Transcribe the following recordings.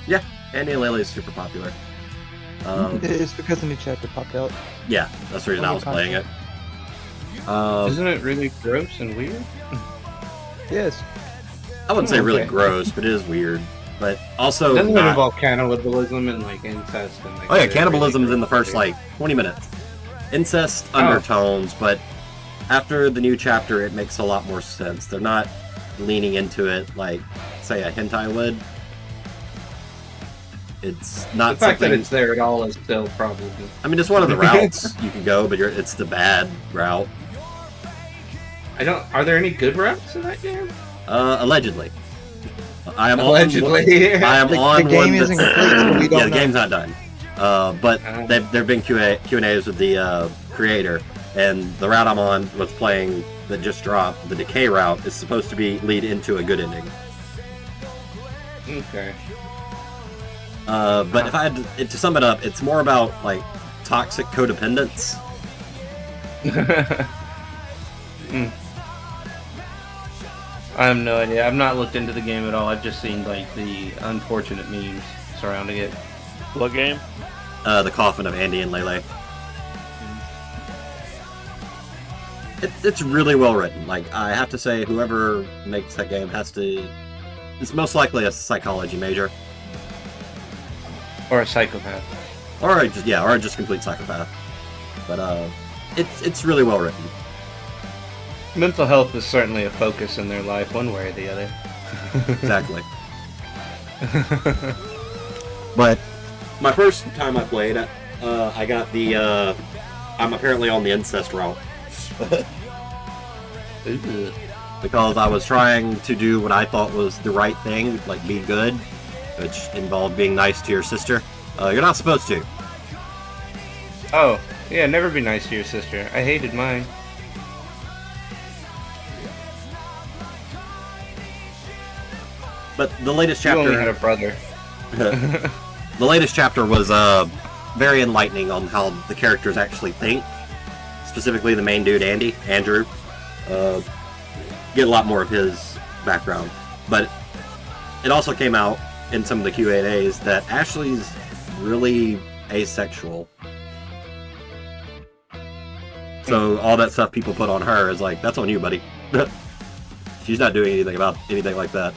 Yeah, Andy and Lily is super popular. It's because the new chapter popped out. Yeah, that's the reason I was playing it. Isn't it really gross and weird? Yes. I wouldn't say really gross, but it is weird. But also, doesn't it involve cannibalism and like incest and like? Oh yeah, cannibalism is in the first like 20 minutes. Incest undertones, but after the new chapter, it makes a lot more sense. They're not leaning into it like, say, a hentai would. It's not the fact that it's there at all is still probably. I mean, it's one of the routes you can go, but it's the bad route. Are there any good routes in that game? Allegedly. I am allegedly. I am on the game one isn't complete, so we don't the game's not done. But there've been Q&As with the creator, and the route I'm on was playing that just dropped. The decay route is supposed to lead into a good ending. Okay. But if I had to sum it up, it's more about like toxic codependence. I have no idea. I've not looked into the game at all. I've just seen like the unfortunate memes surrounding it. What game? The Coffin of Andy and Lele. It's really well written. Like, I have to say, whoever makes that game it's most likely a psychology major. Or a psychopath. Or just complete psychopath. But it's really well written. Mental health is certainly a focus in their life, one way or the other. Exactly. But my first time I played, I got the. I'm apparently on the incest route. Because I was trying to do what I thought was the right thing, like be good, which involved being nice to your sister. You're not supposed to. Oh, yeah, never be nice to your sister. I hated mine. But the latest chapter... You only had a brother. The latest chapter was very enlightening on how the characters actually think. Specifically the main dude, Andrew. Get a lot more of his background. But it also came out in some of the Q&As that Ashley's really asexual. So all that stuff people put on her is like, that's on you, buddy. She's not doing anything about anything like that.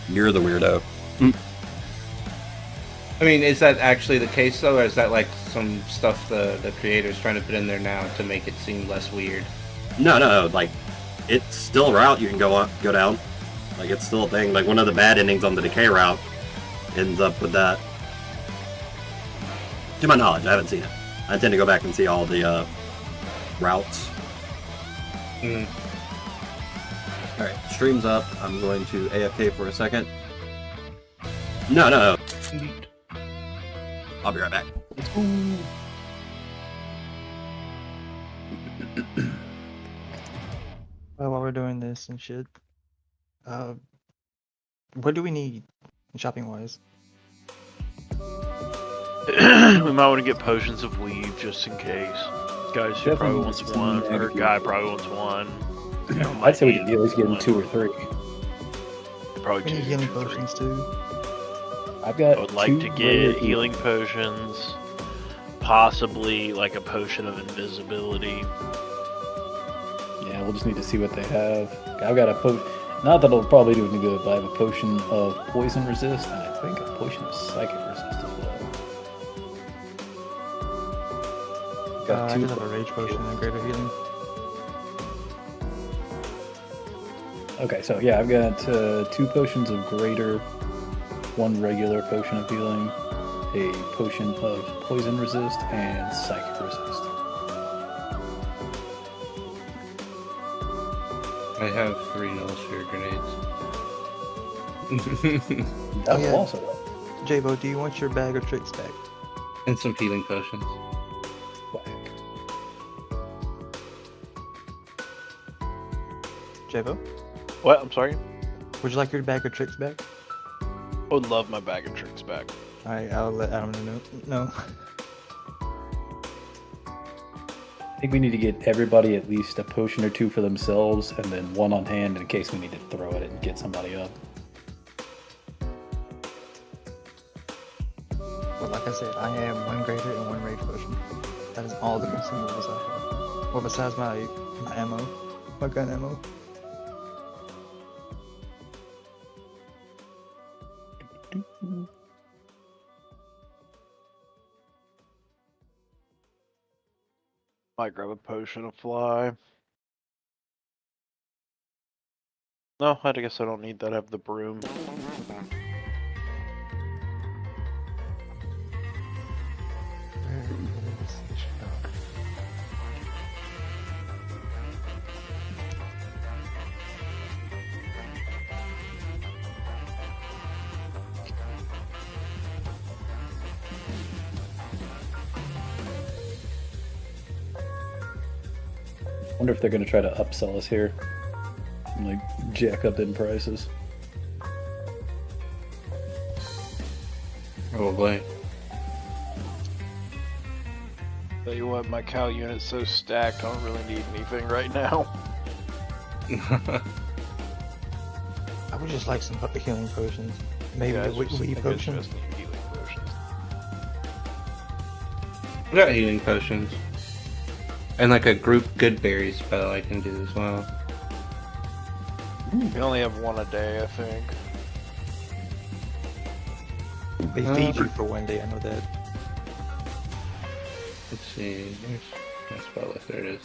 You're the weirdo. I mean, is that actually the case, though, or is that like some stuff the creator's trying to put in there now to make it seem less weird? No. Like, it's still a route you can go down. Like, it's still a thing. Like, one of the bad endings on the decay route ends up with that. To my knowledge, I haven't seen it. I intend to go back and see all the routes. Alright, stream's up. I'm going to AFK for a second. No. I'll be right back. Well, while we're doing this and shit, what do we need shopping-wise? We might want to get potions of weave just in case. Guy probably wants one, or guy probably wants one. I'd say we could at least give him 2 or 3. Probably We 2 need healing or 3. potions too. I've got I would like to get healing potions, possibly like a potion of invisibility. Yeah, we'll just need to see what they have. I've got a potion. Not that it'll probably do any good, but I have a potion of poison resist, and I think a potion of psychic resist as well. Got I 2 just have a rage potion and greater healing. Okay, so yeah, I've got 2 potions of greater, 1 regular potion of healing, a potion of poison resist, and psychic resist. I have 3 null-sphere grenades. That yeah. will also. Jabo, do you want your bag of tricks back? And some healing potions. Whack. Jabo, What? I'm sorry? would you like your bag of tricks back? I would love my bag of tricks back. Alright, I'll let Adam know. I think we need to get everybody at least a potion or 2 for themselves, and then 1 on hand in case we need to throw at it and get somebody up. But like I said, I am 1 greater and 1 rage potion. That is all the consumables I have. Well, besides my ammo, my gun ammo. Might grab a potion of fly. No, I guess I don't need that. I have the broom. Wonder if they're gonna try to upsell us here, and, like jack up in prices. Probably. Tell you what, my cow unit's so stacked, I don't really need anything right now. I would just like some healing potions. Maybe Yeah, a weed potion. Just need healing potions. I got healing potions. And like a group good berry spell I can do as well. We only have 1 a day, I think. They feed you for 1 day, I know that. Let's see. Here's my spell list. There it is.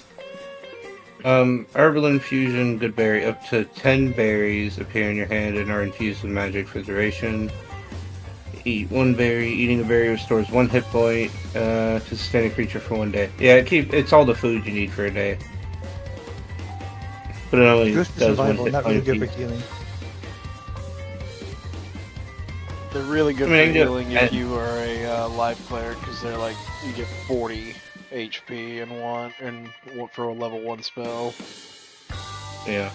Herbal infusion, good berry. Up to 10 berries appear in your hand and are infused with magic for duration. Eat 1 berry. Eating a berry restores 1 hit point to sustain a creature for 1 day. Yeah, it's all the food you need for a day. But it only Good for does 1 survival, hit not really point good each. for healing. They're really good I mean, I for can do healing it. if you are a life player, because they're like, you get 40 HP in one for a level 1 spell. Yeah.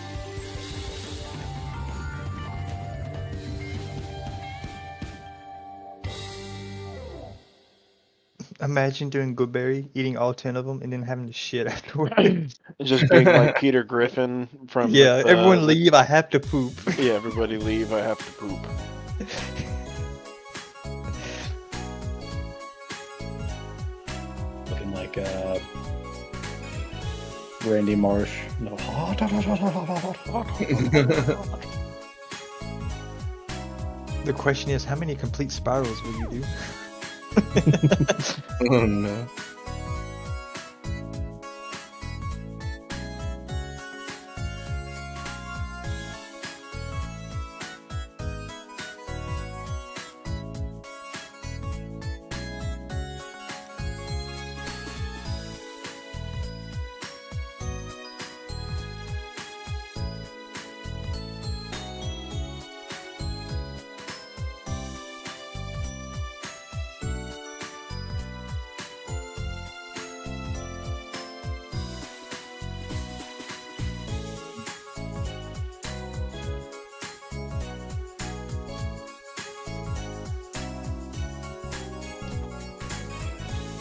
Imagine doing good berry, eating all 10 of them, and then having to shit afterwards. It's just being like Peter Griffin from Yeah, everyone leave, I have to poop. Yeah, everybody leave, I have to poop. Looking like Randy Marsh. No. The question is, how many complete spirals will you do? Oh no.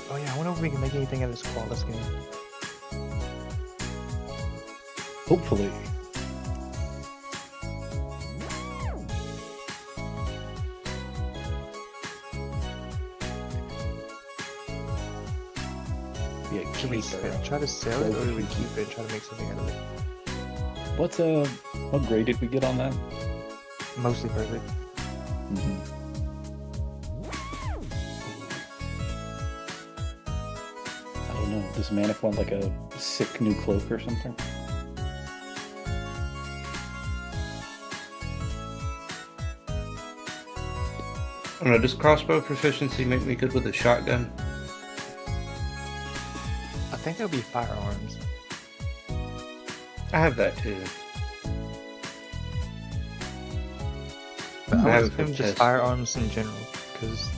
Oh yeah, I wonder if we can make anything out of this flawless game. Hopefully. Yeah, Should we try to sell it, or do we keep it and try to make something out of it? What grade did we get on that? Mostly perfect. I don't know. Does Manic want like a sick new cloak or something? I don't know, does crossbow proficiency make me good with a shotgun? I think that'll be firearms. I have that too. But I I have would it for assume just chest. firearms in general, because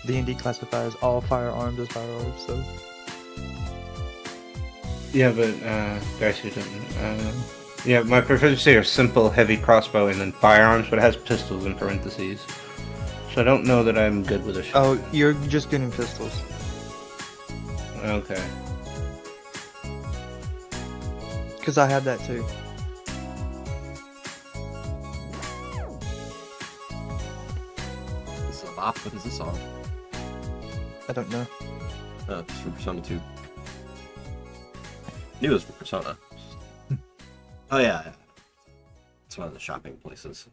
D&D classifies all firearms as firearms, so... Yeah, but guys who don't yeah, my proficiency are simple, heavy crossbow, and then firearms, but it has pistols in parentheses. So I don't know that I'm good with a shotgun. Oh, you're just good in pistols. Okay. Because I have that too. This is a bop. What is this song? I don't know. It's from Persona 2. Knew it was from Persona. Oh yeah. It's one of the shopping places.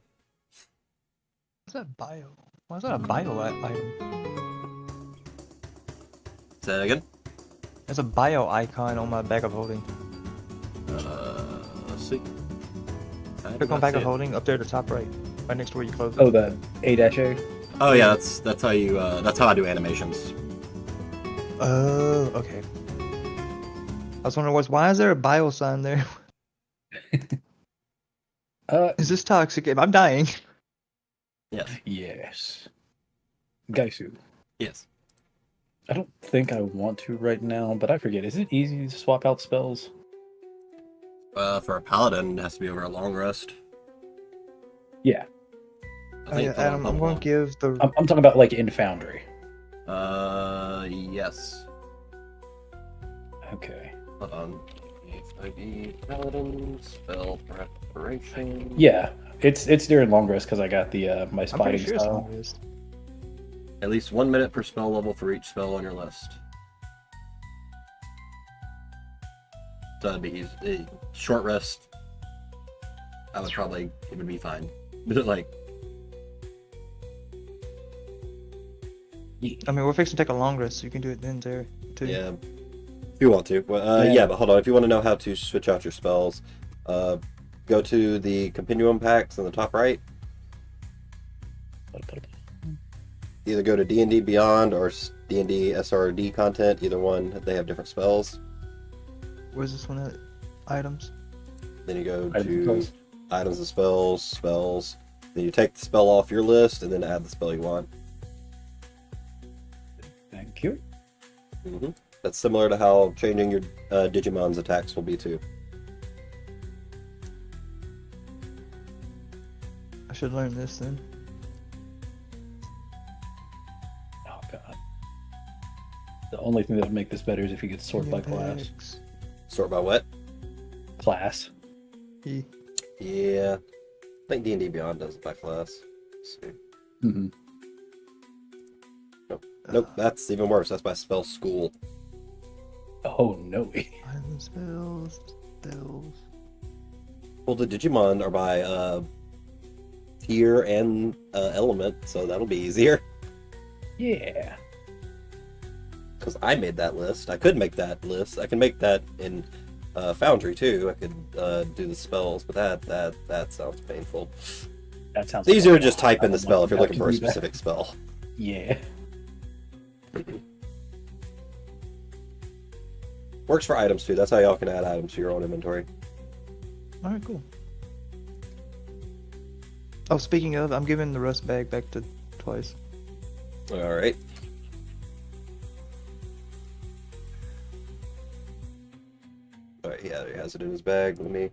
What's that bio? Why is that a bio item? Say that again? There's a bio icon on my bag of holding. Let's see. Click on bag of holding up there at the top right next to where you close it. Oh, that A-A. Oh yeah, that's how you that's how I do animations. Oh, okay. I was wondering why is there a bio sign there? Is this toxic? I'm dying. Yes. Yes. Gaisu. Yes. I don't think I want to right now, but I forget. Is it easy to swap out spells? For a paladin, it has to be over a long rest. Yeah. I think Adam, I'm going to give the... I'm talking about like in Foundry. Yes. Okay. Hold on. ID paladin spell preparation. Yeah, it's during long rest because I got the my I'm pretty spiding sure it's style. longest. At least 1 minute per spell level for each spell on your list. So that'd be easy. Short rest. I would probably it would be fine. Like, I mean, we're fixing to take a long rest, so you can do it then there too. yeah, if you want to. Well, yeah, but hold on. If you want to know how to switch out your spells, go to the Continuum packs in the top right. Either go to DnD Beyond or DnD SRD content. Either one, they have different spells. Where's this one at? Items. Then you go Items and to spells. items and spells. Then you take the spell off your list and then add the spell you want. Thank you. Mm-hmm. That's similar to how changing your Digimon's attacks will be too. I should learn this then. Oh god. The only thing that would make this better is if you could sort by class. Index. Sort by what? Class. E. Yeah, I think D&D Beyond does it by class. Let's see. Mm-hmm. Nope, that's even worse. That's by spell school. Oh no way. Item spells. Well, the Digimon are by tier and element, so that'll be easier. Yeah. Because I made that list. I could make that list. I can make that in Foundry too. I could do the spells, but that sounds painful. That sounds It's easier to like just type I in the don't spell want if you're to have looking to for a do that. specific spell. Yeah. Works for items too. That's how y'all can add items to your own inventory. Alright, cool. Oh, speaking of, I'm giving the rust bag back to Twice. Alright. Alright, yeah, he has it in his bag. Let me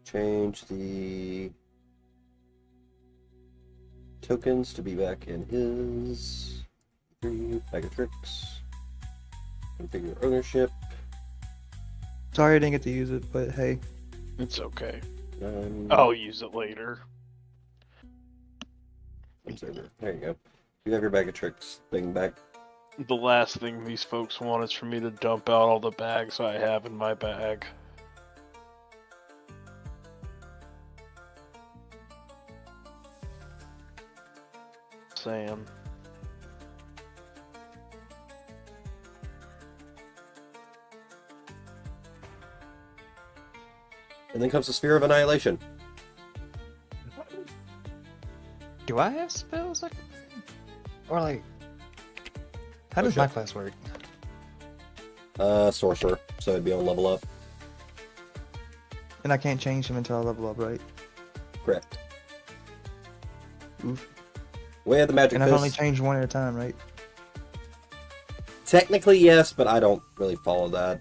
change the tokens to be back in his bag of tricks. Configure ownership. Sorry I didn't get to use it, but hey. It's okay. Um, I'll use it later. Observer. There you go. You have your bag of tricks thing back. The last thing these folks want is for me to dump out all the bags I have in my bag. Sam. And then comes the Sphere of Annihilation. Do I have spells? Or like... How does Oh, my shit. class work? Sorcerer. So it'd be on level up. And I can't change them until I level up, right? Correct. Oof. Way of the Magic And I've Fist. only changed one at a time, right? Technically, yes, but I don't really follow that.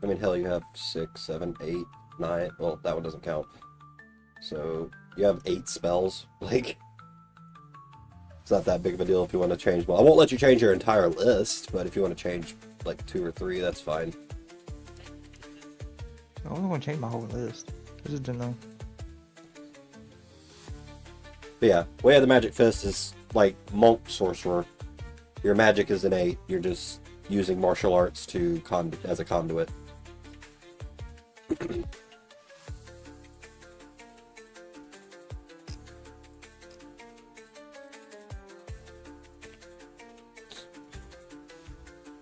I mean, hell, you have 6, 7, 8, 9. Well, that one doesn't count. So, you have 8 spells. Like, it's not that big of a deal if you want to change. Well, I won't let you change your entire list, but if you want to change, like, 2 or 3, that's fine. I only want to change my whole list. I just didn't know. But yeah, Way of the Magic Fist is, like, Monk Sorcerer. Your magic is innate. You're just using martial arts to as a conduit.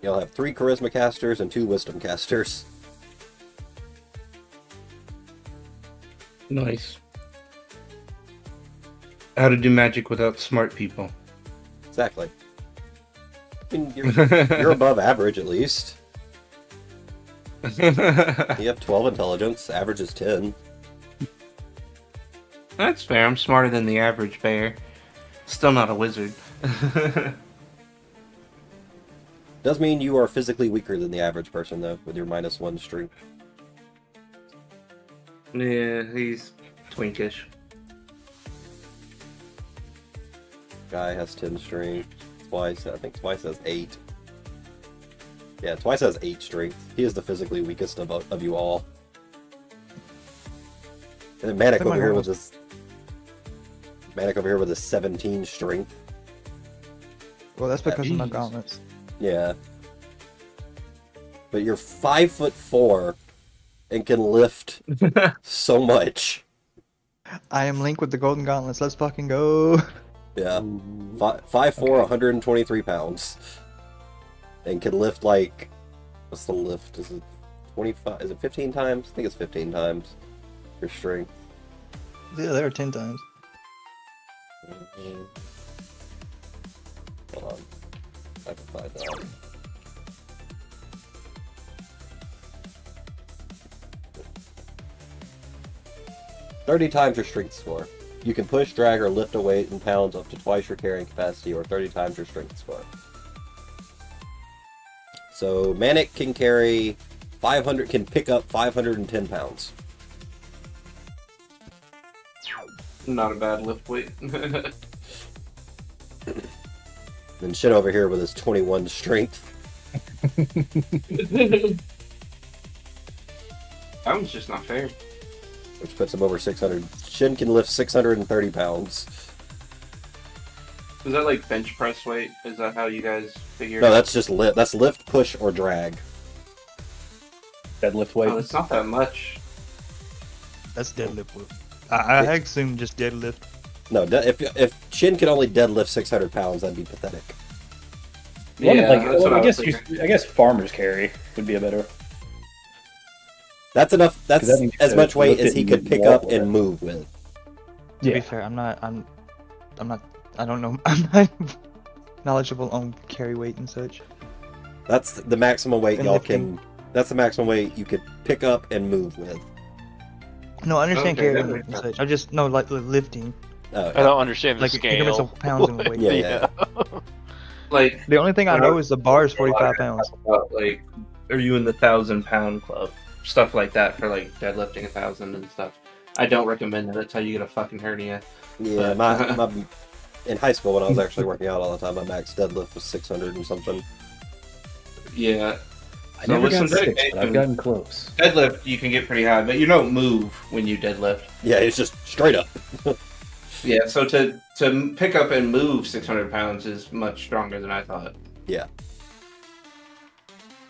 You'll have 3 charisma casters and 2 wisdom casters. Nice. How to do magic without smart people. Exactly. I mean, you're above average at least. You have 12 intelligence. Average is 10. That's fair. I'm smarter than the average bear. Still not a wizard. Does mean you are physically weaker than the average person, though, with your -1 strength. Yeah, he's twinkish. Guy has 10 strength. I think Twice has 8. Yeah, Twice has 8 strength. He is the physically weakest of you all. And then Manic over here with his 17 strength. Well, that's because of my gauntlets. Yeah. But you're 5'4" and can lift so much. I am Link with the golden gauntlets. Let's fucking go. Yeah. 5'4", 123 pounds. And can lift like... What's the lift? Is it 25? Is it 15 times? I think it's 15 times your strength. Yeah, there are 10 times. Hold on. I can find that. "30 times your strength score. You can push, drag, or lift a weight in pounds up to twice your carrying capacity, or 30 times your strength score." So Manic can carry 500, can pick up 510 pounds. Not a bad lift weight. Then shit over here with his 21 strength. That one's just not fair. Which puts him over 600. Shin can lift 630 pounds. Is that like bench press weight? Is that how you guys figure? No, that's just lift. That's lift, push, or drag. Deadlift weight. Oh, it's not that much. That's deadlift. I assume just deadlift. No, if Shin could only deadlift 600 pounds, that'd be pathetic. Yeah, that's what I I was guess thinking. I guess farmer's carry would be a better. That's enough. That's that means as you much weight lift as it he and could pick walk up with it. and move with. To be Yeah. fair, I don't know. I'm not knowledgeable on carry weight and such. That's the maximum weight And y'all lifting. can. That's the maximum weight you could pick up and move with. No, I understand Okay, carry that weight makes and sense. such. I just know like lifting, Oh, I don't understand the like increments scale. of pounds and weight. yeah, yeah. Like, The only thing I know is the bar is 45 pounds. like, are you in the 1,000-pound club? Stuff like that for like deadlifting 1,000 and stuff. I don't recommend it. That's how you get a fucking hernia. Yeah, But- my in high school when I was actually working out all the time, my max deadlift was 600 and something. Yeah. I So never with got some 6, but dedication- I've gotten close. Deadlift, you can get pretty high, but you don't move when you deadlift. Yeah, it's just straight up. Yeah, so to pick up and move 600 pounds is much stronger than I thought. Yeah.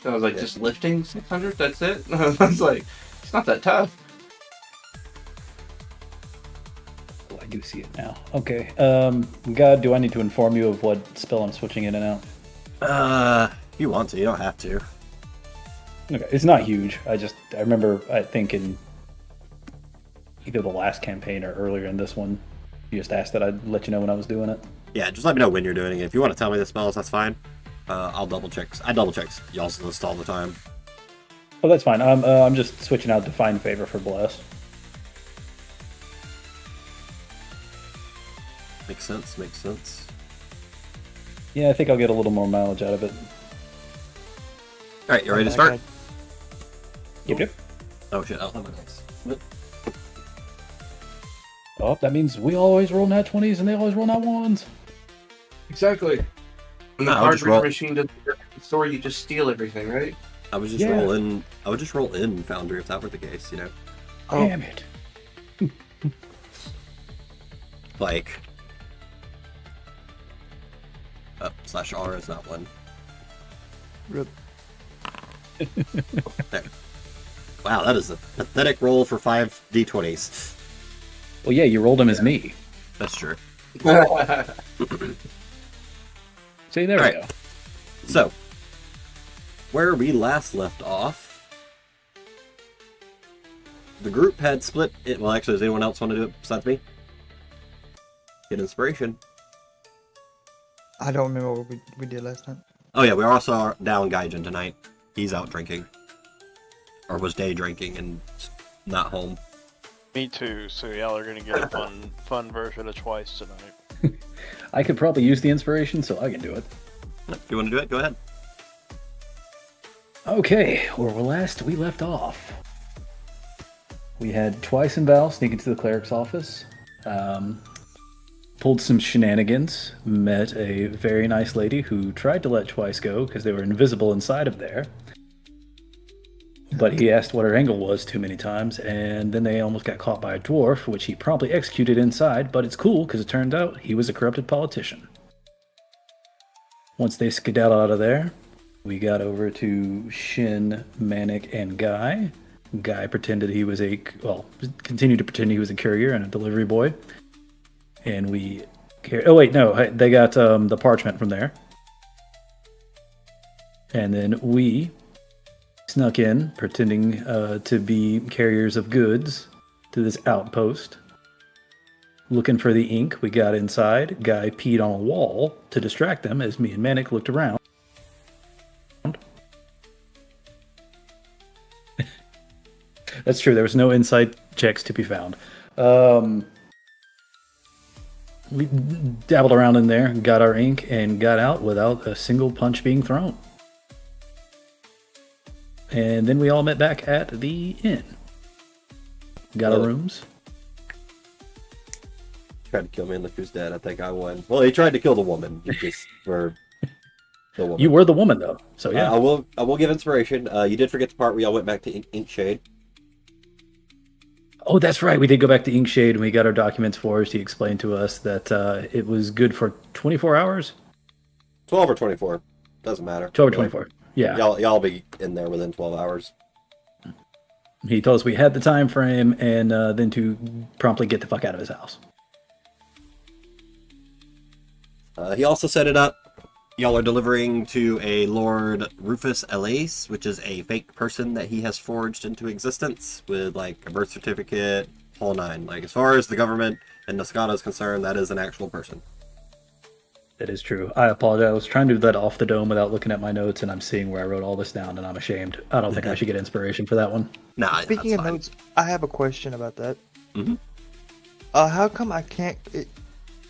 So I was like, Yeah. just lifting 600? That's it? I was like, it's not that tough. Oh, I do see it now. Okay. God, do I need to inform you of what spell I'm switching in and out? If you want to, you don't have to. Okay, it's not huge. I remember, I think in either the last campaign or earlier in this one, you just asked that I'd let you know when I was doing it. Yeah, just let me know when you're doing it. If you want to tell me the spells, that's fine. I'll double check. I double check y'all's list all the time. Oh, that's fine. I'm just switching out Divine Favor for Bless. Makes sense. Makes sense. Yeah, I think I'll get a little more mileage out of it. All right, you ready to start? Yep. Oh shit! I'll have my dice. Oh, that means we always roll nat 20s and they always roll nat 1s. Exactly. When the I'll card just roll. reader machine doesn't work at the store, you just steal everything, right? I would just Yeah. roll in. I would just roll in Foundry if that were the case. You know, Oh. Damn it. like. /R is not 1. Rip. There. Wow, that is a pathetic roll for 5 d20s. Well, yeah, you rolled him as me. That's true. See, there we Alright. go. So, where we last left off, the group had split. Well, actually, does anyone else want to do it besides me? Get inspiration. I don't remember what we did last time. Oh yeah, we also down Gaijin tonight. He's out drinking. Or was day drinking and not home. Me too. So y'all are gonna get a fun version of Twice tonight. I could probably use the inspiration, so I can do it. If you want to do it, go ahead. Okay, where we left off. We had Twice and Val sneak into the cleric's office, pulled some shenanigans, met a very nice lady who tried to let Twice go because they were invisible inside of there. But he asked what her angle was too many times, and then they almost got caught by a dwarf, which he promptly executed inside, but it's cool because it turned out he was a corrupted politician. Once they skedaddled out of there, we got over to Shin, Manic, and Guy. Guy pretended he was continued to pretend he was a courier and a delivery boy. And we... Oh wait, no, they got the parchment from there. And then we snuck in, pretending to be carriers of goods to this outpost. Looking for the ink, we got inside. Guy peed on a wall to distract them as me and Manic looked around. That's true, there was no inside checks to be found. We dabbled around in there, got our ink, and got out without a single punch being thrown. And then we all met back at the inn. Got our rooms. Tried to kill me and look who's dead. I think I won. Well, he tried to kill the woman. Just for the woman. You were the woman, though. So, yeah. I will give inspiration. You did forget the part where y'all went back to Inkshade. Oh, that's right. We did go back to Inkshade and we got our documents forged. He explained to us that it was good for 24 hours. 12 or 24. Doesn't matter. 12 or 24. Yeah. Y'all be in there within 12 hours. He told us we had the time frame and then to promptly get the fuck out of his house. He also set it up. Y'all are delivering to a Lord Rufus Elais, which is a fake person that he has forged into existence with like a birth certificate, whole nine. Like as far as the government and Noskana is concerned, that is an actual person. That is true. I apologize. I was trying to do that off the dome without looking at my notes, and I'm seeing where I wrote all this down, and I'm ashamed. I don't think I should get inspiration for that one. Nah, Speaking of fine. notes, I have a question about that. Mm-hmm. How come I can't...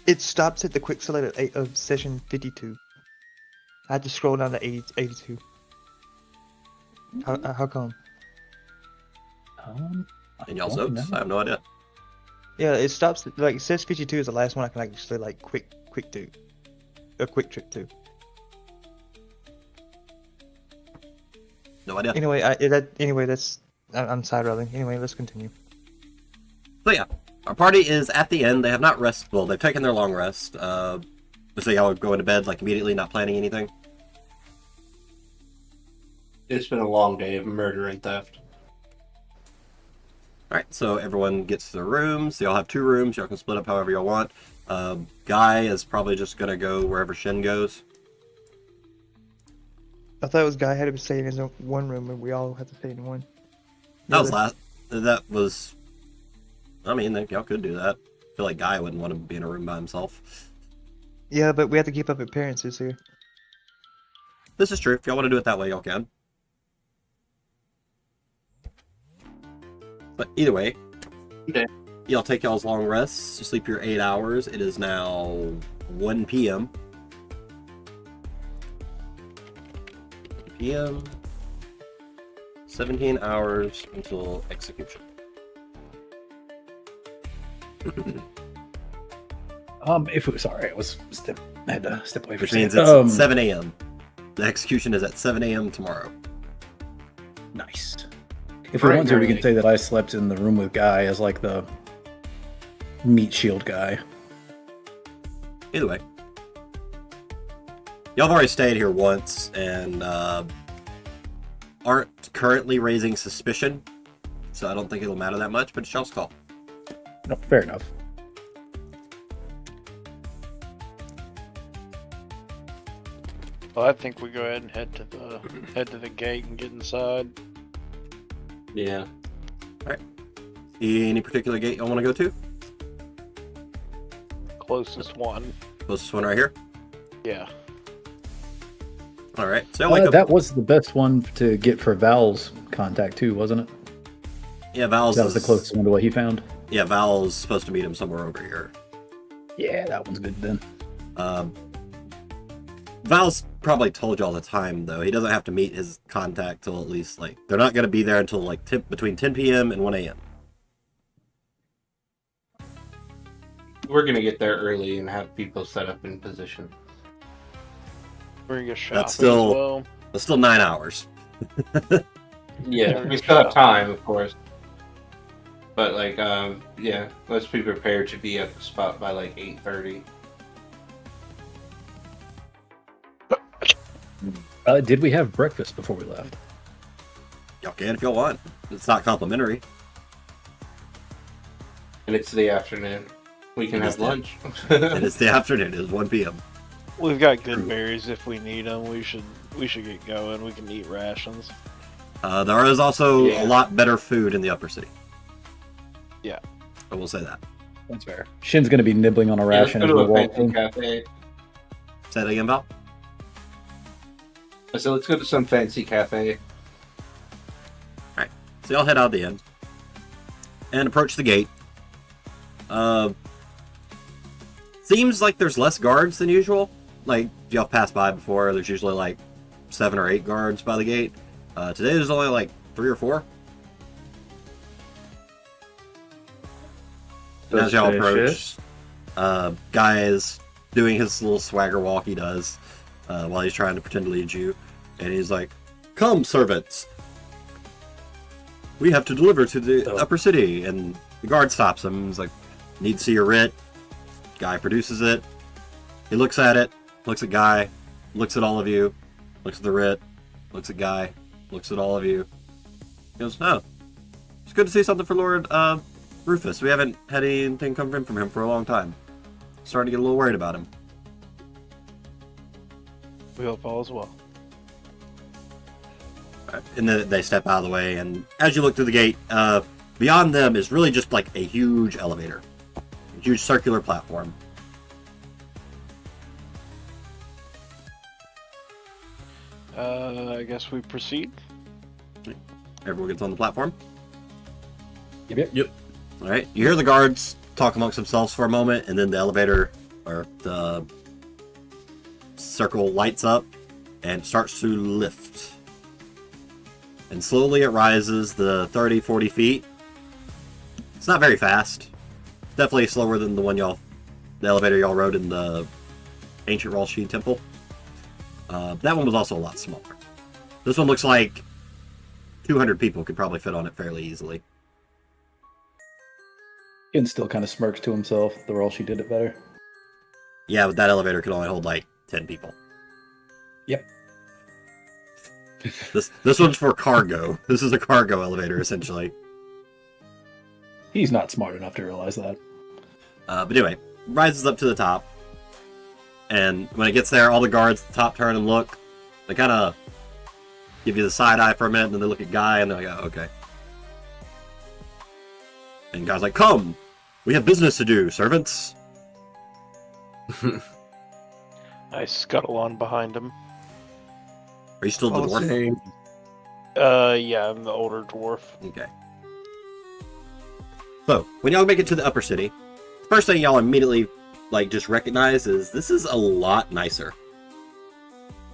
It stops at the quick select of session 52. I had to scroll down to 82. How come? In y'all's notes? I have no idea. Yeah, it stops... Like, it says 52 is the last one I can actually, like, quick do. A quick trip to. No idea. Anyway, I'm side railing. Anyway, let's continue. So yeah, our party is at the end. They have not rested. Well, they've taken their long rest. So y'all are going to bed like immediately, not planning anything. It's been a long day of murder and theft. All right, so everyone gets to their rooms. So y'all have 2 rooms. Y'all can split up however y'all want. Guy is probably just gonna go wherever Shin goes. I thought it was Guy had to stay in his own one room, and we all had to stay in one. That was last. That was. I mean, y'all could do that. I feel like Guy wouldn't want to be in a room by himself. Yeah, but we have to keep up appearances here. This is true. If y'all want to do it that way, y'all can. But either way, Okay. y'all take y'all's long rests. You sleep your 8 hours. It is now 1 p.m. p.m. 17 hours until execution. Sorry, I had to step away for Which a means second. it's 7 a.m. The execution is at 7 a.m. tomorrow. Nice. If we Right, want to, we can right. say that I slept in the room with Guy as like the meat shield guy. Either way. Y'all have already stayed here once, and aren't currently raising suspicion, so I don't think it'll matter that much, but it's y'all's call. No, fair enough. Well, I think we go ahead and head to the gate and get inside. Yeah. Any particular gate y'all want to go to? Closest one. Closest one right here? Yeah. Alright, so y'all wake up. That was the best one to get for Val's contact too, wasn't it? Yeah, Val's That was the closest one to what he found. Yeah, Val's supposed to meet him somewhere over here. Yeah, that one's good then. Val's probably told y'all the time, though. He doesn't have to meet his contact till at least, like, they're not going to be there until, like, between 10 p.m. and 1 a.m. We're gonna get there early and have people set up in position. We're gonna get shopping That's still- as well. It's still 9 hours. Yeah, we still have time, of course. But like, yeah, let's be prepared to be at the spot by like 8:30. Did we have breakfast before we left? Y'all can if y'all want. It's not complimentary. And it's the afternoon. We can It is have lunch. It is the afternoon. It is 1 p.m. We've got good berries if we need them. We should get going. We can eat rations. There is also Yeah. a lot better food in the Upper City. Yeah. I will say that. That's fair. Shin's gonna be nibbling on a Yeah, let's ration go as to we a walk fancy in. cafe. Say that again, Val? So let's go to some fancy cafe. So y'all head out the end and approach the gate. Seems like there's less guards than usual. Like, y'all passed by before, there's usually like 7 or 8 guards by the gate. Today there's only like 3 or 4. And as y'all approach, guy is doing his little swagger walk he does while he's trying to pretend to lead you. And he's like, "Come, servants! We have to deliver to the Upper City." And the guard stops him. He's like, "Need to see your writ." Guy produces it. He looks at it, looks at Guy, looks at all of you, looks at the writ, looks at Guy, looks at all of you. He goes, "Oh, it's good to see something for Lord Rufus. We haven't had anything come in from him for a long time. Starting to get a little worried about him." We hope all is well. And then they step out of the way, and as you look through the gate, beyond them is really just like a huge elevator. A huge circular platform. I guess we proceed. Everyone gets on the platform. Yep. Alright, you hear the guards talk amongst themselves for a moment, and then the elevator, or the circle lights up, and starts to lift. And slowly it rises the 30, 40 feet. It's not very fast. Definitely slower than the elevator y'all rode in the ancient Ralshi temple. That one was also a lot smaller. This one looks like 200 people could probably fit on it fairly easily. Shin still kind of smirks to himself. The role she did it better. Yeah, but that elevator could only hold like 10 people. Yep. This one's for cargo. This is a cargo elevator, essentially. He's not smart enough to realize that. But anyway, rises up to the top. And when it gets there, all the guards at the top turn and look. They kind of give you the side eye for a minute, and then they look at Guy, and they're like, "Oh, okay." And Guy's like, "Come! We have business to do, servants." I scuttle on behind him. Are you still the dwarf? Yeah, I'm the older dwarf. Okay. So, when y'all make it to the Upper City, the first thing y'all immediately, like, just recognize is this is a lot nicer.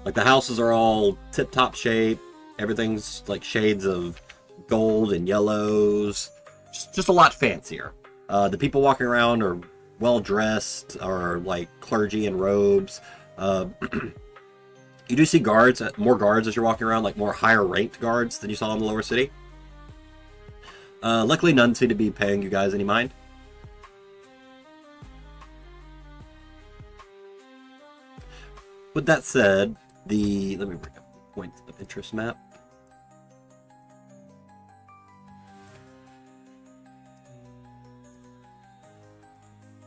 Like, the houses are all tip-top shape. Everything's, like, shades of gold and yellows. Just a lot fancier. The people walking around are well-dressed, or, like, clergy in robes. You do see guards, more guards as you're walking around, like more higher-ranked guards than you saw in the lower city. Luckily, none seem to be paying you guys any mind. With that said, let me bring up point of interest map.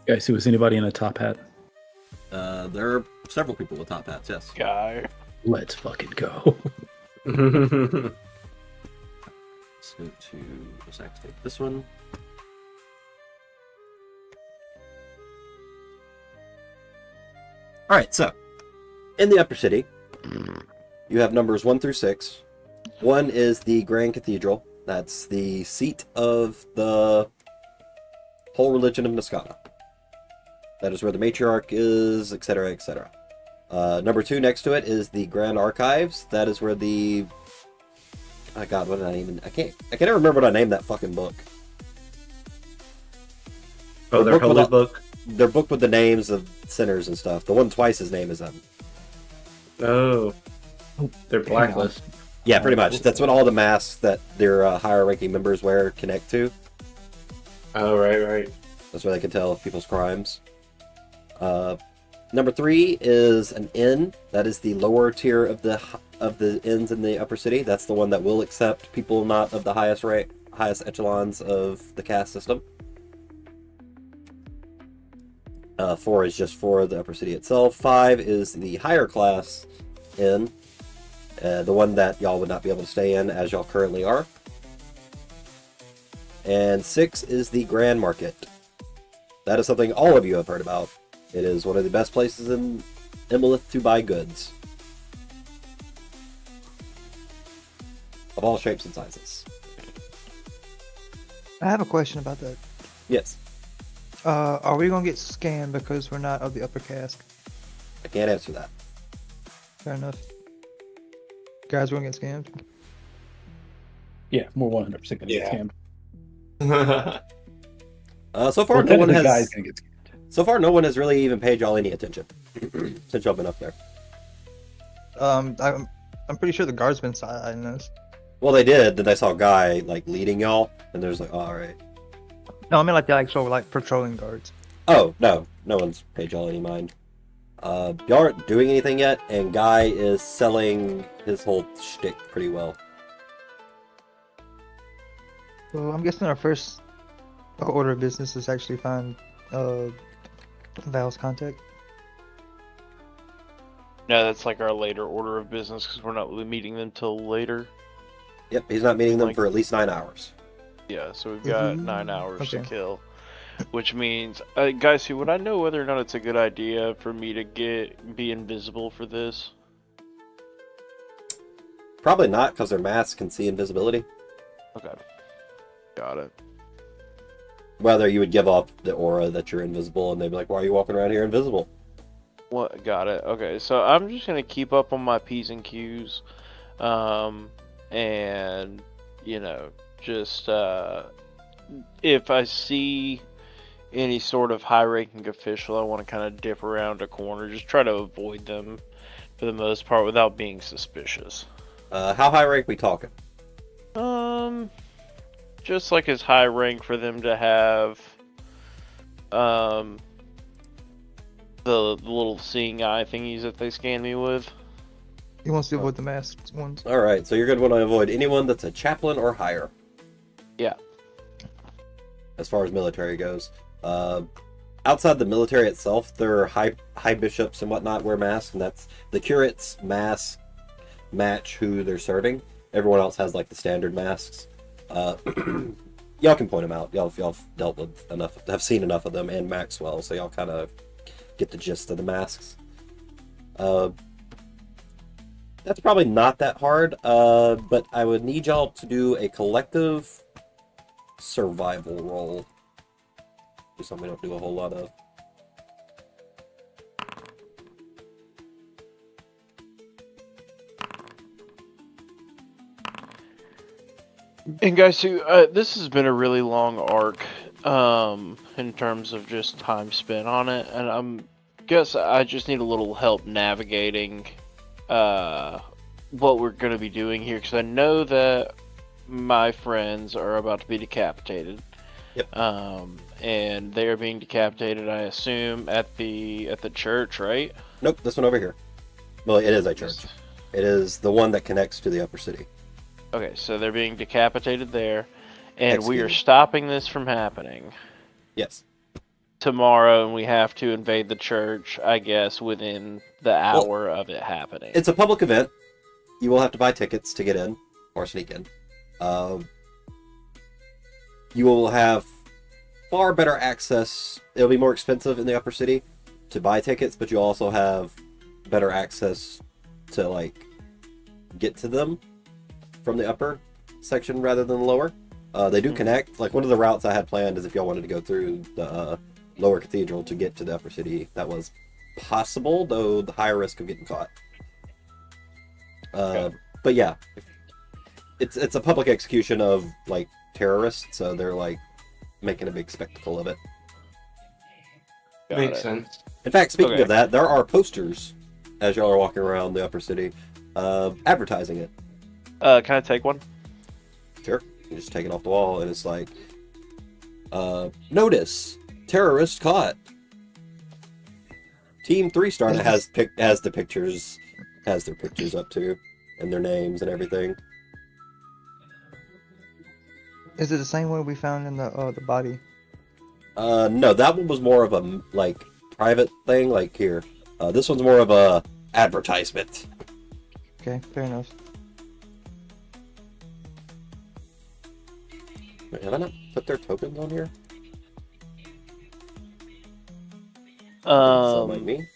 Guys, was anybody in a top hat? There are several people with top hats, yes. Guy. Let's fucking go. Let's go to, let's activate this one. Alright, so, in the Upper City, you have numbers 1 through 6. 1 is the Grand Cathedral. That's the seat of the whole religion of Noskana. That is where the matriarch is, etc., etc. Number 2 next to it is the Grand Archives. That is where the... Oh god, what did I even... I can't ever remember what I named that fucking book. Oh, their holy book? Their book with the names of sinners and stuff. The one twice his name is them. Oh. Their blacklist. Yeah, pretty much. That's what all the masks that their higher ranking members wear connect to. Oh, right. That's where they can tell people's crimes. Number 3 is an inn. That is the lower tier of the inns in the Upper City. That's the one that will accept people not of the highest echelons of the caste system. 4 is just for the Upper City itself. 5 is the higher class inn. The one that y'all would not be able to stay in as y'all currently are. And 6 is the Grand Market. That is something all of you have heard about. It is one of the best places in Imbolith to buy goods. Of all shapes and sizes. I have a question about that. Yes. Are we gonna get scammed because we're not of the upper caste? I can't answer that. Fair enough. Guys, we're gonna get scammed. Yeah, we're 100% gonna get scammed. So far, Well, no one technically, has. guys gonna get scammed. So far, no one has really even paid y'all any attention since y'all been up there. I'm pretty sure the guards been side-eyeing us. Well, they did. Then they saw a guy like leading y'all, and there's like, oh, all right. No, I mean like the actual like patrolling guards. Oh no one's paid y'all any mind. Y'all aren't doing anything yet, and Guy is selling his whole shtick pretty well. So I'm guessing our first order of business is actually find Val's contact. No, that's like our later order of business because we're not really meeting them till later. Yep, he's not meeting them for at least 9 hours. Yeah, so we've got 9 hours to Okay. kill. Which means, guys, who would I know whether or not it's a good idea for me to be invisible for this? Probably not, because their masks can see invisibility. Okay. Got it. Whether you would give off the aura that you're invisible, and they'd be like, why are you walking around here invisible? What? Got it. Okay, so I'm just gonna keep up on my P's and Q's, and you know, just if I see any sort of high-ranking official, I want to kind of dip around a corner, just try to avoid them for the most part without being suspicious. How high rank we talking? Just like as high rank for them to have, the little seeing eye thingies that they scan me with. He wants to avoid the masked ones. Alright, so you're going to want to avoid anyone that's a chaplain or higher. Yeah. As far as military goes. Outside the military itself, there are high bishops and whatnot wear masks, and that's the curate's mask match who they're serving. Everyone else has like the standard masks. Y'all can point them out. Y'all dealt with enough, have seen enough of them, and Maxwell, so y'all kind of get the gist of the masks. That's probably not that hard, but I would need y'all to do a collective survival roll. Do something we don't do a whole lot of. And guys, who this has been a really long arc, in terms of just time spent on it, and guess I just need a little help navigating, what we're gonna be doing here, because I know that my friends are about to be decapitated. Yep. And they are being decapitated, I assume, at the church, right? Nope, this one over here. Well, it is a church. It is the one that connects to the Upper City. Okay, so they're being decapitated there, and we are Executed. stopping this from happening Yes. tomorrow, and we have to invade the church, I guess, within the hour of it happening. It's a public event. You will have to buy tickets to get in or sneak in. You will have far better access. It'll be more expensive in the Upper City to buy tickets, but you also have better access to like get to them from the upper section rather than the lower. They do connect. Like one of the routes I had planned is if y'all wanted to go through the lower cathedral to get to the Upper City. That was possible, though the higher risk of getting caught. But yeah, it's a public execution of like terrorists, so they're like making a big spectacle of it. Makes sense. In fact, speaking of that, there are posters as y'all are walking around the Upper City, advertising it. Can I take one? Sure. You just take it off the wall, and it's like, notice, terrorist caught. Team 3-star has the pictures, has their pictures up too, and their names and everything. Is it the same one we found in the body? No, that one was more of a like private thing. Like here, this one's more of a advertisement. Okay, fair enough. Wait, have I not put their tokens on here? Sound like me?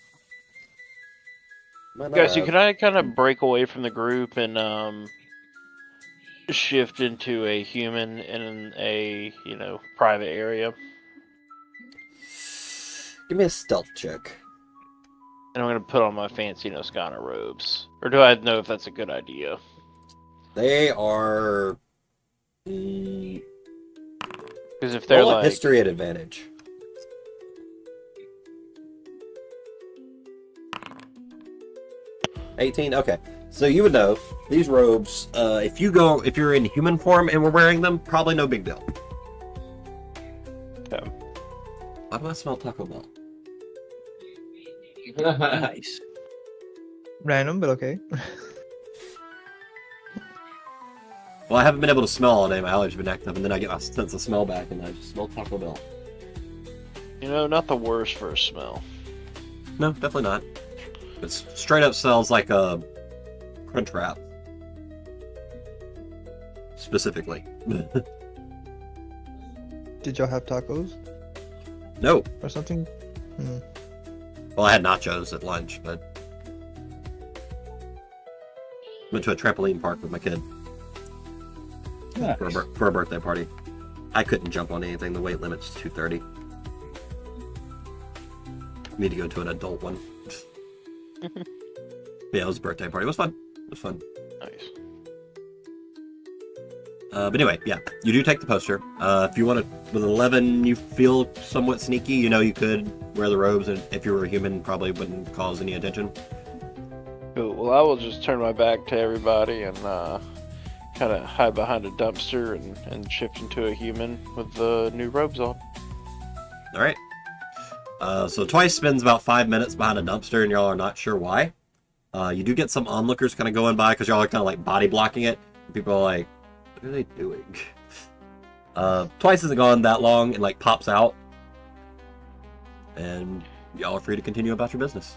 Guys, can I kind of break away from the group and shift into a human in a private area? Give me a stealth check. And I'm gonna put on my fancy Noskana robes. Or do I know if that's a good idea? They are. Because if they're Roll a like history at advantage. $18. Okay, so you would know these robes. If you're in human form and we're wearing them, probably no big deal. Okay. Why do I smell Taco Bell? Nice. Random, but okay. Well, I haven't been able to smell all day. My allergies have been acting up, and then I get my sense of smell back, and I just smell Taco Bell. not the worst for a smell. No, definitely not. It straight up smells like a crunch wrap. Specifically. Did y'all have tacos No. or something? Well, I had nachos at lunch, but went to a trampoline park with my kid Nice. for a birthday party. I couldn't jump on anything. The weight limit's 230. Need to go to an adult one. Yeah, it was a birthday party. It was fun. Nice. But anyway, yeah, you do take the poster. If you want to, with 11, you feel somewhat sneaky. You could wear the robes, and if you were a human, probably wouldn't cause any attention. Cool. Well, I will just turn my back to everybody and kind of hide behind a dumpster and shift into a human with the new robes on. All right. So Twice spends about 5 minutes behind a dumpster, and y'all are not sure why. You do get some onlookers kind of going by because y'all are kind of like body blocking it. People are like, what are they doing? Twice isn't gone that long and like pops out, and y'all are free to continue about your business.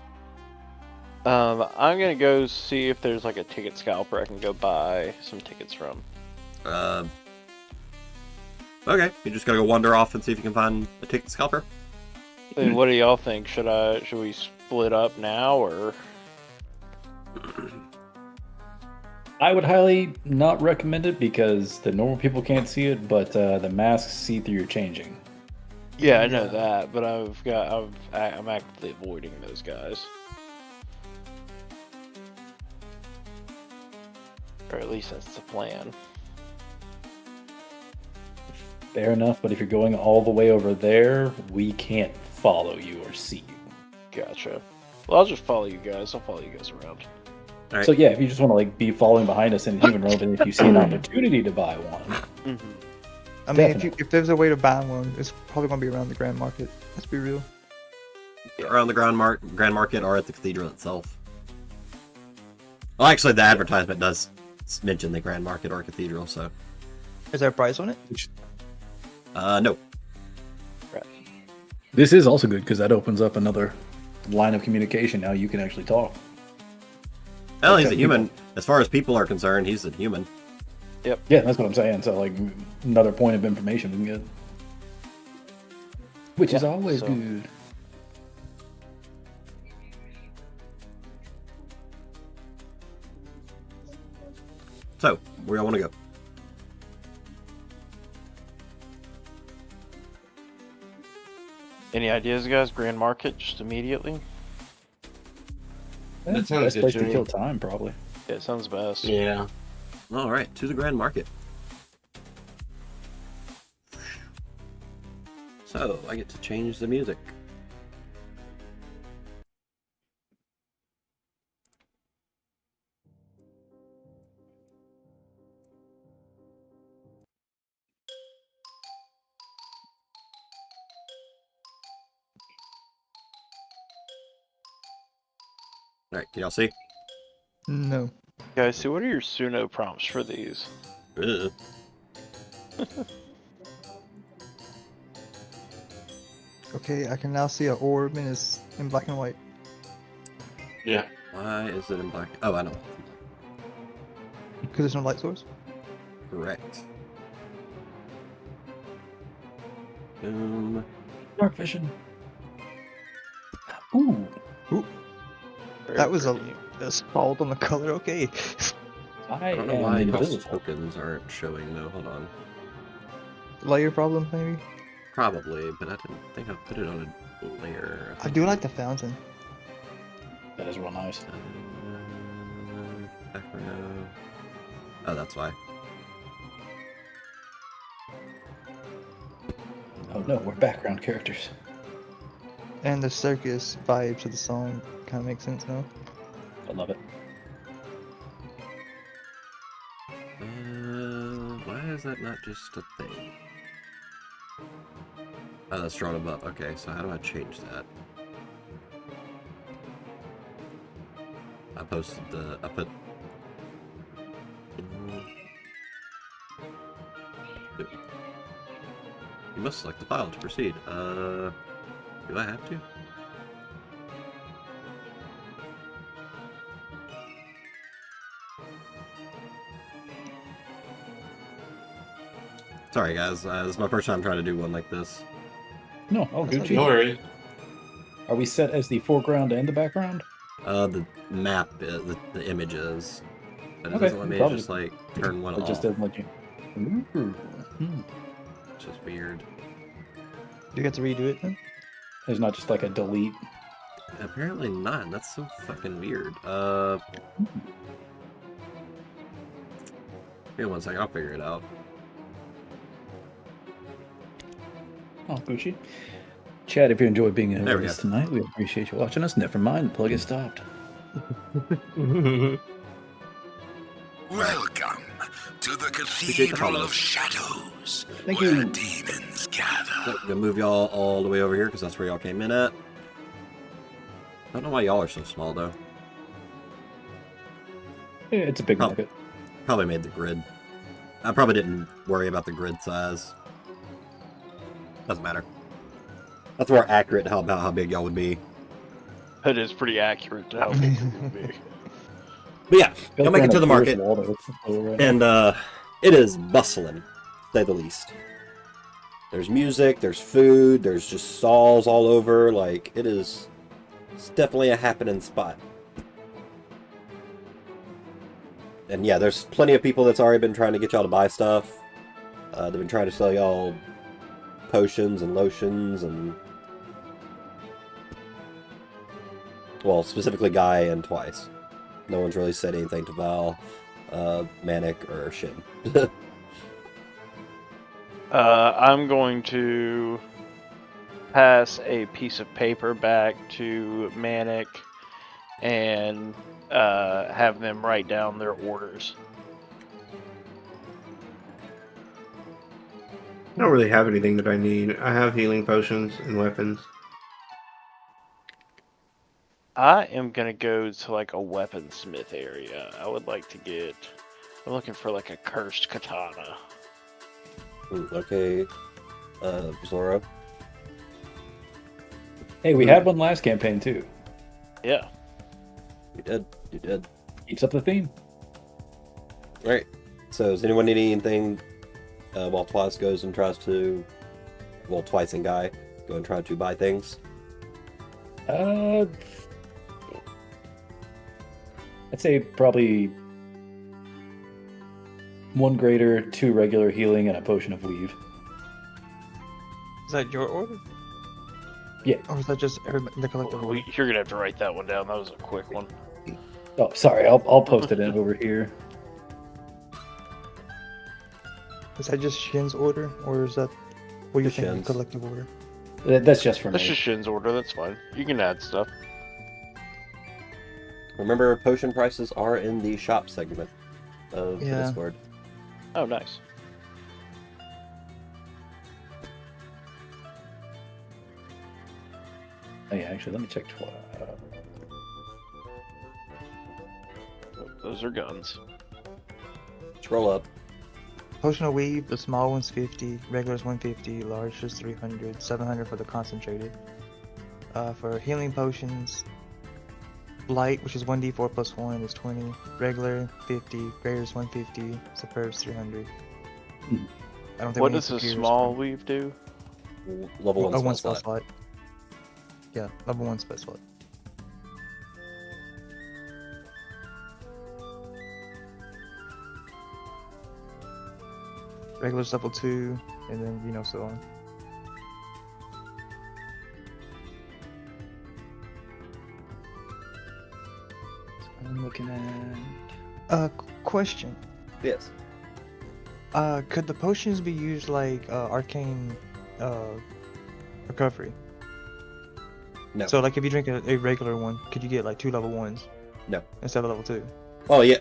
I'm gonna go see if there's like a ticket scalper I can go buy some tickets from. Okay, you just gotta go wander off and see if you can find a ticket scalper. And what do y'all think? Should we split up now or? I would highly not recommend it because the normal people can't see it, but the masks see through your changing. Yeah, I know that, but I'm actively avoiding those guys. Or at least that's the plan. Fair enough, but if you're going all the way over there, we can't follow you or see you. Gotcha. Well, I'll just follow you guys. I'll follow you guys around. All right. So yeah, if you just want to be following behind us in human robe, and if you see an opportunity to buy one, Mm-hmm. I mean, Definitely. if there's a way to buy one, it's probably gonna be around the Grand Market. Let's be real. Around the Grand Market or at the cathedral itself. Well, actually, the advertisement does mention the Grand Market or Cathedral, so... Is there a price on it? No. This is also good because that opens up another line of communication. Now you can actually talk. Well, he's a Okay, human. As far as people are concerned, he's a human. Yeah, that's what I'm saying. So, like, another point of information we can get. Which is always so- good. So, where y'all want to go? Any ideas, guys? Grand Market, just immediately? That That's sounds the best good place to to me. kill time, probably. Yeah, it sounds best. Yeah. All right, to the Grand Market. So, I get to change the music. All right, can y'all see? No. Guys, see, what are your Suno prompts for these? Ugh. Okay, I can now see an orb and it's in black and white. Yeah. Why is it in black? Oh, I know. Because there's no light source. Correct. Boom. Dark vision. Ooh. Very That was pretty. a spalled on the color. Okay. I don't know am why y'all's invisible. tokens aren't showing though. Hold on. Layer problem, maybe? Probably, but I didn't think I put it on a layer. I do like the fountain. That is real nice. Background. Oh, that's why. Oh no, we're background characters. And the circus vibes of the song kind of make sense now. I love it. Why is that not just a thing? Oh, that's drawn above. Okay, so how do I change that? I posted the. I put. You must select the file to proceed. Do I have to? Sorry, guys. This is my first time trying to do one like this. No, oh That's Gucci. No worries. Are we set as the foreground and the background? The map, the images. But it Okay, doesn't let me probably- just like turn one It off. just doesn't let you. Ooh. Which is weird. Do you get to redo it then? There's not just like a delete. Apparently not. That's so fucking weird. Give me 1 second. I'll figure it out. Oh, Gucci. Chad, if you enjoyed being here There with we us go. tonight, we appreciate you watching us. Never mind, the plug is stopped. Welcome to the Appreciate the Cathedral follow. of Shadows, Thank where you. demons gather. Yep, gonna move y'all all the way over here because that's where y'all came in at. Don't know why y'all are so small though. Yeah, it's a big Oh. market. Probably made the grid. I probably didn't worry about the grid size. Doesn't matter. That's more accurate about how big y'all would be. That is pretty accurate to how big it would be. But yeah, y'all make it to the market, And and it is bustling, to say the least. There's music, there's food, there's just stalls all over. Like it's definitely a happening spot. And yeah, there's plenty of people that's already been trying to get y'all to buy stuff. They've been trying to sell y'all potions and lotions and, well, specifically Guy and Twice. No one's really said anything to Val, Manic, or Shin. I'm going to pass a piece of paper back to Manic and have them write down their orders. I don't really have anything that I need. I have healing potions and weapons. I am gonna go to like a weaponsmith area. I would like to get. I'm looking for like a cursed katana. Okay, Zoro. Hey, we had one last campaign too. Yeah. You did. Keeps up the theme. All right. So, does anyone need anything while Twice goes and tries to, well, Twice and Guy go and try to buy things? I'd say probably 1 greater, 2 regular healing, and a potion of weave. Is that your order? Yeah. Or is that just the collective order? You're gonna have to write that one down. That was a quick one. Oh, sorry. I'll post it in over here. Is that just Shin's order, or is that what you're thinking? Shin's. Collective order. That's just for That's me. just Shin's order. That's fine. You can add stuff. Remember, potion prices are in the shop segment of the Yeah. Discord. Oh, nice. Oh, yeah, actually, let me check. Those are guns. Scroll up. Potion of weave, the small one's 50, regular's 150, large is 300, 700 for the concentrated. For healing potions, light, which is 1d4 plus 1, is 20, regular 50, greater is 150, superb's 300. Hmm. I don't think What we need does a computers small for- weave do? Level 1 Oh, spell one spell slot. slot. Yeah, level 1 spell slot. Regular's level 2, and then, so on. I'm looking at. Question. Yes. Could the potions be used like arcane recovery? No. So like if you drink a regular one, could you get like 2 level 1s? No. Instead of level 2? Oh, yeah.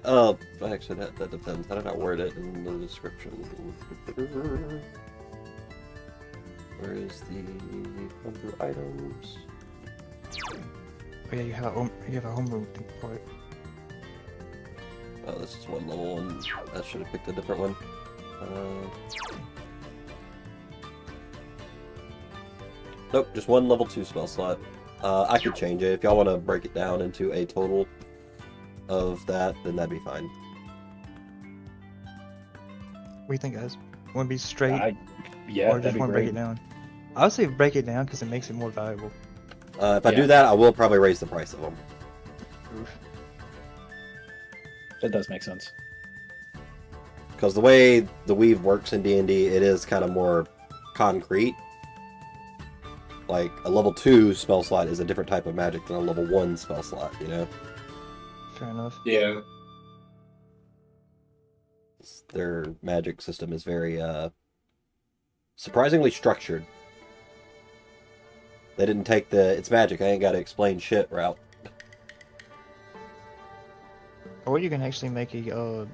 Actually, that depends. How did I word it in the description? Where is the under items? Oh yeah, you have a homebrew for it. Oh, this is one level one. I should have picked a different one. Nope, just one level 2 spell slot. I could change it. If y'all want to break it down into a total of that, then that'd be fine. What do you think, guys? Want to be straight, Yeah, or that'd just be want to break great. it down? I would say break it down because it makes it more valuable. If I Yeah. do that, I will probably raise the price of them. That does make sense. Because the way the weave works in D&D, it is kind of more concrete. Like, a level 2 spell slot is a different type of magic than a level 1 spell slot, you know? Fair enough. Yeah. Their magic system is very, surprisingly structured. They didn't take the, it's magic, I ain't gotta explain shit route. Or you can actually make a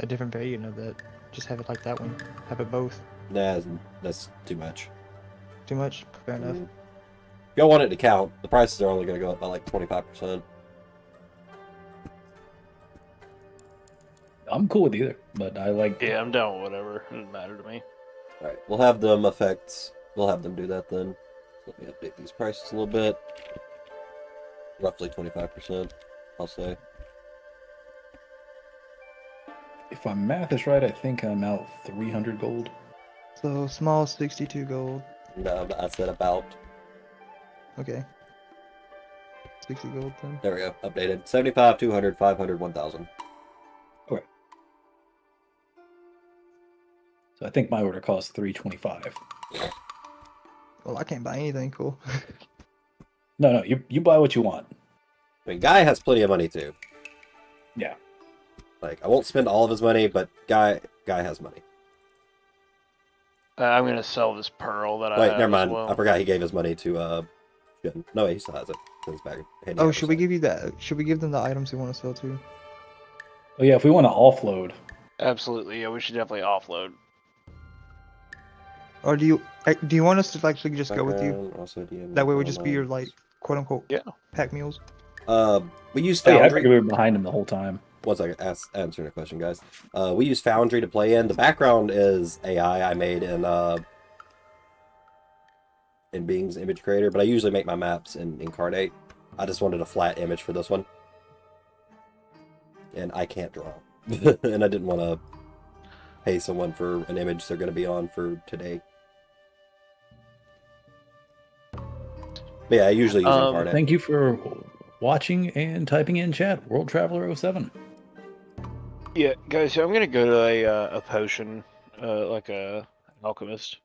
different variant of that. Just have it like that one. Have it both. Nah, that's too much. Too much? Fair enough. If y'all want it to count, the prices are only gonna go up by like 25%. I'm cool with either, but I like. Yeah, I'm down with whatever. It doesn't matter to me. Alright, we'll have them effects. We'll have them do that then. Let me update these prices a little bit. Roughly 25%, I'll say. If my math is right, I think I'm out 300 gold. So small 62 gold. No, I said about. Okay. 60 gold then. There we go, updated. 75, 200, 500, 1000. So I think my order costs 325. Well, I can't buy anything cool. No, you buy what you want. I mean, Guy has plenty of money too. Yeah. Like, I won't spend all of his money, but Guy has money. I'm gonna sell this pearl that I Wait, have never mind. as well. I forgot he gave his money to, Shin. No, wait, he still has it. It's in his bag. Handy Oh, out should or we give you that? Should we give them the items they want to sell too? Oh yeah, if we want to offload. Absolutely, yeah, we should definitely offload. Or do you want us to actually just go with you? Background, also DM That way we just be elements. your like quote unquote Yeah. pack mules? We use Oh, yeah, I Foundry. figured we were behind him the whole time. One second, answering a question, guys. We use Foundry to play in. The background is AI I made in Bing's image creator, but I usually make my maps in Incarnate. I just wanted a flat image for this one. And I can't draw. And I didn't want to pay someone for an image they're going to be on for today. But yeah, I usually use Incarnate. Thank you for watching and typing in chat. World Traveler 07. Yeah, guys, I'm gonna go to a potion, like a alchemist.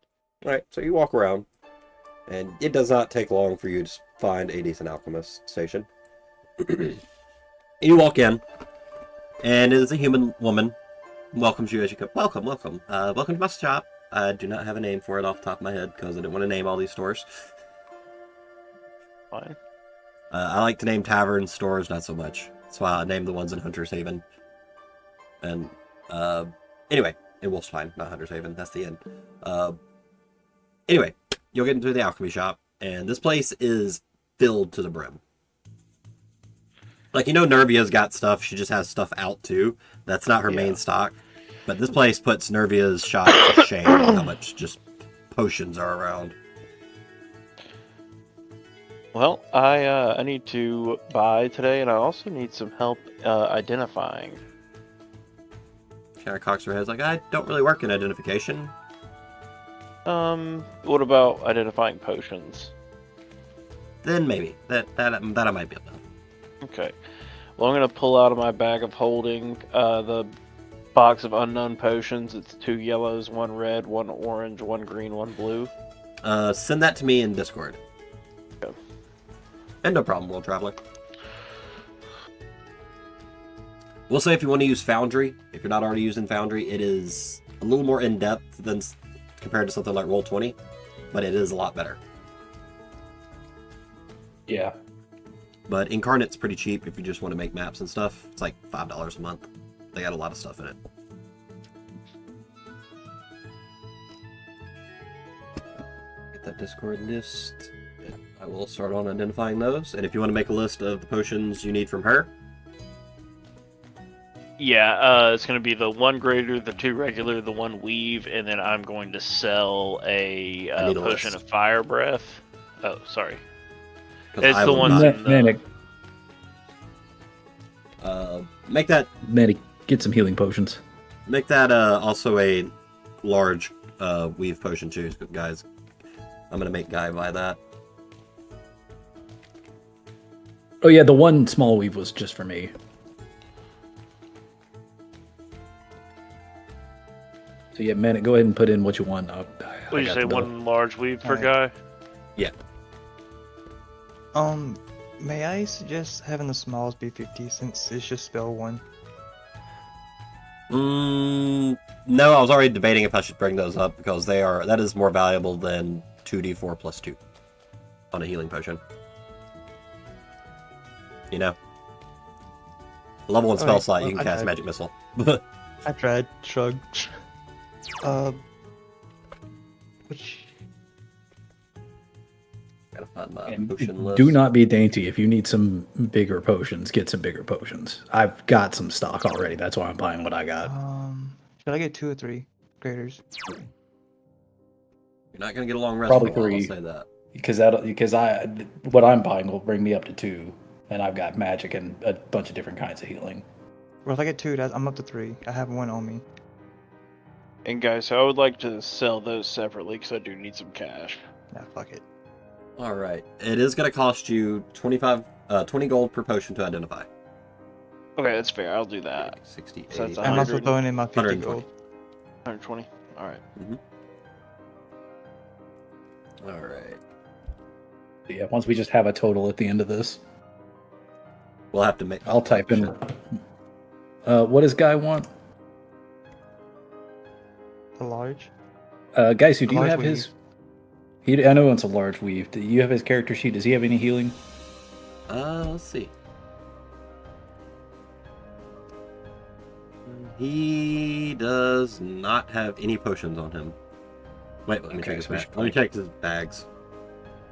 Alright, so you walk around, and it does not take long for you to find a decent alchemist station. You walk in, and it is a human woman. Welcomes you as you come. Welcome. Welcome to my shop. I do not have a name for it off the top of my head, because I didn't want to name all these stores. Fine. I like to name taverns, stores, not so much. That's why I named the ones in Hunter's Haven. And, anyway, in Wolf's Pine, not Hunter's Haven, that's the end. Anyway, you'll get into the alchemy shop, and this place is filled to the brim. Like, you know Nervia's got stuff, she just has stuff out too. That's not her main stock. But this place puts Nervia's shop to shame how much just potions are around. Well, I need to buy today, and I also need some help identifying. She kind of cocks her head, like, I don't really work in identification. What about identifying potions? Then maybe. That I might be able to. Okay. Well, I'm gonna pull out of my bag of holding the box of unknown potions. It's 2 yellows, 1 red, 1 orange, 1 green, 1 blue. Send that to me in Discord. Okay. And no problem, World Traveler. We'll say if you want to use Foundry, if you're not already using Foundry, it is a little more in-depth than compared to something like Roll20, but it is a lot better. Yeah. But Incarnate's pretty cheap if you just want to make maps and stuff. It's like $5 a month. They got a lot of stuff in it. Get that Discord list. I will start on identifying those. And if you want to make a list of the potions you need from her. Yeah, it's going to be the 1 greater, the 2 regular, the 1 weave, and then I'm going to sell a potion list. of fire breath. Oh, sorry. 'Cause It's I the will ones not- in Manic, Make that get some healing potions. also a large weave potion too, guys. I'm gonna make Guy buy that. Oh yeah, the 1 small weave was just for me. So yeah, Manic, go ahead and put in what you want. What did you say, 1 large weave per Alright. guy? Yeah. May I suggest having the smalls be 50 since it's just spell 1? No, I was already debating if I should bring those up because that is more valuable than 2d4 plus 2 on a healing potion. You know? Level 1 spell Alright, slot, you well, can I cast tried. Magic Missile. I tried. Shrug. Which... Gotta find my And potion list. do not be dainty. If you need some bigger potions, get some bigger potions. I've got some stock already. That's why I'm buying what I got. Should I get 2 or 3 graders? You're not gonna get a long rest. Probably for a while, 3. I'll say that. Because what I'm buying will bring me up to 2, and I've got magic and a bunch of different kinds of healing. Well, if I get 2, I'm up to 3. I have 1 on me. And guys, I would like to sell those separately because I do need some cash. Nah, fuck it. Alright. It is gonna cost you 20 gold per potion to identify. Okay, that's fair. I'll do that. 68. So that's I'm also 100. throwing in my 50 120. gold. 120. All right. Alright. Yeah, once we just have a total at the end of this, We'll have to make... I'll type in. What does Guy want? The large? Guys, do you Large have weave. his? I know it's a large weave. Do you have his character sheet? Does he have any healing? Let's see. He does not have any potions on him. Wait, let me Okay, check his so we bag. should Let me play. check his bags.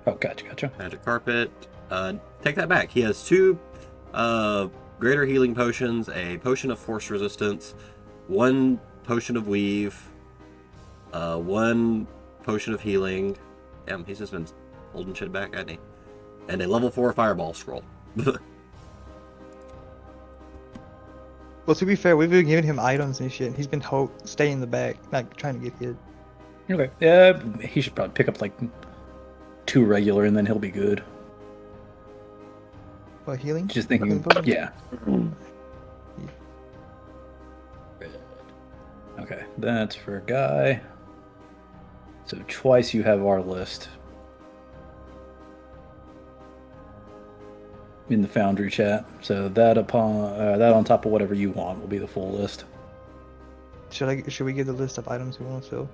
Oh, gotcha. Magic carpet. Take that back. He has 2 greater healing potions, a potion of force resistance, 1 potion of weave, 1 potion of healing. Damn, he's just been holding shit back, hasn't he? And a level 4 fireball scroll. Well, to be fair, we've been giving him items and shit. And he's been staying in the back, not trying to get hit. Okay. Yeah, he should probably pick up like 2 regular, and then he'll be good. What, healing? Just thinking. Healing potion? Yeah. Okay, that's for a guy. So twice you have our list in the Foundry chat. So that on top of whatever you want will be the full list. Should we give the list of items we want to fill?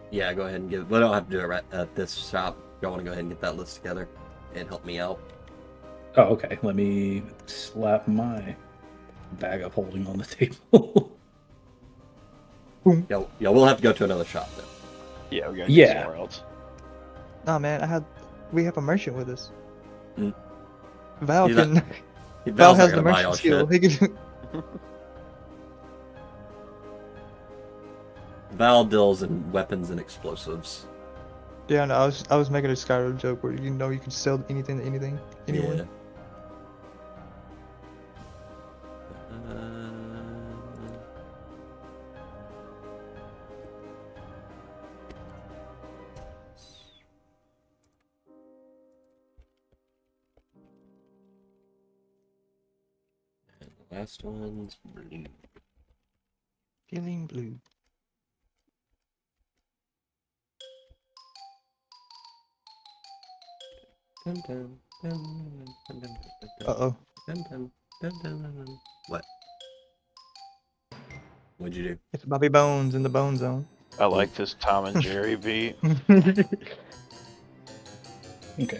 Yeah, go ahead and give. We don't have to do it right at this shop. Y'all want to go ahead and get that list together and help me out? Oh, okay. Let me slap my bag of holding on the table. Boom. Yeah, we'll have to go to another shop then. Yeah, we gotta get somewhere else. Nah, man, we have a merchant with us. Mm. Val He's can. not- Val Val's not has the gonna buy y'all merchant skill. shit. He can. Val deals in weapons and explosives. Yeah, no, I was making a Skyrim joke where you can sell anything to anyone. Yeah. And the last one's blue. Feeling blue. Dun, dun, dun, dun, dun, dun, dun, Uh-oh. dun, dun, dun, dun, dun, dun. What? What'd you do? It's Bobby Bones in the Bone Zone. I like this Tom and Jerry beat. Okay.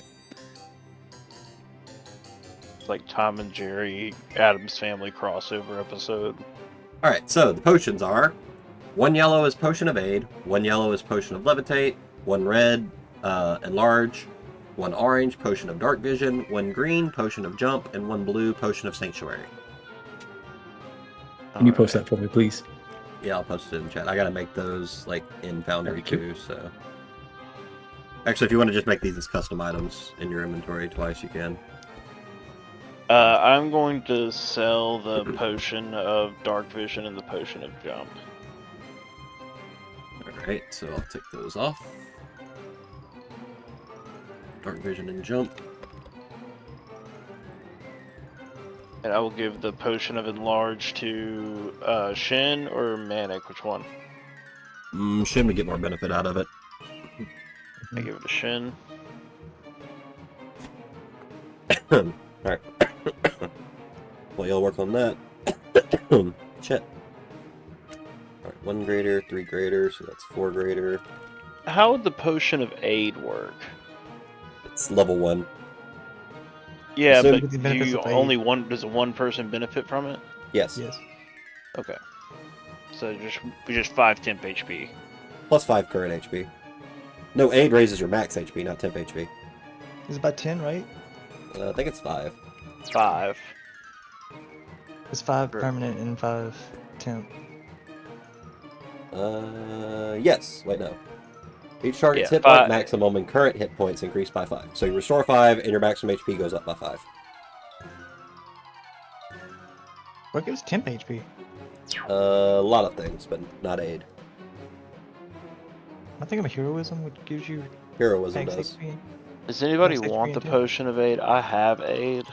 It's like Tom and Jerry Addams Family crossover episode. Alright, so the potions are 1 yellow is Potion of Aid, 1 yellow is Potion of Levitate, 1 red, Enlarge, 1 orange, Potion of Dark Vision, 1 green, Potion of Jump, and 1 blue, Potion of Sanctuary. Can you post that for me, please? Yeah, I'll post it in chat. I gotta make those, like, in Foundry Thank you. too, so... Actually, if you want to just make these as custom items in your inventory twice, you can. I'm going to sell the potion of Dark Vision and the potion of Jump. Alright, so I'll take those off. Dark Vision and Jump. And I will give the potion of Enlarge to Shin or Manic, which one? Shin would get more benefit out of it. I give it to Shin. Alright. Well, you'll work on that. Shit. Alright, 1 greater, 3 greater, so that's 4 greater. How would the potion of Aid work? It's level 1. Yeah, So- but With the benefits you of Aid. only does one person benefit from it? Yes. Yes. Okay. So just 5 temp HP. Plus 5 current HP. No, aid raises your max HP, not temp HP. It's about 10, right? I think it's 5. 5. It's 5 Sure. permanent and 5 temp. Yes. Wait, no. Each target's Yeah, hit point 5. maximum and current hit points increase by 5. So you restore 5 and your maximum HP goes up by 5. What gives temp HP? A lot of things, but not aid. I think of a heroism, which gives you Heroism max does. HP. Does anybody Max want HP the and temp. potion of Aid? I have Aid,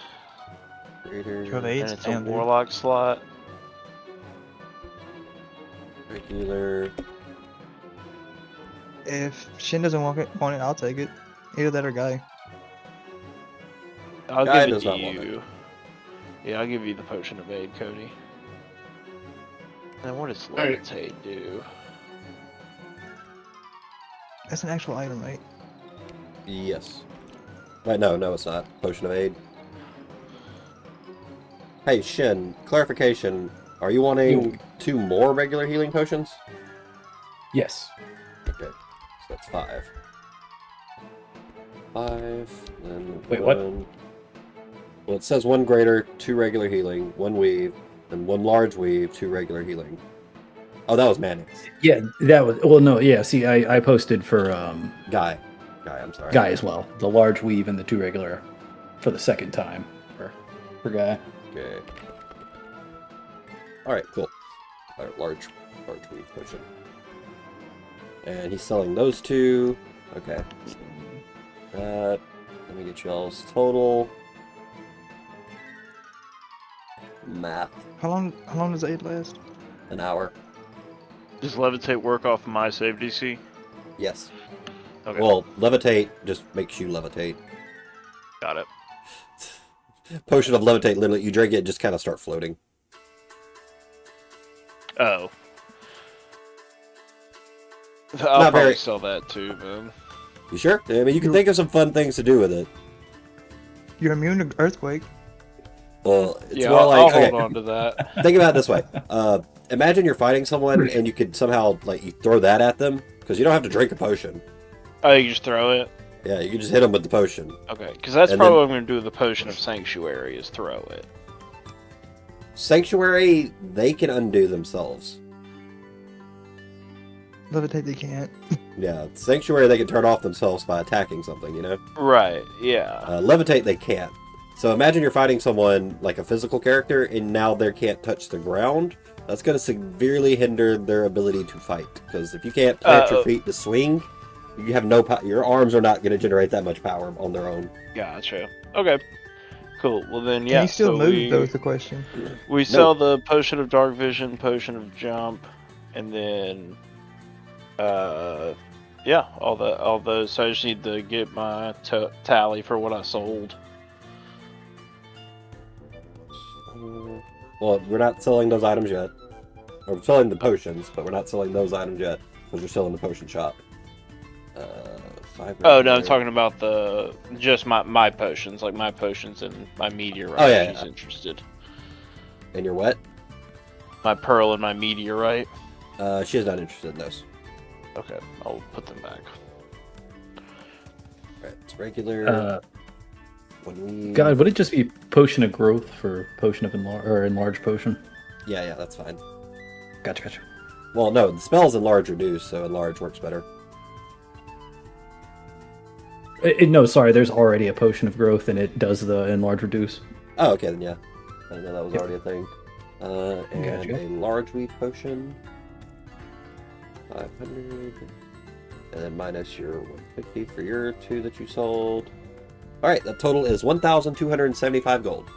Greater, You have Aid? and it's a Damn, dude. Warlock slot. regular. If Shin doesn't want it, I'll take it. Either that or Guy. I'll Guy give it does to not want you. Yeah, I'll give you the potion of Aid, Cody. And what does Alright. Levitate do? That's an actual item, right? Yes. Wait, no, it's not. Potion of Aid. Hey, Shin, clarification. Are you wanting 2 more regular healing potions? Yes. Okay, so that's 5. 5, then Wait, what? 1. Well, it says 1 greater, 2 regular healing, 1 weave, and 1 large weave, 2 regular healing. Oh, that was Mannix. Yeah, that was. Well, no, yeah. See, I posted for Guy, I'm sorry. Guy as well. The large weave and the 2 regular for the second time for Guy. Okay. Alright, cool. Alright, large weave potion. And he's selling those 2. Okay. Let me get y'all's total. Math. How long does aid last? An hour. Does levitate work off my save DC? Yes. Okay. Well, levitate just makes you levitate. Got it. Potion of levitate, literally, you drink it, just kind of start floating. Oh. I'll probably very- sell that too, man. You sure? I mean, you can think of some fun things to do with it. You're immune to earthquake. Well, it's Yeah, more I'll like, okay, hold on to that. think about it this way. Imagine you're fighting someone and you could somehow, like, you throw that at them, because you don't have to drink a potion. Oh, you just throw it? Yeah, you can just hit them with the potion. Okay, because that's And probably then- what I'm going to do with the Potion of Sanctuary, is throw it. Sanctuary, they can undo themselves. Levitate, they can't. Yeah, Sanctuary, they can turn off themselves by attacking something, you know? Right, yeah. Levitate, they can't. So imagine you're fighting someone, like a physical character, and now they can't touch the ground. That's going to severely hinder their ability to fight. Because if you can't plant your feet to swing, you have no power. Your arms are not going to generate that much power on their own. Gotcha. Okay. Cool. Well then, Can yeah. you still so move, though, is the question. We sell the Potion of Dark Vision, Potion of Jump, and then, yeah, all those. So I just need to get my tally for what I sold. Well, we're not selling those items yet. We're selling the potions, but we're not selling those items yet, because we're still in the potion shop. 5 Oh no, I'm regular. talking about just my potions, like my potions and my meteorite. Oh, yeah, She's yeah. interested. And you're what? My pearl and my meteorite. She's not interested in those. Okay, I'll put them back. Alright, it's regular. God, would it just be Potion of Growth for Potion of Enlarge Potion? Yeah, that's fine. Gotcha. Well, no, the spell's enlarge reduce, so enlarge works better. No, sorry, there's already a Potion of Growth and it does the Enlarge Reduce. Oh, okay, then yeah. I didn't know that was Yep. already a thing. And Gotcha. a large weed potion. 500. And then minus your 150 for your 2 that you sold. Alright, that total is 1,275 gold.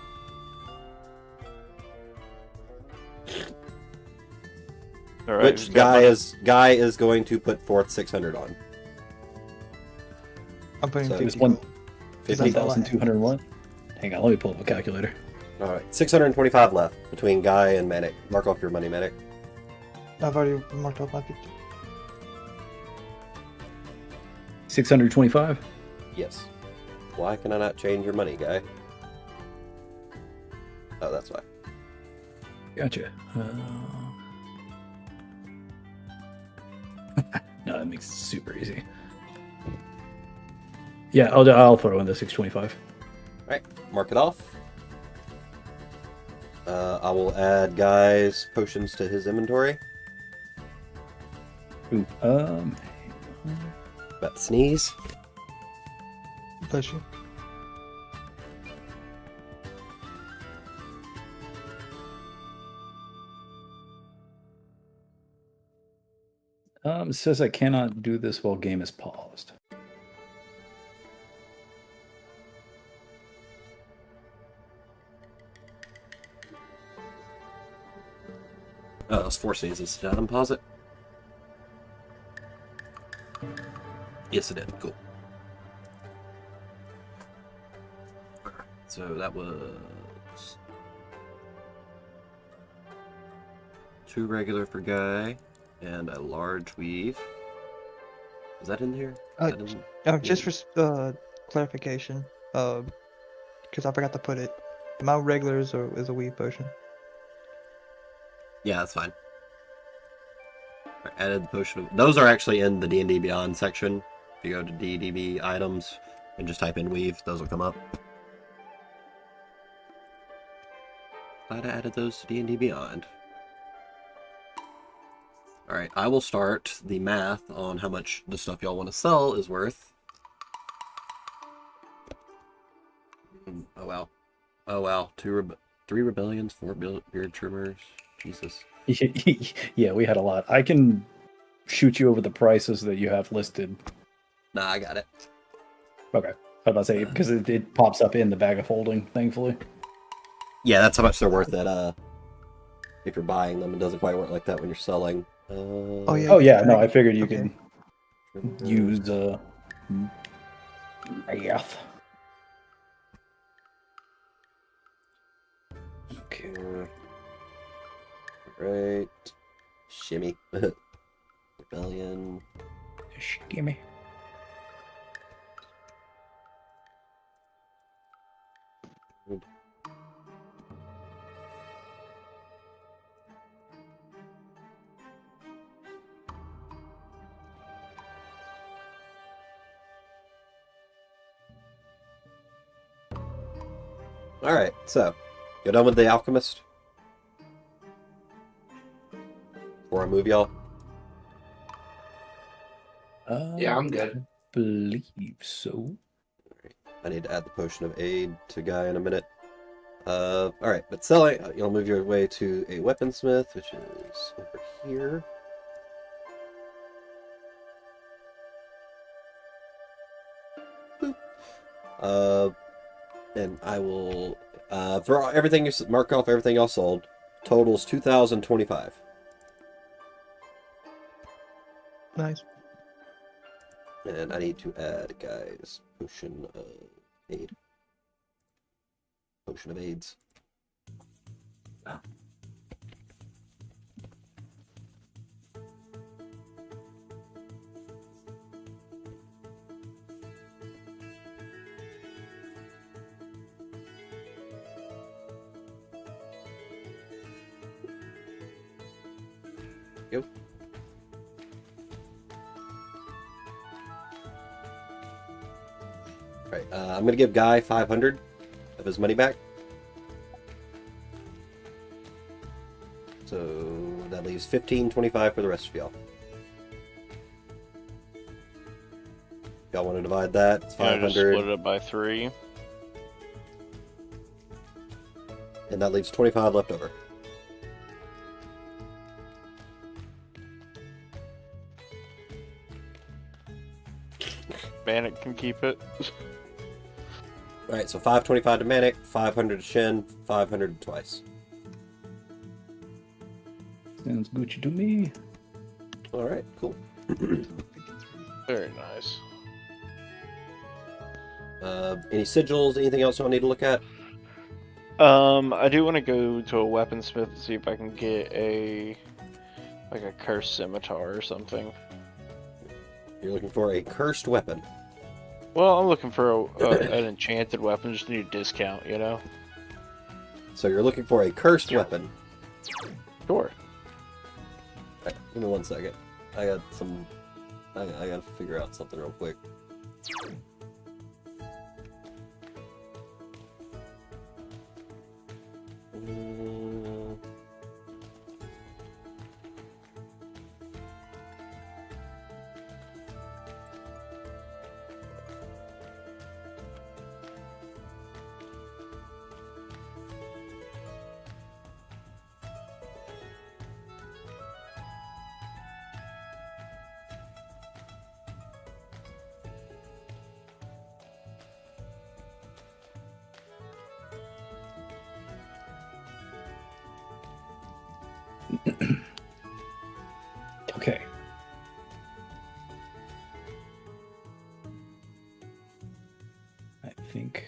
All right. Which Guy is going to put forth 600 on. I'm putting So- 50 It's one- gold. 'Cause that's all I have. 1,201. Hang on, let me pull up a calculator. Alright, 625 left between Guy and Manic. Mark off your money, Manic. I've already marked off my 50. 625. Yes. Why can I not change your money, Guy? Oh, that's why. Gotcha. No, that makes it super easy. Yeah, I'll throw in the 625. Alright, mark it off. I will add Guy's potions to his inventory. Ooh, About to sneeze. Bless you. it says I cannot do this while game is paused. Oh, it was 4 sneezes. Did I unpause it? Yes, it did. Cool. So that was 2 regular for Guy and a large weave. Is that in here? Uh, Is that in- Just for clarification, because I forgot to put it. My regular is a weed potion. Yeah, that's fine. I added the potion of... Those are actually in the D&D Beyond section. If you go to DDB items and just type in weave, those will come up. Glad I added those to D&D Beyond. Alright, I will start the math on how much the stuff y'all want to sell is worth. Oh wow. Oh wow. 3 rebellions, 4 beard trimmers. Jesus. Yeah, we had a lot. I can shoot you over the prices that you have listed. Nah, I got it. Okay. I was about to say, because it pops up in the bag of holding, thankfully. Yeah, that's how much they're worth at, if you're buying them. It doesn't quite work like that when you're selling. Oh yeah. Oh, yeah, no, I baggage. figured you Okay. could use math. Okay. Right. Shimmy. Rebellion. Gimme. Alright, so. You done with The Alchemist? Before I move y'all? Yeah, I'm good. Believe so. I need to add the potion of aid to Guy in a minute. Alright, but selling, you'll move your way to a weaponsmith, which is over here. Boop. And I will, for everything, mark off everything else sold. Totals 2,025. Nice. And I need to add, guys, potion of aid. Potion of aids. Go. Alright, I'm going to give Guy 500 of his money back. So that leaves 1525 for the rest of y'all. Y'all want to divide that? It's Yeah, just 500. split it up by 3. And that leaves 25 left over. Bandit can keep it. Alright, so 525 to Manic, 500 to Shin, 500 twice. Sounds Gucci to me. Alright, cool. Very nice. Any sigils, anything else y'all need to look at? I do want to go to a weaponsmith and see if I can get a cursed scimitar or something. You're looking for a cursed weapon. Well, I'm looking for an enchanted weapon, just need a discount, you know? So you're looking for a cursed weapon. Sure. Alright, give me 1 second. I got some... I gotta figure out something real quick. Okay. I think.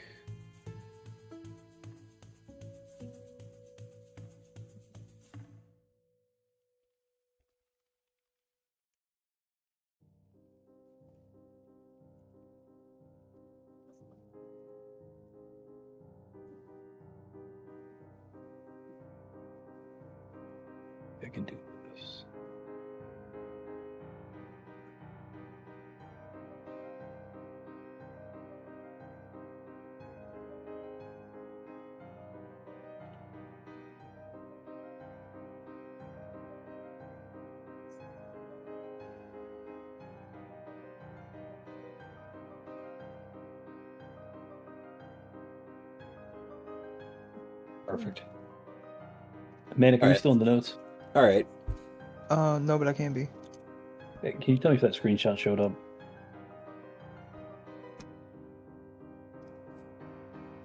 I can do this. Perfect. Manic, are you Alright. still in the notes? All right. No, but I can be. Hey, can you tell me if that screenshot showed up?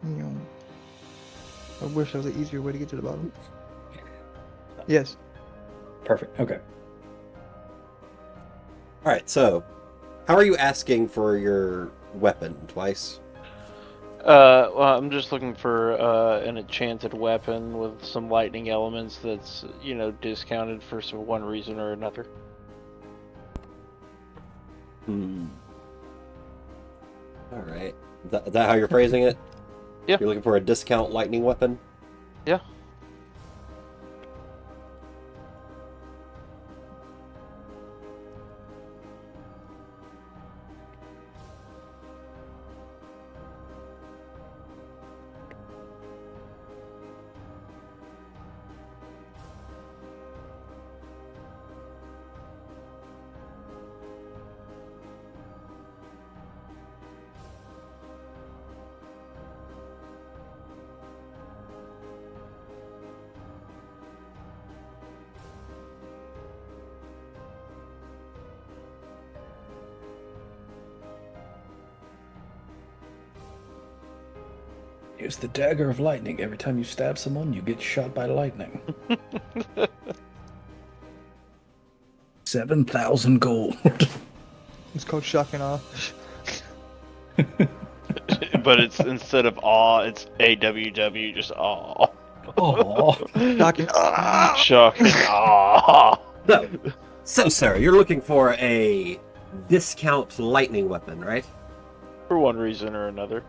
You know, I wish there was an easier way to get to the bottom. Yes. Perfect. Okay. All right. So, how are you asking for your weapon twice? Well, I'm just looking for an enchanted weapon with some lightning elements that's, discounted for one reason or another. Hmm. All right. Is that how you're phrasing it? Yeah. You're looking for a discount lightning weapon? Yeah. Here's the dagger of lightning. Every time you stab someone, you get shot by lightning. 7,000 gold. It's called shock and awe. But it's instead of awe, it's AWW, just awe. Oh, Shock and awe. Shocking awe. So, sir, you're looking for a discount lightning weapon, right? For one reason or another.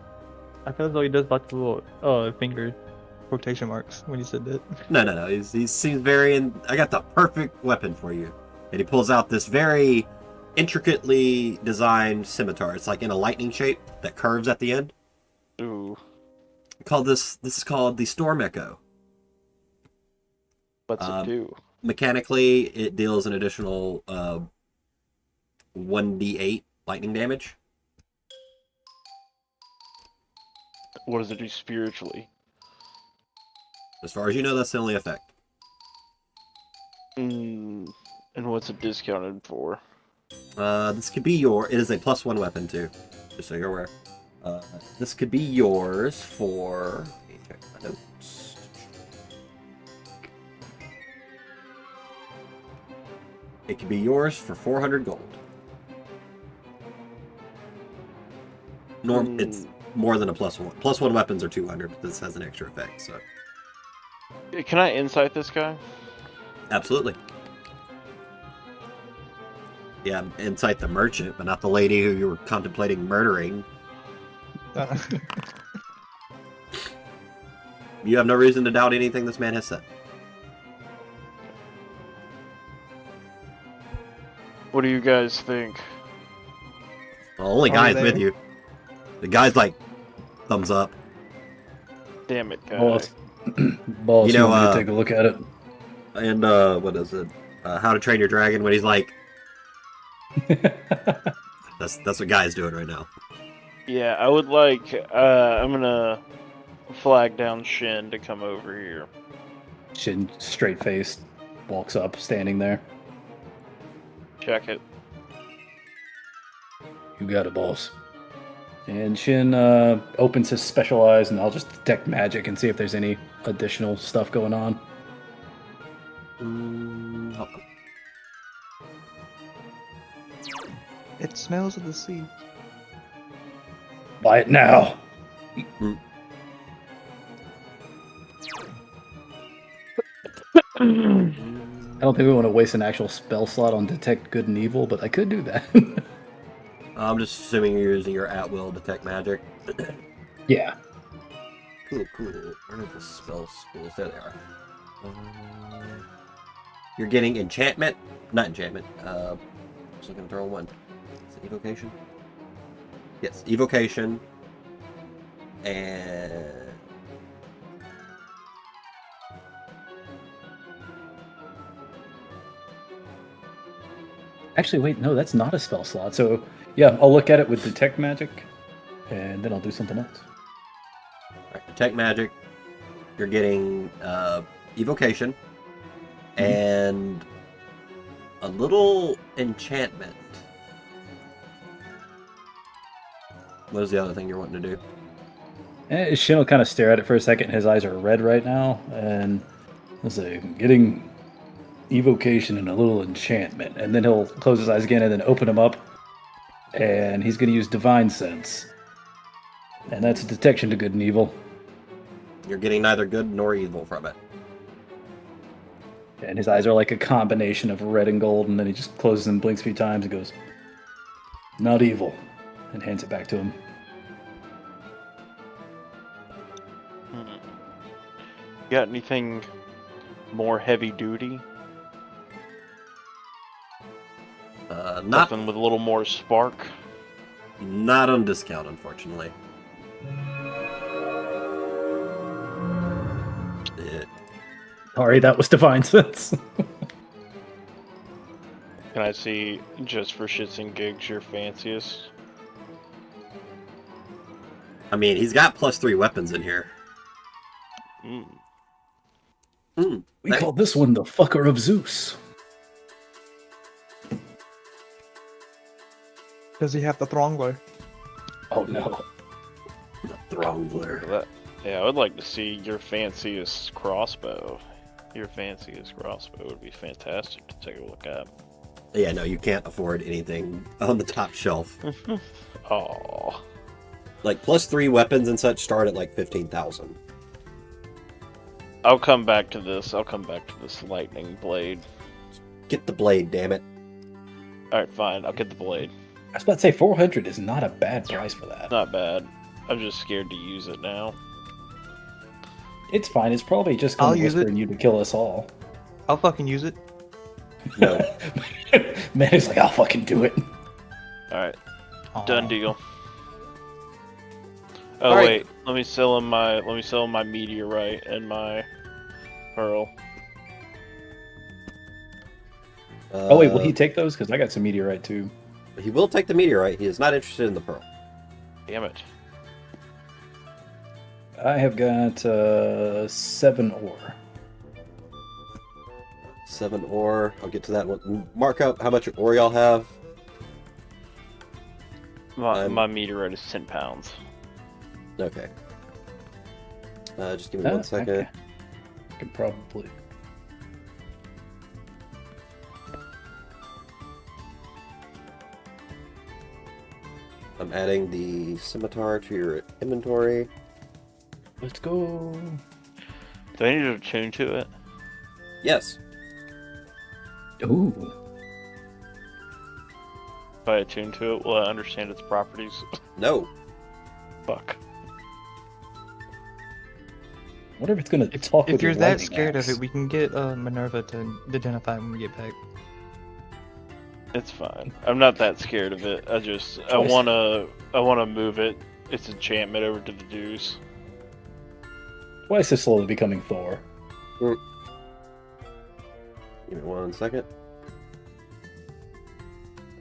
I feel as though he does lots of little finger quotation marks when he said that. No. He seems very. I got the perfect weapon for you. And he pulls out this very intricately designed scimitar. It's like in a lightning shape that curves at the end. Ooh. This is called the Storm Echo. What's it do? Mechanically, it deals an additional 1d8 lightning damage. What does it do spiritually? As far as you know, that's the only effect. And what's it discounted for? This could be it is a +1 weapon too, just so you're aware. This could be yours for. Let me check my notes. It could be yours for 400 gold. It's more than a +1. +1 weapons are 200, but this has an extra effect. So Can I insight this guy? absolutely. Yeah, insight the merchant, but not the lady who you were contemplating murdering. You have no reason to doubt anything this man has said. What do you guys think? The only Are guy's they? with you. The guy's like, thumbs up. Damn it, guy. boss. Boss, You know, want me to take a look at it? And, what is it? How to Train Your Dragon, when he's like, that's what Guy's doing right now. Yeah, I would like, I'm gonna flag down Shin to come over here. Shin, straight faced, walks up, standing there. Check it. You got it, boss. And Shin opens his special eyes, and I'll just detect magic and see if there's any additional stuff going on. Hold on. It smells of the sea. Buy it now. I don't think we want to waste an actual spell slot on detect good and evil, but I could do that. I'm just assuming you're using your at-will detect magic. Yeah. Cool. Where are the spell schools? There they are. You're getting enchantment. Not enchantment. Just looking to throw one. Is it evocation? Yes, evocation. And... Actually, wait, no, that's not a spell slot. So, yeah, I'll look at it with detect magic, and then I'll do something else. Alright, detect magic. You're getting evocation and a little enchantment. What is the other thing you're wanting to do? Shin will kind of stare at it for a second. His eyes are red right now, and he'll say, getting evocation and a little enchantment. And then he'll close his eyes again and then open them up. And he's going to use Divine Sense. And that's a detection to good and evil. You're getting neither good nor evil from it. And his eyes are like a combination of red and gold. And then he just closes and blinks a few times and goes, not evil. And hands it back to him. Got anything more heavy duty? Not Something with a little more spark? not on discount, unfortunately. Sorry, that was Divine Sense. Can I see, just for shits and gigs, your fanciest? I mean, he's got +3 weapons in here. We call this one the fucker of Zeus. Does he have the Throngler? Oh no. Throngler. Yeah, I would like to see your fanciest crossbow. Your fanciest crossbow would be fantastic to take a look at. Yeah, no, you can't afford anything on the top shelf. Oh. Like, +3 weapons and such start at like 15,000. I'll come back to this. I'll come back to this lightning blade. Get the blade, damn it. Alright, fine. I'll get the blade. I was about to say 400 is not a bad price for that. Not bad. I'm just scared to use it now. It's fine. It's probably just I'll going to use whisper it. in you to kill us all. I'll fucking use it. No. Man is like, I'll fucking do it. Alright. Aw. Done deal. Oh All right. wait, let me sell him my meteorite and my pearl. Oh wait, will he take those? Because I got some meteorite too. He will take the meteorite. He is not interested in the pearl. Damn it. I have got 7 ore. 7 ore. I'll get to that one. Mark up how much ore y'all have. My meteorite is 10 pounds. Okay. Just give me 1 second. Okay. I could probably. I'm adding the scimitar to your inventory. Let's go. Do I need to attune to it? Yes. Ooh. If I attune to it, will I understand its properties? No. Fuck. Wonder if it's gonna talk with If you're your that lightning scared axe. of it, we can get Minerva to identify when we get back. It's fine. I'm not that scared of it. I wanna move its enchantment over to the Deuce. Twice is slowly becoming Thor. Give me 1 second.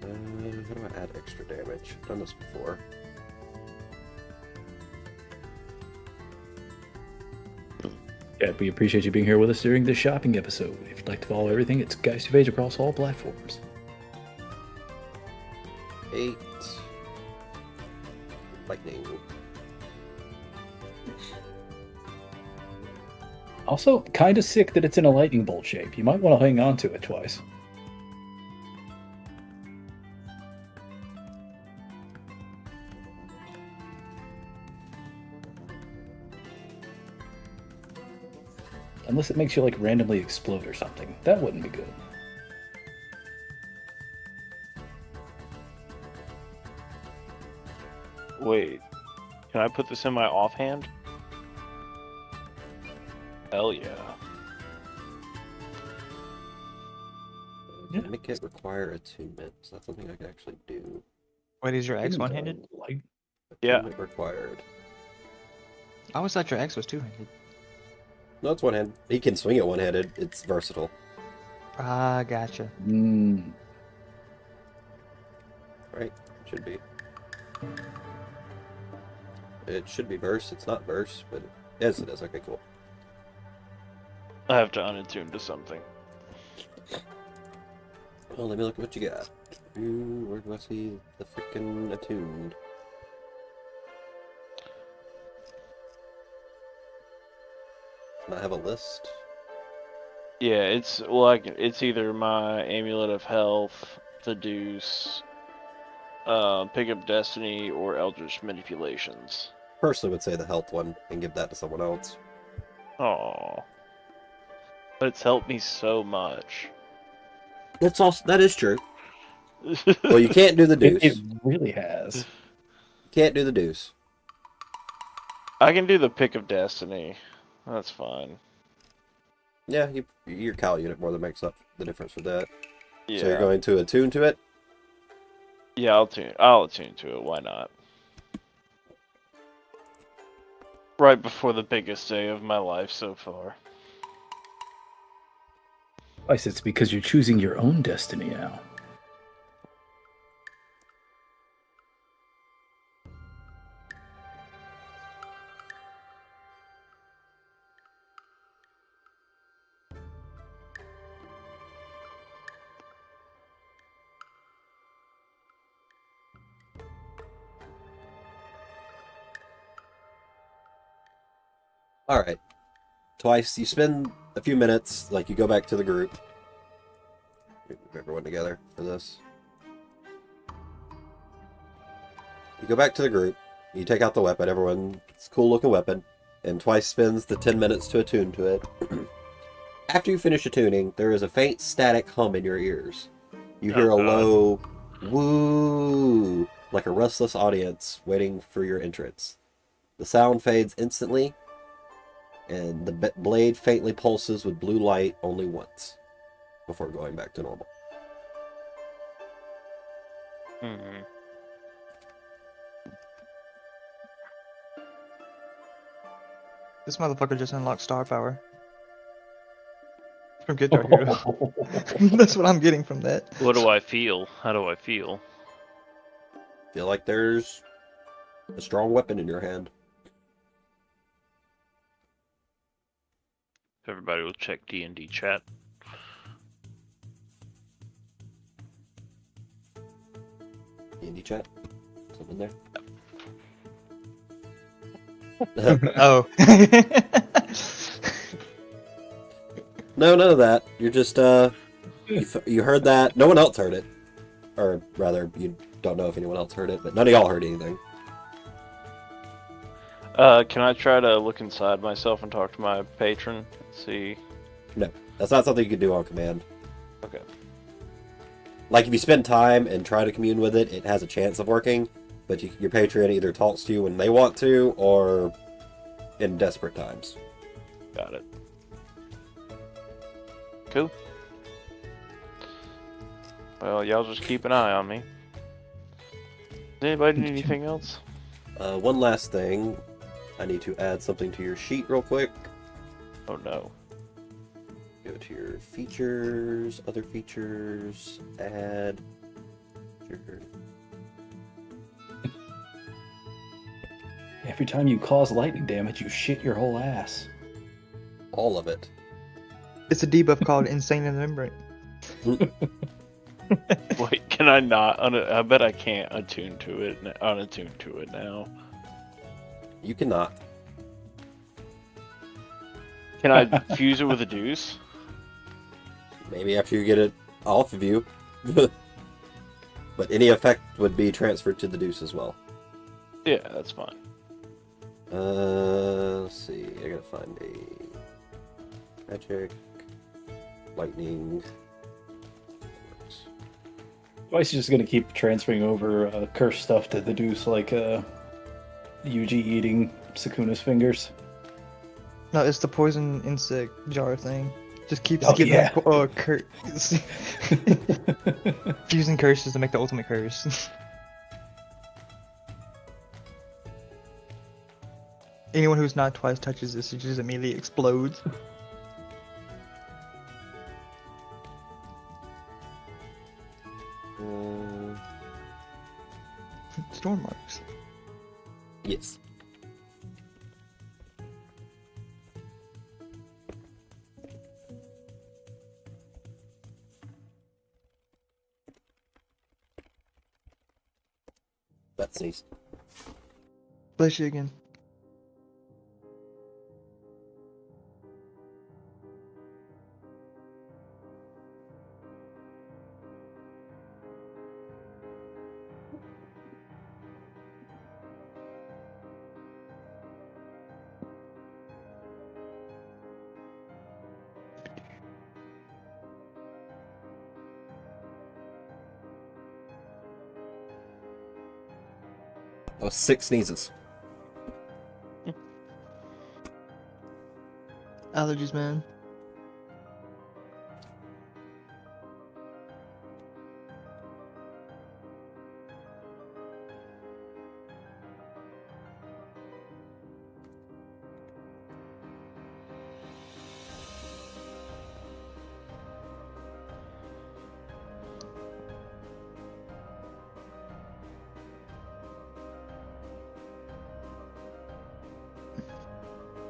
How do I add extra damage? I've done this before. Yeah, we appreciate you being here with us during this shopping episode. If you'd like to follow everything, it's Geist of Age across all platforms. 8. Lightning. Also, kind of sick that it's in a lightning bolt shape. You might want to hang on to it twice. Unless it makes you like randomly explode or something. That wouldn't be good. Wait. Can I put this in my offhand? Hell yeah. Yeah. Make it require attunement. So that's something I can actually do. Wait, is your X one-handed? Yeah. Attunement required. I always thought your X was two-handed. No, it's one-handed. He can swing it one-handed. It's versatile. Ah, gotcha. Right? Should be. It should be verse. It's not verse, but yes, it is. Okay, cool. I have to unattune to something. Well, let me look at what you got. Where do I see the freaking attuned? Can I have a list? Yeah, it's like it's either my Amulet of Health, the Deuce, Pick Up Destiny, or Eldritch Manipulations. Personally would say the health one and give that to someone else. Oh, but it's helped me so much. That is true. Well, you can't do the It deuce. really has. You can't do the deuce. I can do the Pick of Destiny. That's fine. Yeah, your Cal unit more than makes up the difference with that. Yeah. So you're going to attune to it? Yeah, I'll attune to it. Why not? Right before the biggest day of my life so far. Twice, it's because you're choosing your own destiny now. Alright. Twice. You spend a few minutes, like you go back to the group. Move everyone together for this. You go back to the group. You take out the weapon. It's a cool looking weapon. And Twice spends the 10 minutes to attune to it. After you finish attuning, there is a faint static hum in your ears. You hear a low woo, like a restless audience waiting for your entrance. The sound fades instantly, and the blade faintly pulses with blue light only once, before going back to normal. Mm-hmm. This motherfucker just unlocked star power. From Guitar Hero. That's what I'm getting from that. What do I feel? How do I feel? Feel like there's a strong weapon in your hand. Everybody will check DnD chat. D&D chat? Something there? Oh. No, none of that. You're just, you heard that. No one else heard it. Or, rather, you don't know if anyone else heard it, but none of y'all heard anything. Can I try to look inside myself and talk to my patron? See. No, that's not something you can do on command. Okay. Like, if you spend time and try to commune with it, it has a chance of working, but your patron either talks to you when they want to, or in desperate times. Got it. Cool. Well, y'all just keep an eye on me. Does anybody need anything else? One last thing. I need to add something to your sheet real quick. Oh no. Go to your features, other features, add. Every time you cause lightning damage, you shit your whole ass. All of it. It's a debuff called Insane and Remembrant. Wait, can I not? I bet I can't unattune to it now. You cannot. Can I fuse it with a deuce? Maybe after you get it off of you. But any effect would be transferred to the deuce as well. Yeah, that's fine. Let's see. I gotta find a magic, lightning. Twice is just gonna keep transferring over cursed stuff to the deuce, like Yuji eating Sukuna's fingers. No, it's the poison insect jar thing. Just keeps Oh, getting yeah. curse. Fusing curses to make the ultimate curse. Anyone who's not Twice touches this, it just immediately explodes. Storm marks. Yes. that sneeze. Bless you again. That was 6 sneezes. Allergies, man.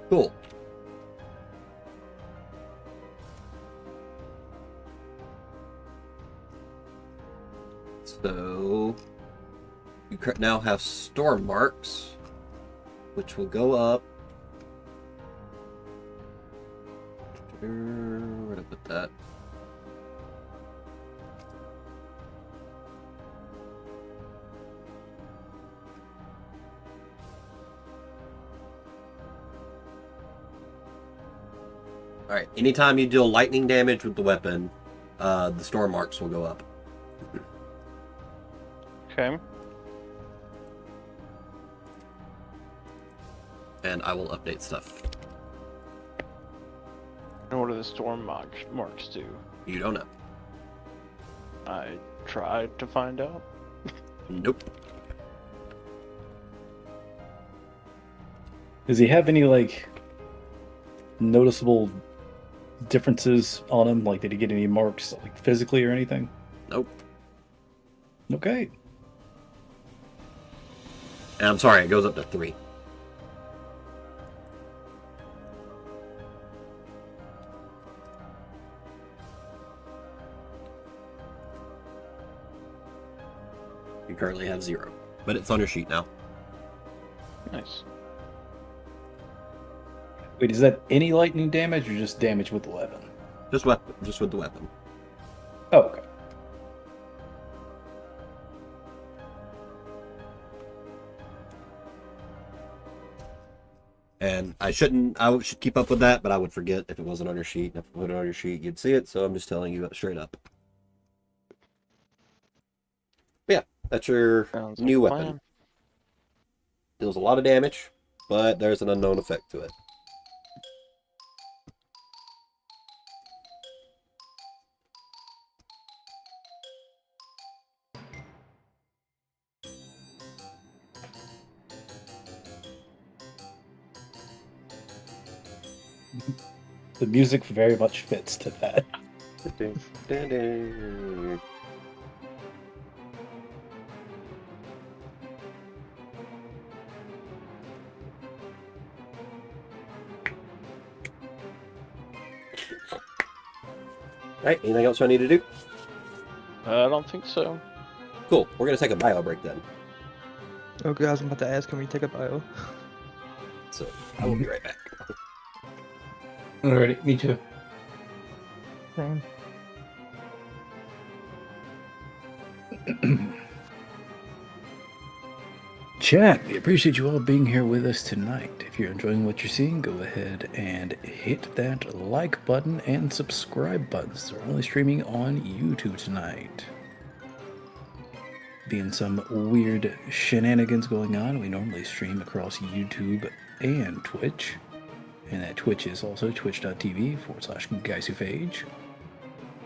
Cool. So you now have storm marks, which will go up. Where did I put that? Alright, anytime you deal lightning damage with the weapon, the storm marks will go up. Okay. And I will update stuff. And what do the storm marks do? You don't know. I tried to find out. Nope. Does he have any, like, noticeable differences on him? Like, did he get any marks, like, physically or anything? Nope. Okay. And I'm sorry, it goes up to 3. You currently have 0, but it's on your sheet now. Nice. Wait, is that any lightning damage or just damage with the weapon? Just with the weapon. Oh, okay. And I should keep up with that, but I would forget if it wasn't on your sheet. If I put it on your sheet, you'd see it, so I'm just telling you straight up. But yeah, that's your Sounds new like a weapon. plan. Deals a lot of damage, but there's an unknown effect to it. The music very much fits to that. Alright, anything else I need to do? I don't think so. Cool, we're going to take a bio break then. Okay, I was about to ask, can we take a bio? So, I will be right back. Alrighty, me too. Same. Chat, we appreciate you all being here with us tonight. If you're enjoying what you're seeing, go ahead and hit that like button and subscribe buttons. They're only streaming on YouTube tonight. Being some weird shenanigans going on, we normally stream across YouTube and Twitch. And that Twitch is also twitch.tv/GuySuphage.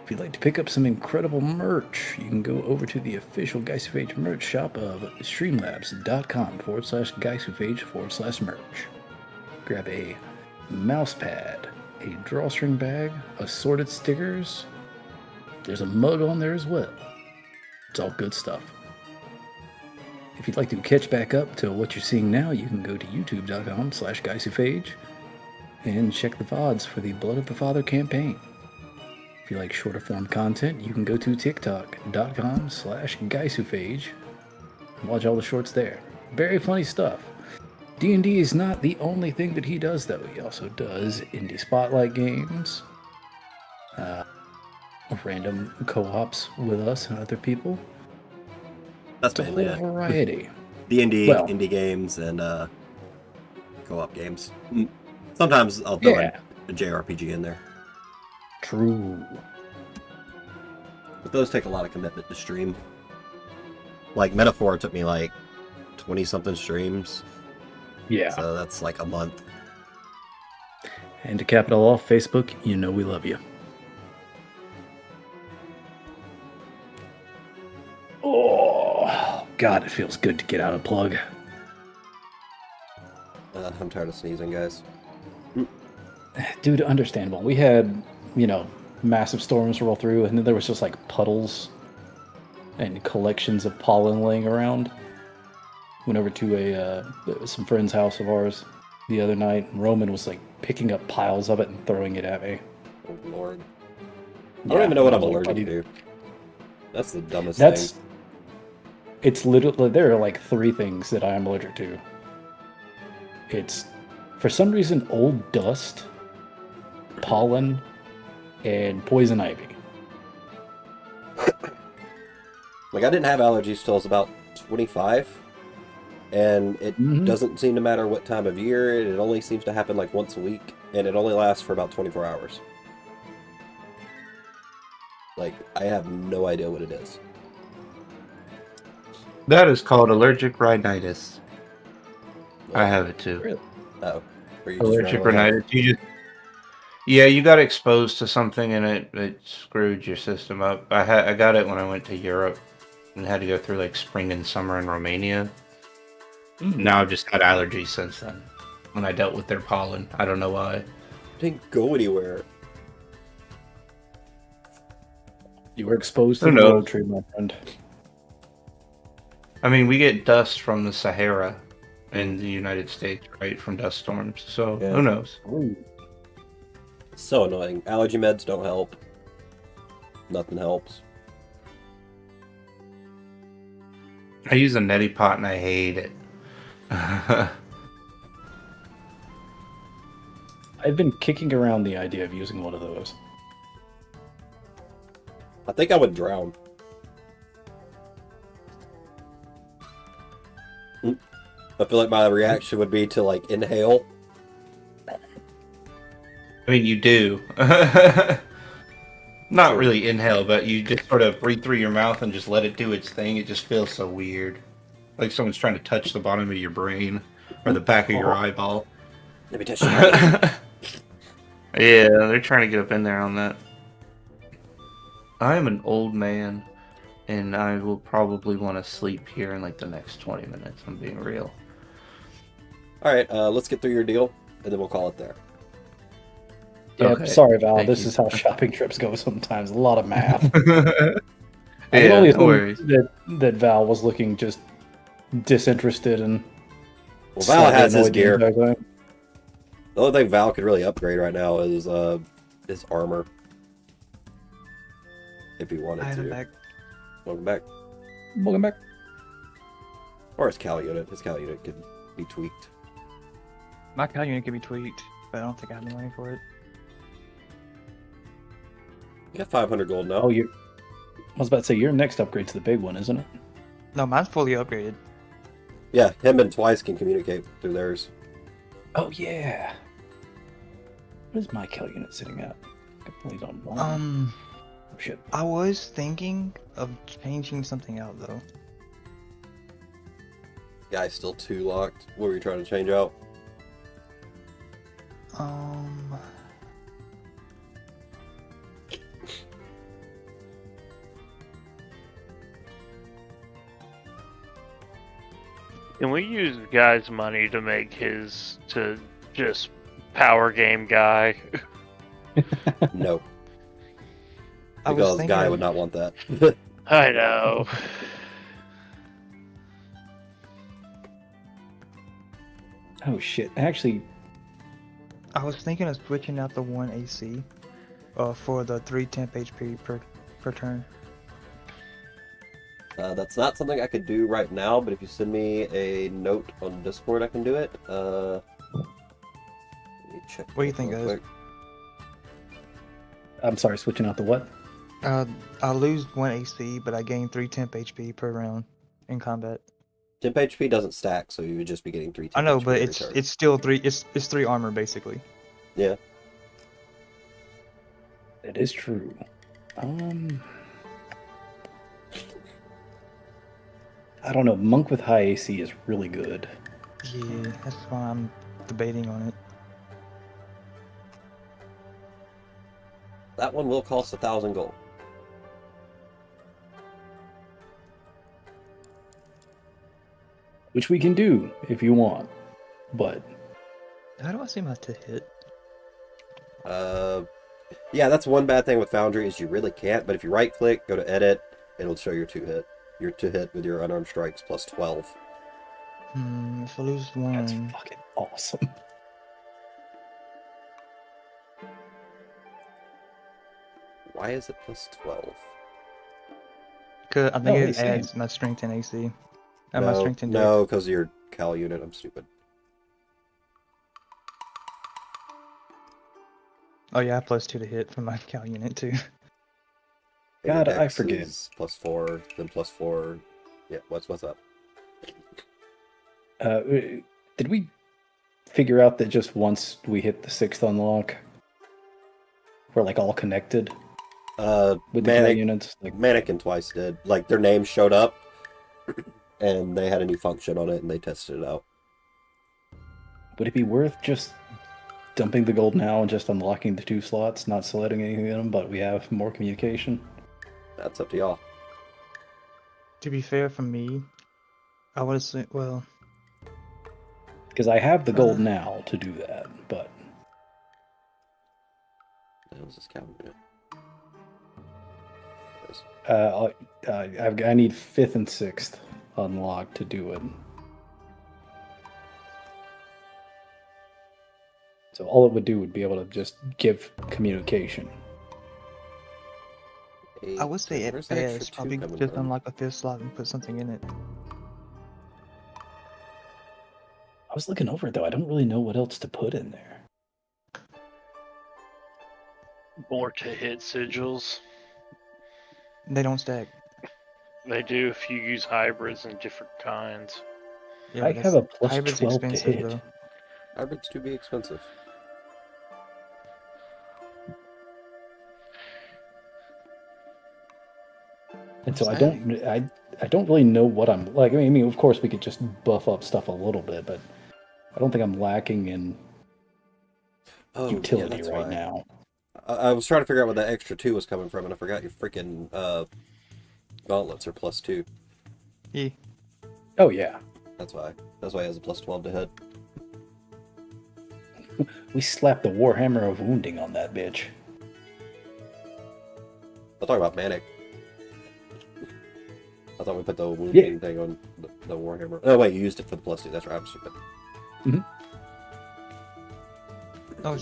If you'd like to pick up some incredible merch, you can go over to the official GuySuphage merch shop of streamlabs.com/GuySuphage/merch. Grab a mouse pad, a drawstring bag, assorted stickers. There's a mug on there as well. It's all good stuff. If you'd like to catch back up to what you're seeing now, you can go to youtube.com/GuySuphage and check the VODs for the Blood of the Father campaign. If you like shorter form content, you can go to tiktok.com/GuySuphage Watch all the shorts there. Very funny stuff. D&D is not the only thing that he does, though. He also does indie spotlight games, random co-ops with us and other people. That's It's a mainly whole it. variety. D&D, Well- indie games, and co-op games. Sometimes I'll throw Yeah. a JRPG in there. True. But those take a lot of commitment to stream. Like, Metaphor took me like 20-something streams. Yeah. So that's like a month. And to cap it all off, Facebook, you know we love you. Oh, God, it feels good to get out a plug. I'm tired of sneezing, guys. Dude, understandable. We had, massive storms roll through, and then there was just like puddles and collections of pollen laying around. Went over to some friend's house of ours the other night, and Roman was like picking up piles of it and throwing it at me. Oh, Lord. I don't even know what I'm allergic to. That's the dumbest thing. It's literally, there are like 3 things that I am allergic to. It's, for some reason, old dust, pollen, and poison ivy. Like, I didn't have allergies till I was about 25. And it doesn't seem to matter what time of year. It only seems to happen like once a week. And it only lasts for about 24 hours. Like, I have no idea what it is. That is called allergic rhinitis. I have it too. Really? Oh. Or you just Allergic randomly have- rhinitis. You got exposed to something and it screwed your system up. I got it when I went to Europe and had to go through like spring and summer in Romania. Now I've just had allergies since then. When I dealt with their pollen, I don't know why. Didn't go anywhere. You were exposed to Who the knows? road tree, my friend. I mean, we get dust from the Sahara in the United States, right? From dust storms. So Yeah. who knows? So annoying. Allergy meds don't help. Nothing helps. I use a neti pot and I hate it. I've been kicking around the idea of using one of those. I think I would drown. I feel like my reaction would be to like inhale. I mean, you do. Not really inhale, but you just sort of breathe through your mouth and just let it do its thing. It just feels so weird. Like someone's trying to touch the bottom of your brain or the back of your eyeball. Let me touch your brain. Yeah, they're trying to get up in there on that. I am an old man, and I will probably want to sleep here in like the next 20 minutes. I'm being real. Alright, let's get through your deal, and then we'll call it there. Yeah, Okay, sorry, Val. thank This you. is how shopping trips go sometimes. A lot of math. Yeah, I can only no worries. assume that Val was looking just disinterested and Well, Val has his slightly annoyed the gear. entire time. The only thing Val could really upgrade right now is his armor. If he wanted I have to. it back. Welcome back. Welcome back. Or his Cal unit. His Cal unit could be tweaked. My Cal unit can be tweaked, but I don't think I have the money for it. You got 500 gold now. Oh, I was about to say, your next upgrade's the big one, isn't it? No, mine's fully upgraded. Yeah, him and Twice can communicate through theirs. Oh, yeah. Where's my Cal unit sitting at? Complete on one. Oh, shit. I was thinking of changing something out though. Guy's still 2 locked. What were you trying to change out? Can we use the guy's money to make his to just power game guy? No. I was Because thinking Guy of- would not want that. I know. Oh, shit. Actually, I was thinking of switching out the 1 AC for the 3 temp HP per turn. That's not something I could do right now, but if you send me a note on Discord, I can do it. Let me check. What do you think, real guys? quick. I'm sorry, switching out the what? I lose 1 AC, but I gain 3 temp HP per round in combat. Temp HP doesn't stack, so you would just be getting 3 I temp know, HP but every it's turn. still 3. It's 3 armor basically. Yeah. It is true. I don't know. Monk with high AC is really good. Yeah, that's why I'm debating on it. That one will cost 1,000 gold. Which we can do if you want. But How do I see my to hit? Yeah, that's one bad thing with Foundry is you really can't, but if you right click, go to edit, it'll show your to hit. Your to hit with your unarmed strikes plus 12. If I lose that's 1. fucking awesome. Why is it plus 12? Cause I think No, it AC. adds my strength and AC. And my strength and dex. No, because of your Cal unit. I'm stupid. Oh yeah, I have +2 to hit from my Cal unit too. And your God, I dex forget. is +4, then +4. Yeah, what's up? Did we figure out that just once we hit the 6th unlock, we're like all connected with the Cal units? Like, Mannequin twice did. Like their names showed up, and they had a new function on it, and they tested it out. would it be worth just dumping the gold now and just unlocking the 2 slots, not selecting anything in them, but we have more communication? That's up to y'all. To be fair, for me, I would assume. Well, Because I have the gold now to do that, but What was this Cal unit? There it is. I need 5th and 6th unlocked to do it. So all it would do would be able to just give communication. I would say at Where's that extra best, 2 probably coming just from? unlock a 5th slot and put something in it. I was looking over it though. I don't really know what else to put in there. More to hit sigils. They don't stack. They do if you use hybrids and different kinds. Yeah, I but have a that's- plus hybrid's 12 to expensive, hit. though. Hybrids to be expensive. And so I What's don't really know what I'm like. I mean, of course we could just buff up stuff a little bit, but I don't think I'm lacking in Oh, yeah, utility that's right why. now. I was trying to figure out where that extra 2 was coming from, and I forgot your freaking gauntlets are +2. Yeah. Oh yeah, That's why. That's why he has a +12 to hit. we slapped the Warhammer of Wounding on that bitch. I'll talk about Manic. I thought we put the wounding thing on the Warhammer. Oh wait, you used it for the +2. That's right. I'm stupid. Oh,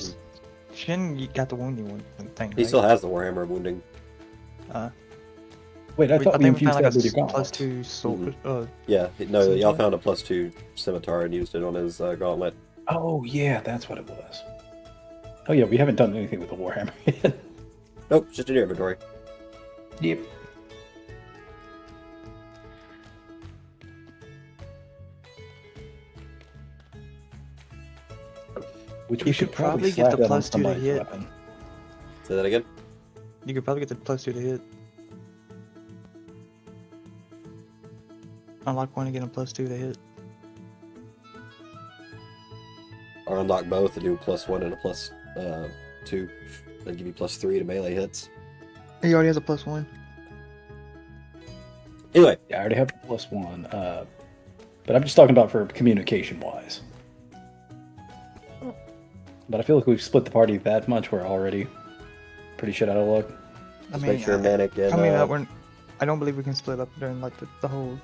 Shin got the wounding one thing. He right? still has the Warhammer of wounding. Wait, I thought we think we infused found that with like your a gauntlets. +2 sword. Yeah, no, Scimitar? y'all found a +2 scimitar and used it on his gauntlet. Oh yeah, that's what it was. Oh yeah, we haven't done anything with the Warhammer yet. Nope, just in your inventory. Yep. Which You we should should probably probably get slap the that on +2 to somebody's hit. weapon. Say that again. You could probably get the +2 to hit. Unlock one and get a +2 to hit. Or unlock both and do +1 and a +2. Then give you +3 to melee hits. He already has a +1. Anyway, Yeah, I already have the +1. But I'm just talking about for communication wise. But I feel like we've split the party that much. We're already pretty shit out of luck. just make sure Manic and I don't believe we can split up during like the whole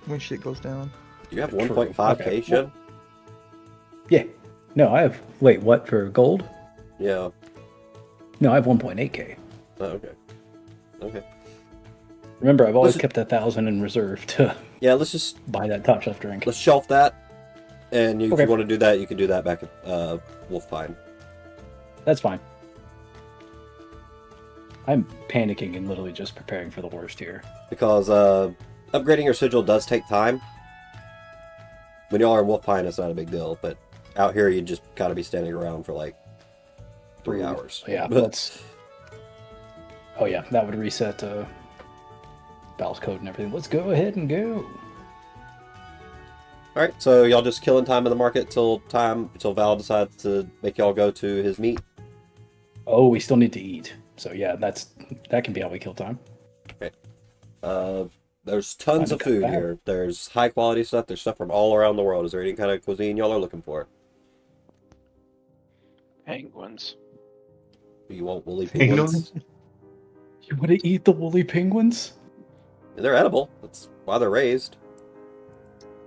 when shit goes down. you have True. 1.5k, Okay. Shin? Yeah. No, I have. Wait, what for gold? Yeah. No, I have 1.8k. Oh, okay. Okay. Remember, I've always Let's- kept 1,000 in reserve to Yeah, let's just buy that top shelf drink. let's shelf that, and if Okay. you want to do that, you can do that back at Wolf Pine. That's fine. I'm panicking and literally just preparing for the worst here. Because upgrading your sigil does take time. When y'all are in Wolf Pine, it's not a big deal, but out here you just gotta be standing around for like 3 hours. Yeah, that's... Oh yeah, that would reset Val's code and everything. Let's go ahead and go. Alright, so y'all just killing time in the market till Val decides to make y'all go to his meet. Oh, we still need to eat. So yeah, that can be how we kill time. Okay. There's tons Time of to cut food back. here. There's high quality stuff. There's stuff from all around the world. Is there any kind of cuisine y'all are looking for? Penguins. You want woolly penguins? You want to eat the woolly penguins? They're edible. That's why they're raised.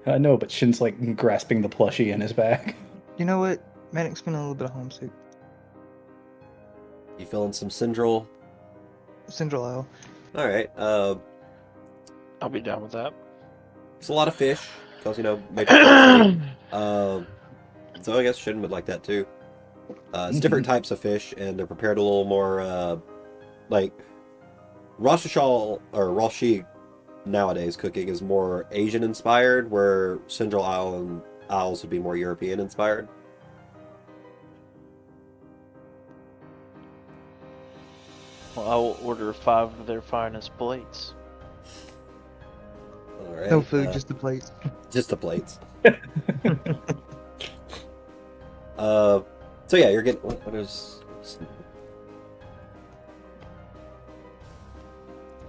I know, but Shin's like grasping the plushie in his bag. You know what? Manic's been a little bit of homesick. You feeling some Syndril? Central Isle. Alright, I'll be down with that. it's a lot of fish, because, maybe... so I guess Shin would like that too. It's different types of fish, and they're prepared a little more, like... Rosh Hashal, or Roshi nowadays cooking is more Asian-inspired, where Syndril Isles would be more European-inspired. Well, I will order 5 of their finest plates. Alright, No food, just the plates. Just the plates. So yeah, you're getting... What is...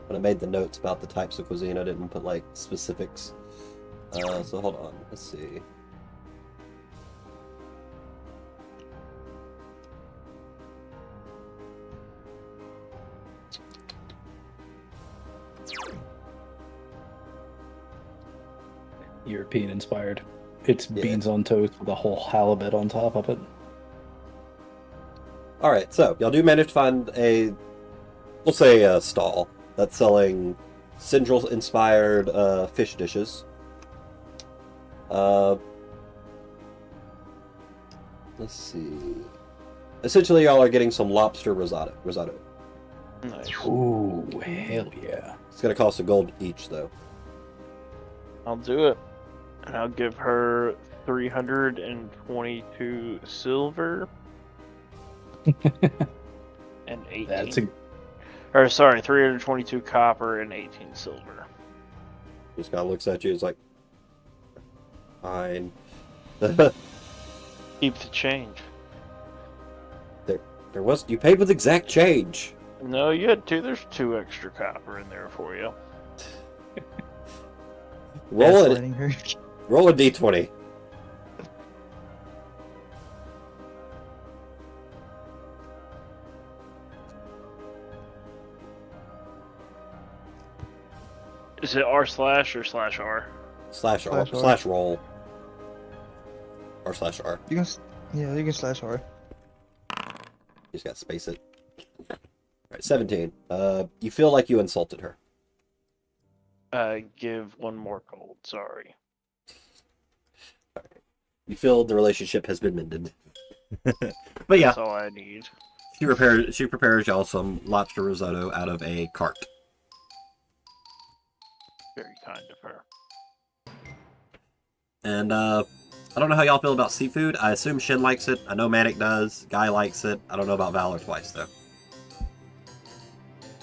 When I made the notes about the types of cuisine, I didn't put, like, specifics. So hold on, let's see. European inspired. It's Yeah. beans on toast with a whole halibut on top of it. Alright, so y'all do manage to find we'll say a stall that's selling Syndril-inspired fish dishes. Let's see. Essentially, y'all are getting some lobster risotto. Nice. Ooh, hell yeah. It's gonna cost a gold each, though. I'll do it. And I'll give her 322 silver. And 18. That's a... Or sorry, 322 copper and 18 silver. Just kind of looks at you. It's like, fine. Keep the change. You paid with exact change. No, you had 2. There's 2 extra copper in there for you. Roll it. Gaslighting her. Roll a d20. Is it r/ or /r? Slash Slash R. slash roll. Or slash R. You can, yeah, you can slash R. You just got to space it. Alright, 17. You feel like you insulted her. Give 1 more gold. Sorry. You feel the relationship has been mended. But yeah, That's all I need. she prepares y'all some lobster risotto out of a cart. Very kind of her. And I don't know how y'all feel about seafood. I assume Shin likes it. I know Manic does. Guy likes it. I don't know about Valor twice though.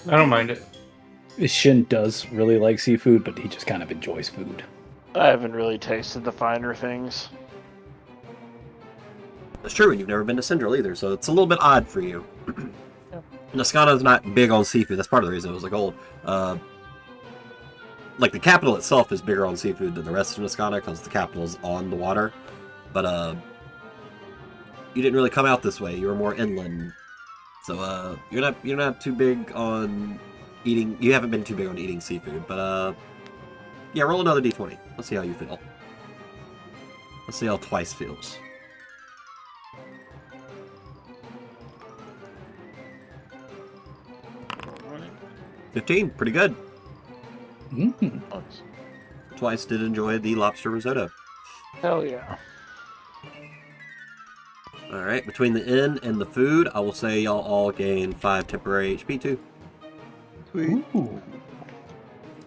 I don't mind it. Shin does really like seafood, but he just kind of enjoys food. I haven't really tasted the finer things. That's true, and you've never been to Syndril either, so it's a little bit odd for you. Yeah. Noskana's not big on seafood. That's part of the reason it was like old. Like the capital itself is bigger on seafood than the rest of Noskana because the capital's on the water. But you didn't really come out this way. You were more inland, so you're not too big on eating. You haven't been too big on eating seafood, but yeah, roll another d20. Let's see how you feel. Let's see how twice feels. 15, pretty good. Mm. Nice. Twice did enjoy the lobster risotto. Hell yeah. All right, between the inn and the food, I will say y'all all gain 5 temporary HP too. Sweet. Ooh.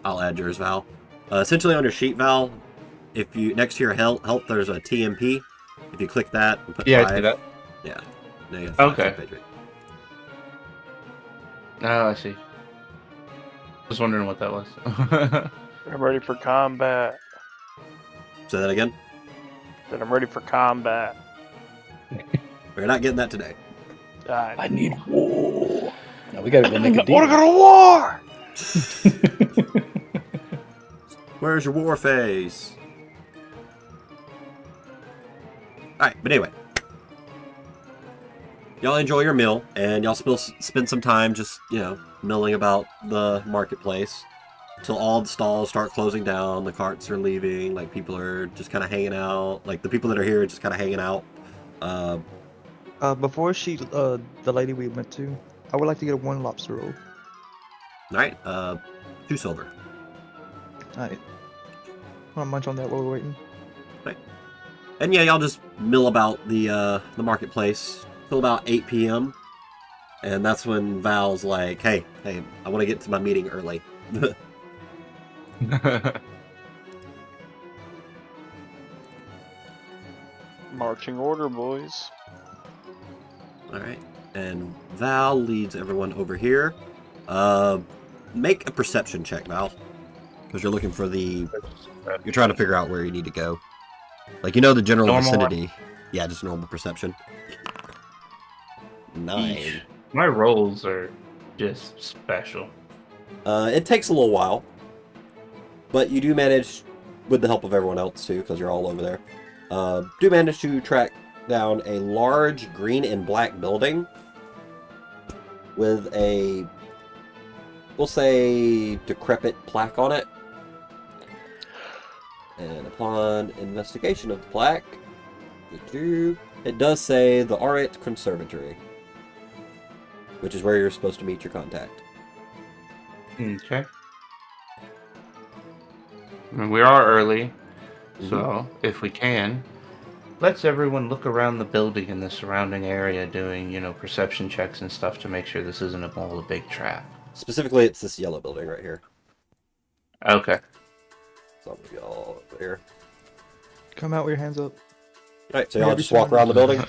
I'll add yours, Val. Essentially, on your sheet, Val, if you next to your health, there's a TMP. If you click that and put 5, I see that. yeah, now you have 5 Okay. temp HP. Oh, I see. Just wondering what that was. I'm ready for combat. Say that again. Said I'm ready for combat. We're not getting that today. I need war. Now we gotta go make a I wanna deal. go to war! Where's your war face? Alright, but anyway. Y'all enjoy your meal, and y'all spend some time just, milling about the marketplace. Till all the stalls start closing down, the carts are leaving, like people are just kind of hanging out. Like the people that are here are just kind of hanging out. Before the lady we went to, I would like to get 1 lobster roll. Alright, 2 silver. Alright. Wanna munch on that while we're waiting? And yeah, y'all just mill about the marketplace till about 8 p.m. And that's when Val's like, hey, I want to get to my meeting early. Marching order, boys. Alright, and Val leads everyone over here. Make a perception check, Val. Because you're looking for you're trying to figure out where you need to go. Like, the general Normal. vicinity. Yeah, just normal perception. 9. My rolls are just special. It takes a little while. But you do manage, with the help of everyone else too, because you're all over there, do manage to track down a large green and black building with a, we'll say, decrepit plaque on it. And upon investigation of the plaque, it does say the Writ Conservatory, which is where you're supposed to meet your contact. Okay. I mean, we are early, so if we can, let's everyone look around the building and the surrounding area doing, perception checks and stuff to make sure this isn't all a big trap. Specifically, it's this yellow building right here. Okay. So I'm gonna get all over here. Come out with your hands up. Alright, so Yeah, y'all just walk around the building?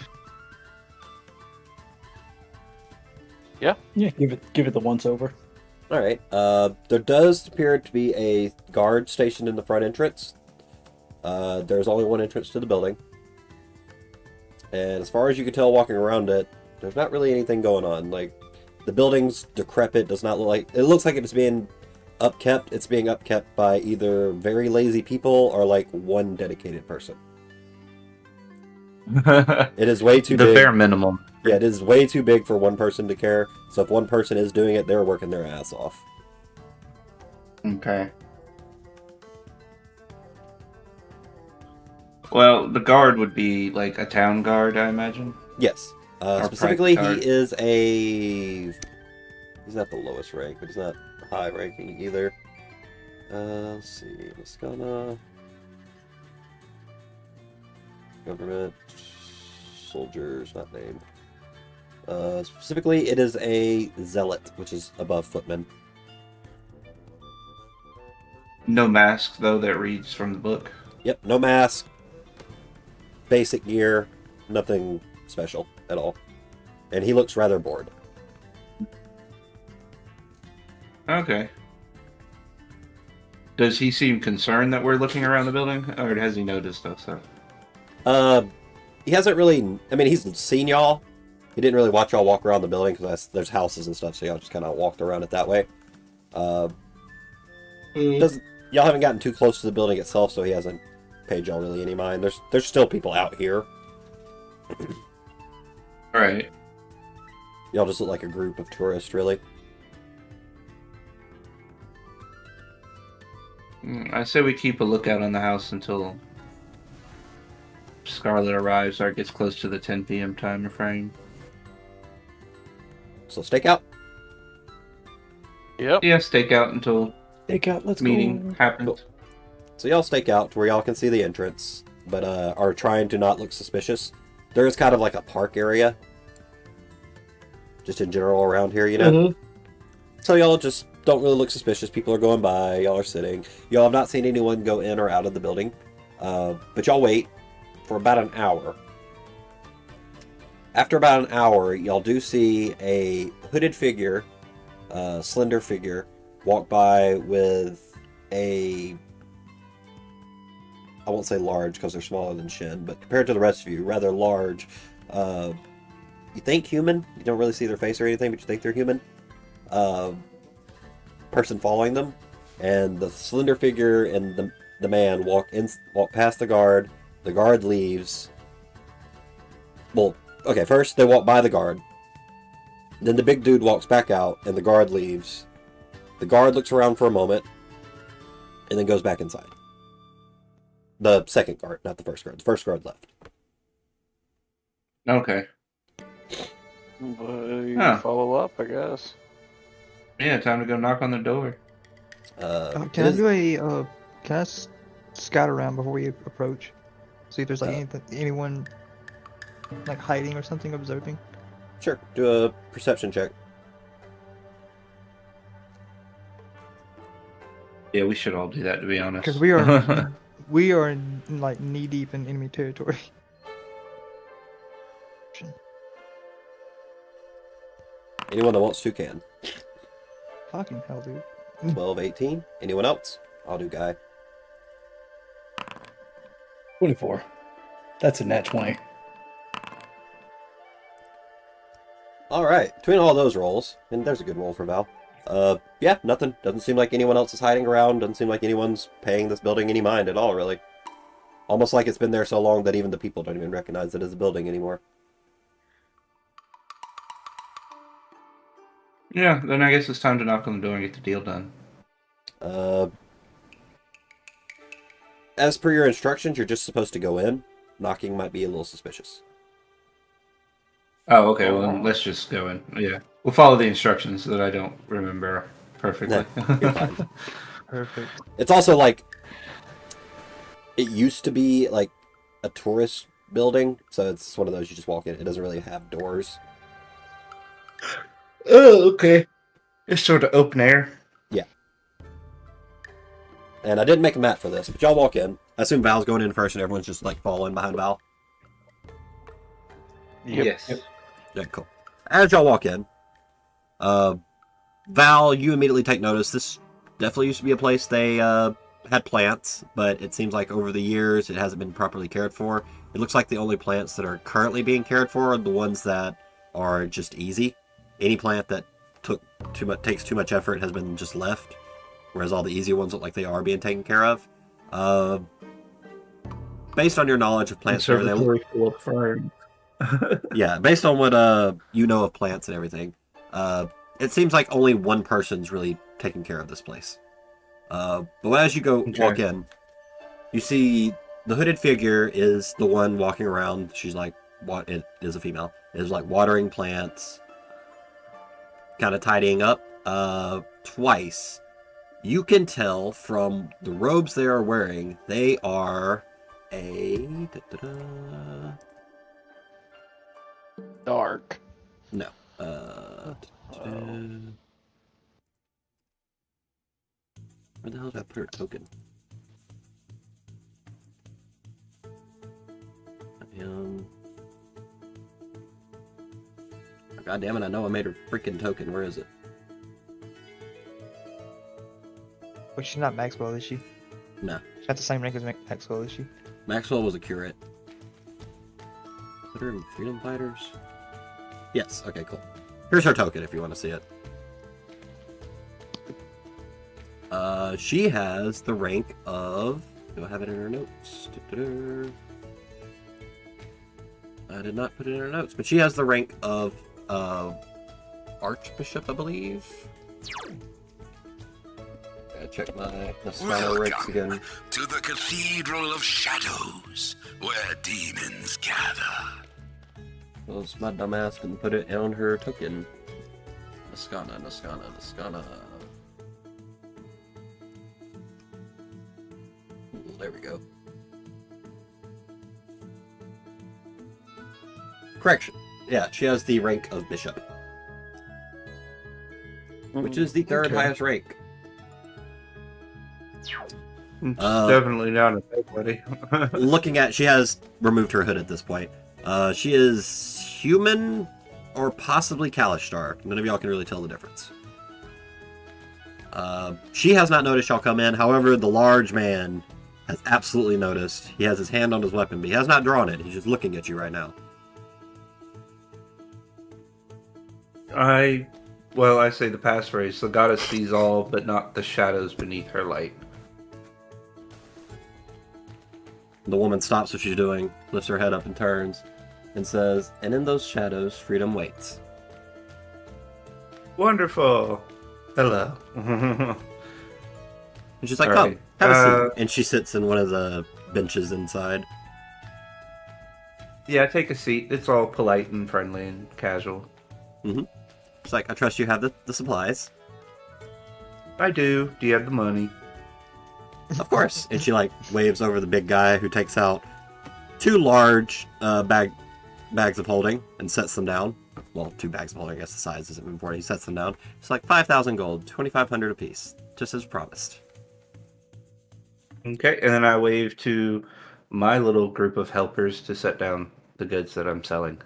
Yeah, give it the once over. Alright, there does appear to be a guard stationed in the front entrance. There's only one entrance to the building. And as far as you can tell walking around it, there's not really anything going on. Like, the building's decrepit, does not look like... It looks like it's being upkept. It's being upkept by either very lazy people or, like, one dedicated person. It is way too the big. bare minimum. Yeah, it is way too big for one person to care. So if one person is doing it, they're working their ass off. Okay. Well, the guard would be like a town guard, I imagine. Yes. Or Specifically, private he is a... He's not the lowest rank, but he's not high ranking either. Let's see. Noskana. Government. Soldiers, not named. Specifically, it is a zealot, which is above footman. No mask, though, that reads from the book. Yep, no mask. Basic gear. Nothing special at all. And he looks rather bored. Okay. Does he seem concerned that we're looking around the building, or has he noticed us? He hasn't really... I mean, he's seen y'all. He didn't really watch y'all walk around the building, because there's houses and stuff, so y'all just kind of walked around it that way. Y'all haven't gotten too close to the building itself, so he hasn't paid y'all really any mind. There's still people out here. Right. Y'all just look like a group of tourists, really. I say we keep a lookout on the house until Scarlet arrives or gets close to the 10 p.m. time frame. So stake out. Yep. Yeah, stake out until Stakeout, let's meeting go. happened. So y'all stake out to where y'all can see the entrance, but are trying to not look suspicious. There is kind of like a park area, just in general around here, you know? Mm-hmm. So y'all just don't really look suspicious. People are going by, y'all are sitting. Y'all have not seen anyone go in or out of the building, but y'all wait for about an hour. After about an hour, y'all do see a hooded figure, slender figure, walk by with a... I won't say large because they're smaller than Shin, but compared to the rest of you, rather large. You think human. You don't really see their face or anything, but you think they're human. Person following them, and the slender figure and the man walk past the guard. The guard leaves. Well, okay, first they walk by the guard. Then the big dude walks back out, and the guard leaves. The guard looks around for a moment, and then goes back inside. The second guard, not the first guard. The first guard left. Okay. You Huh. follow up, I guess. Yeah, time to go knock on the door. Can I do a can I scout around before we approach? See if there's like anyone like hiding or something, observing. Sure, do a perception check. Yeah, we should all do that, to be honest. Because we are like knee deep in enemy territory. Anyone that wants to can. Fucking hell, dude. 12, 18. Anyone else? I'll do Guy. 24. That's a nat 20. Alright, between all those rolls, and there's a good roll for Val. Yeah, nothing. Doesn't seem like anyone else is hiding around. Doesn't seem like anyone's paying this building any mind at all, really. Almost like it's been there so long that even the people don't even recognize it as a building anymore. Yeah, then I guess it's time to knock on the door and get the deal done. As per your instructions, you're just supposed to go in. Knocking might be a little suspicious. Oh, okay, well then let's just go in. Yeah. We'll follow the instructions that I don't remember perfectly. You're fine. Perfect. It's also like... It used to be like a tourist building, so it's one of those you just walk in. It doesn't really have doors. Oh, okay. It's sort of open air. Yeah. And I didn't make a map for this, but y'all walk in. I assume Val's going in first and everyone's just like following behind Val. Yes. Yeah, cool. As y'all walk in, Val, you immediately take notice. This definitely used to be a place they had plants, but it seems like over the years it hasn't been properly cared for. It looks like the only plants that are currently being cared for are the ones that are just easy. Any plant that takes too much effort has been just left, whereas all the easy ones look like they are being taken care of. Based on your knowledge of plants, and everything, full of ferns. yeah, based on what you know of plants and everything, it seems like only one person's really taking care of this place. But as you walk in, you see the hooded figure is the one walking around. She's like, it is a female. Is like watering plants, kind of tidying up. Twice, you can tell from the robes they are wearing, they are a Dark. no. Where the hell did I put her token? God damn it, I know I made her freaking token. Where is it? But she's not Maxwell, is she? No. She's not the same rank as Maxwell, is she? Maxwell was a curate. Put her in Freedom Fighters? Yes, okay, cool. Here's her token if you want to see it. She has the rank of... Do I have it in her notes? I did not put it in her notes, but she has the rank of Archbishop, I believe. Gotta check my Noskana ranks again. To the Cathedral of Shadows, where demons gather. Well, my dumbass didn't put it on her token. Noskana. Correction. Yeah, she has the rank of bishop, which is the third Okay. highest rank. It's Uh, definitely not a nobody. Looking at, she has removed her hood at this point. She is human or possibly Kalishtar. None of y'all can really tell the difference. She has not noticed y'all come in. However, the large man has absolutely noticed. He has his hand on his weapon, but he has not drawn it. He's just looking at you right now. I say the passphrase, the goddess sees all, but not the shadows beneath her light. The woman stops what she's doing, lifts her head up and turns, and says, "And in those shadows, freedom waits." Wonderful. Hello. And she's like, All "Come, right. have a seat." And she sits in one of the benches inside. Yeah, take a seat. It's all polite and friendly and casual. She's like, "I trust you have the supplies." I do. Do you have the money? Of course. And she like waves over the big guy who takes out two large bags of holding and sets them down. Well, 2 bags of holding, I guess the size isn't important. He sets them down. It's like 5,000 gold, 2,500 apiece, just as promised. Okay, and then I wave to my little group of helpers to set down the goods that I'm selling.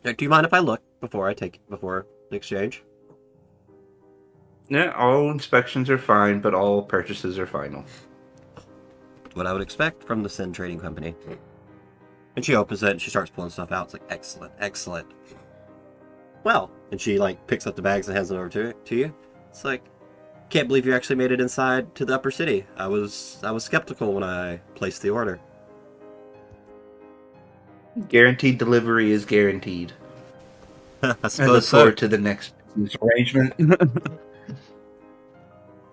Do you mind if I look before the exchange? Yeah, all inspections are fine, but all purchases are final. What I would expect from the Sin Trading Company. And she opens it and she starts pulling stuff out. It's like, excellent, excellent. Well, and she like picks up the bags and hands them over to you. It's like, can't believe you actually made it inside to the Upper City. I was skeptical when I placed the order. Guaranteed delivery is guaranteed. I I look suppose so. forward to the next business arrangement.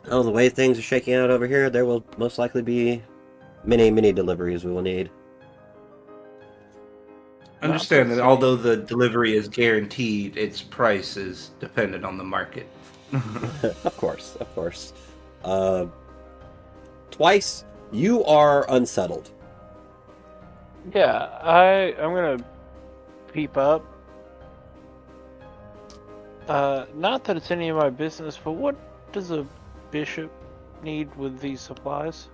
Oh, the way things are shaking out over here, there will most likely be many, many deliveries we will need. Understand that although the delivery is guaranteed, its price is dependent on the market. Of course, of course. Twice, you are unsettled. Yeah, I'm gonna peep up. Not that it's any of my business, but what does a bishop need with these supplies?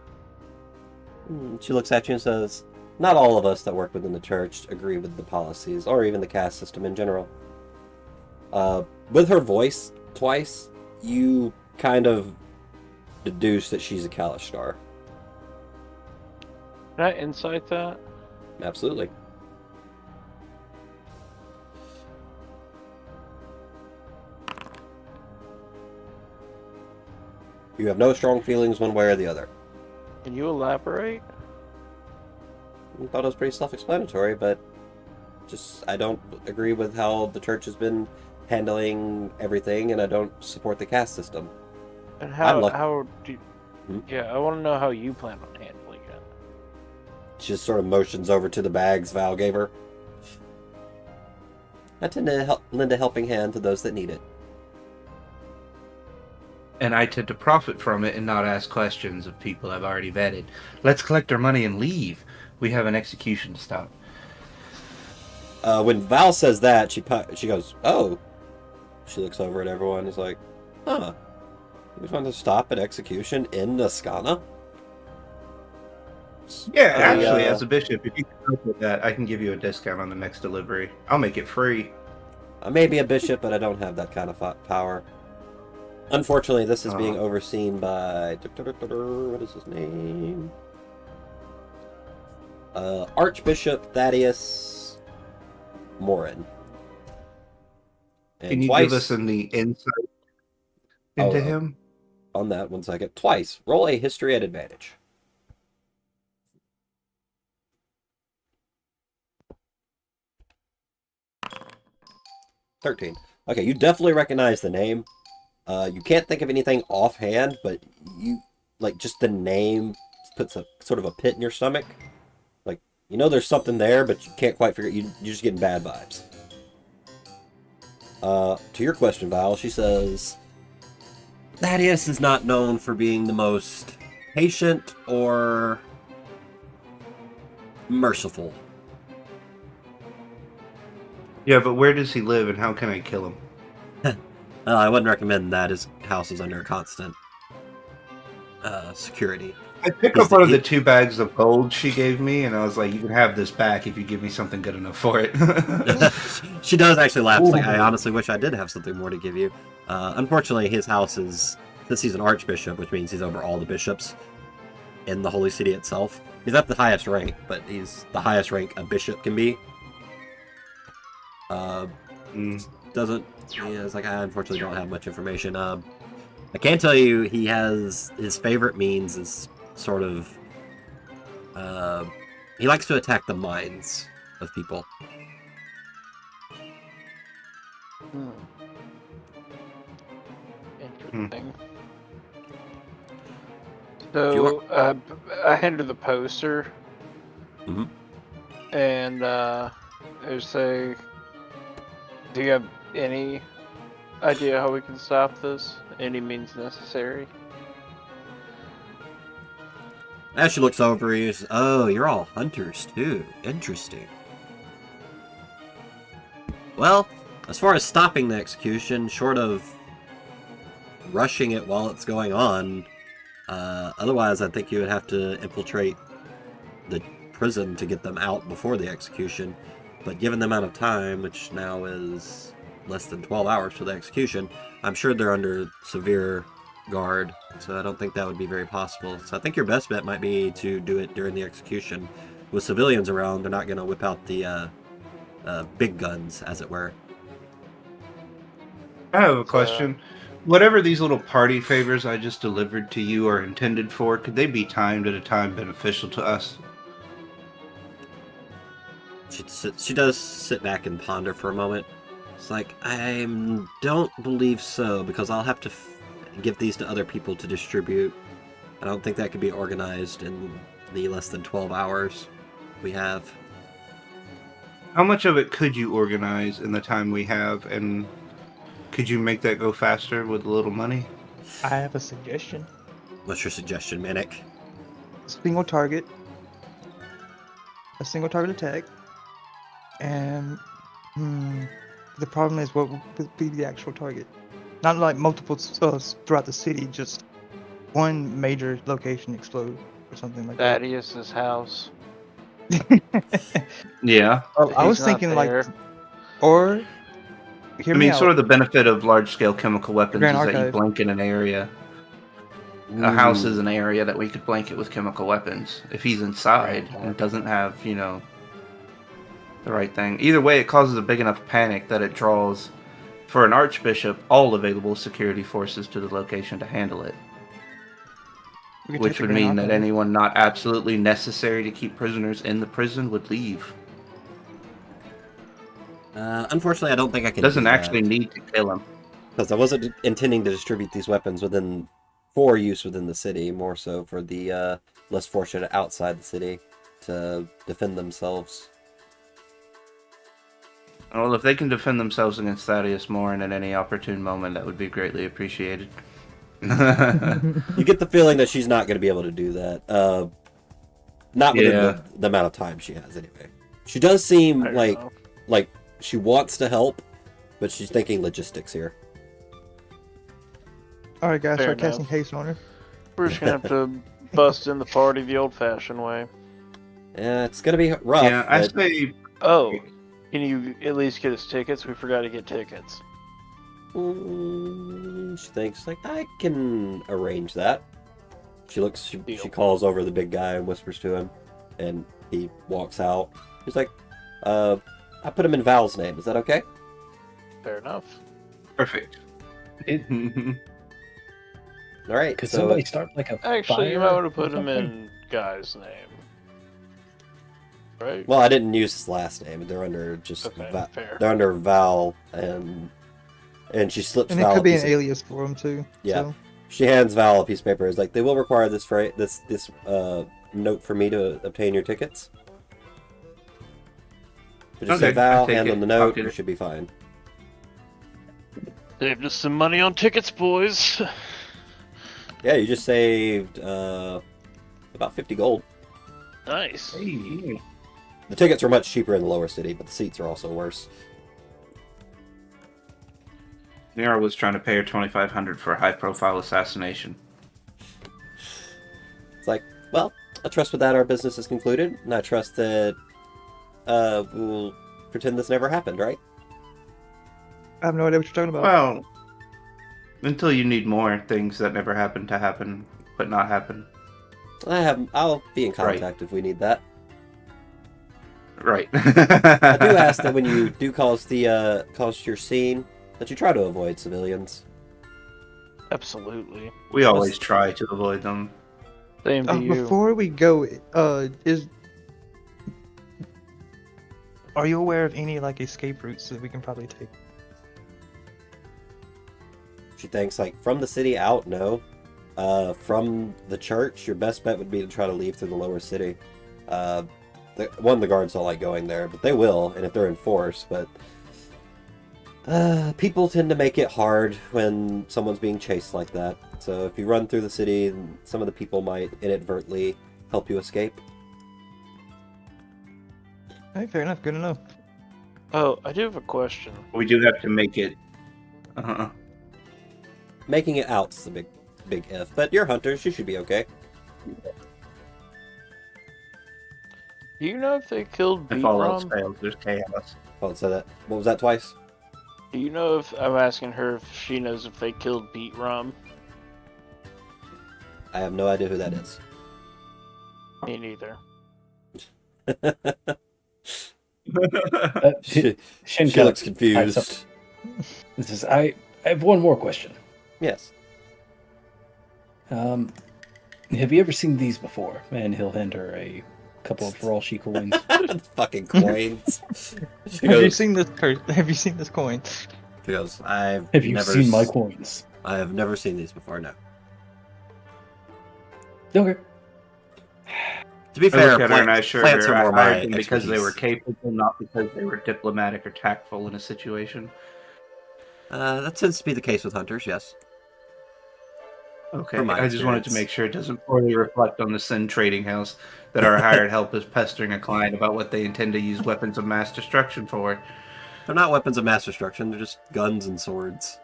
She looks at you and says, "Not all of us that work within the church agree with the policies, or even the caste system in general." With her voice, Twice, you kind of deduce that she's a Kalishtar. Can I insight that? Absolutely. You have no strong feelings one way or the other. Can you elaborate? I thought it was pretty self-explanatory, but I don't agree with how the church has been handling everything, and I don't support the caste system. And I'm lucky. how do you... Hmm? Yeah, I want to know how you plan on handling it. She just sort of motions over to the bags Val gave her. I tend to lend a helping hand to those that need it. And I tend to profit from it and not ask questions of people I've already vetted. Let's collect our money and leave. We have an execution to stop. When Val says that, she goes, "Oh." She looks over at everyone and is like, "Huh. You just want to stop at execution in Noskana?" Yeah, actually, as a bishop, if you can help with that, I can give you a discount on the next delivery. I'll make it free. I may be a bishop, but I don't have that kind of power. Unfortunately, this is being overseen by... What is his name? Archbishop Thaddeus Morin. And Can you give us the insight into him? On that, 1 second. Twice. Roll a history at advantage. $13. Okay, you definitely recognize the name. You can't think of anything offhand, but you just the name puts a sort of a pit in your stomach. Like, you know there's something there, but you can't quite figure it. You're just getting bad vibes. To your question, Val, she says, Thaddeus is not known for being the most patient or merciful. Yeah, but where does he live, and how can I kill him? I wouldn't recommend that. His house is under constant security. I picked up one of the 2 bags of gold she gave me, and I was like, "You can have this back if you give me something good enough for it." She does actually laugh. Like, I honestly wish I did have something more to give you. Unfortunately, his house is, since he's an archbishop, which means he's over all the bishops in the holy city itself. He's at the highest rank, but he's the highest rank a bishop can be. Doesn't. Yeah, it's like I unfortunately don't have much information. I can tell you he has his favorite means is sort of. He likes to attack the minds of people. Interesting. So I handed the poster, and they say, "Do you have any idea how we can stop this? Any means necessary?" As she looks over, he says, "Oh, you're all hunters too. Interesting. Well, as far as stopping the execution, short of rushing it while it's going on, otherwise I think you would have to infiltrate the prison to get them out before the execution. But given the amount of time, which now is less than 12 hours for the execution, I'm sure they're under severe guard, so I don't think that would be very possible. So I think your best bet might be to do it during the execution. With civilians around, they're not going to whip out the big guns, as it were." I have a question. Whatever these little party favors I just delivered to you are intended for, could they be timed at a time beneficial to us? She does sit back and ponder for a moment. It's like, I don't believe so, because I'll have to give these to other people to distribute. I don't think that could be organized in the less than 12 hours we have. How much of it could you organize in the time we have, and could you make that go faster with a little money? I have a suggestion. What's your suggestion, Manic? Single target. A single target attack. And the problem is what would be the actual target. Not like multiple throughout the city, just one major location explode or something like that. Thaddeus's house. Yeah. Well, I was He's thinking not like, there. or hear I me mean, out. sort of the benefit of large-scale chemical weapons Grand is that you Archive. blanket an area. A house is an area that we could blanket with chemical weapons. If he's inside and doesn't have, the right thing. Either way, it causes a big enough panic that it draws, for an archbishop, all available security forces to the location to handle it. We could Which take the would Grand mean that Archive. anyone not absolutely necessary to keep prisoners in the prison would leave. Unfortunately, I don't think I can Doesn't do that, actually need to kill him. because I wasn't intending to distribute these weapons for use within the city, more so for the less fortunate outside the city to defend themselves. Well, if they can defend themselves against Thaddeus Morin at any opportune moment, that would be greatly appreciated. You get the feeling that she's not going to be able to do that. Not within the amount of time she has, anyway. She does seem like she wants to help, but she's thinking logistics here. Alright guys, Fair start casting enough. haste on her. We're just gonna have to bust in the party the old-fashioned way. Yeah, it's going to be rough. Yeah, I but say Oh, can you at least get us tickets? We forgot to get tickets. She thinks, like, I can arrange that. She looks, she calls over the big guy and whispers to him, and he walks out. He's like, I put him in Val's name. Is that okay? Fair enough. perfect. All right. Could so somebody start like a Actually, you fire might want to or put him something? in Guy's name. Right? well, I didn't use his last name. They're under just Okay, fair. they're under Val, and she slips And it Val. could a be piece an of- alias for him too. Yeah. So. She hands Val a piece of paper. Is like, they will require this note for me to obtain your tickets. But just say Okay, Val, I take hand it. them the note, I'll get you it. should be fine. Saved us some money on tickets, boys. Yeah, you just saved about 50 gold. Nice. Hey. The tickets are much cheaper in the lower city, but the seats are also worse. Nira was trying to pay her 2,500 for a high-profile assassination. It's like, well, I trust with that our business is concluded, and I trust that we'll pretend this never happened, right? I have no idea what you're talking about. Well, until you need more things that never happened to happen, but not happen. I'll be in contact if we need that. Right. I do ask that when you do cause your scene, that you try to avoid civilians. Absolutely. We always try to avoid them. Same to you. Before we go, are you aware of any like escape routes that we can probably take? She thinks, like, from the city out, no. From the church, your best bet would be to try to leave through the lower city. The guards don't like going there, but they will, and if they're in force, but people tend to make it hard when someone's being chased like that. So if you run through the city, some of the people might inadvertently help you escape. Hey, fair enough. Good to know. Oh, I do have a question. We do have to make it. Making it out's the big if, but you're hunters, you should be okay. Do you know if they killed If all else Beatrum? fails, there's chaos. Hold on, say that. What was that twice? Do you know if I'm asking her if she knows if they killed Beatrum? I have no idea who that is. Me neither. She Shinka looks confused. This is I have one more question. Yes. Have you ever seen these before? And he'll hand her a couple of Roshi coins. Fucking coins. She Have you goes, seen this? Have you seen this coin? she goes, I've Have you never seen my coins? I have never seen these before, no. Okay. To be I fair, look at her and I assure plants her are more I my hired them because they expertise. were capable, not because they were diplomatic or tactful in a situation. That tends to be the case with hunters, yes. Okay, From my I just wanted to experience. make sure it doesn't poorly reflect on the Sin Trading House that our hired help is pestering a client about what they intend to use weapons of mass destruction for. They're not weapons of mass destruction, they're just guns and swords.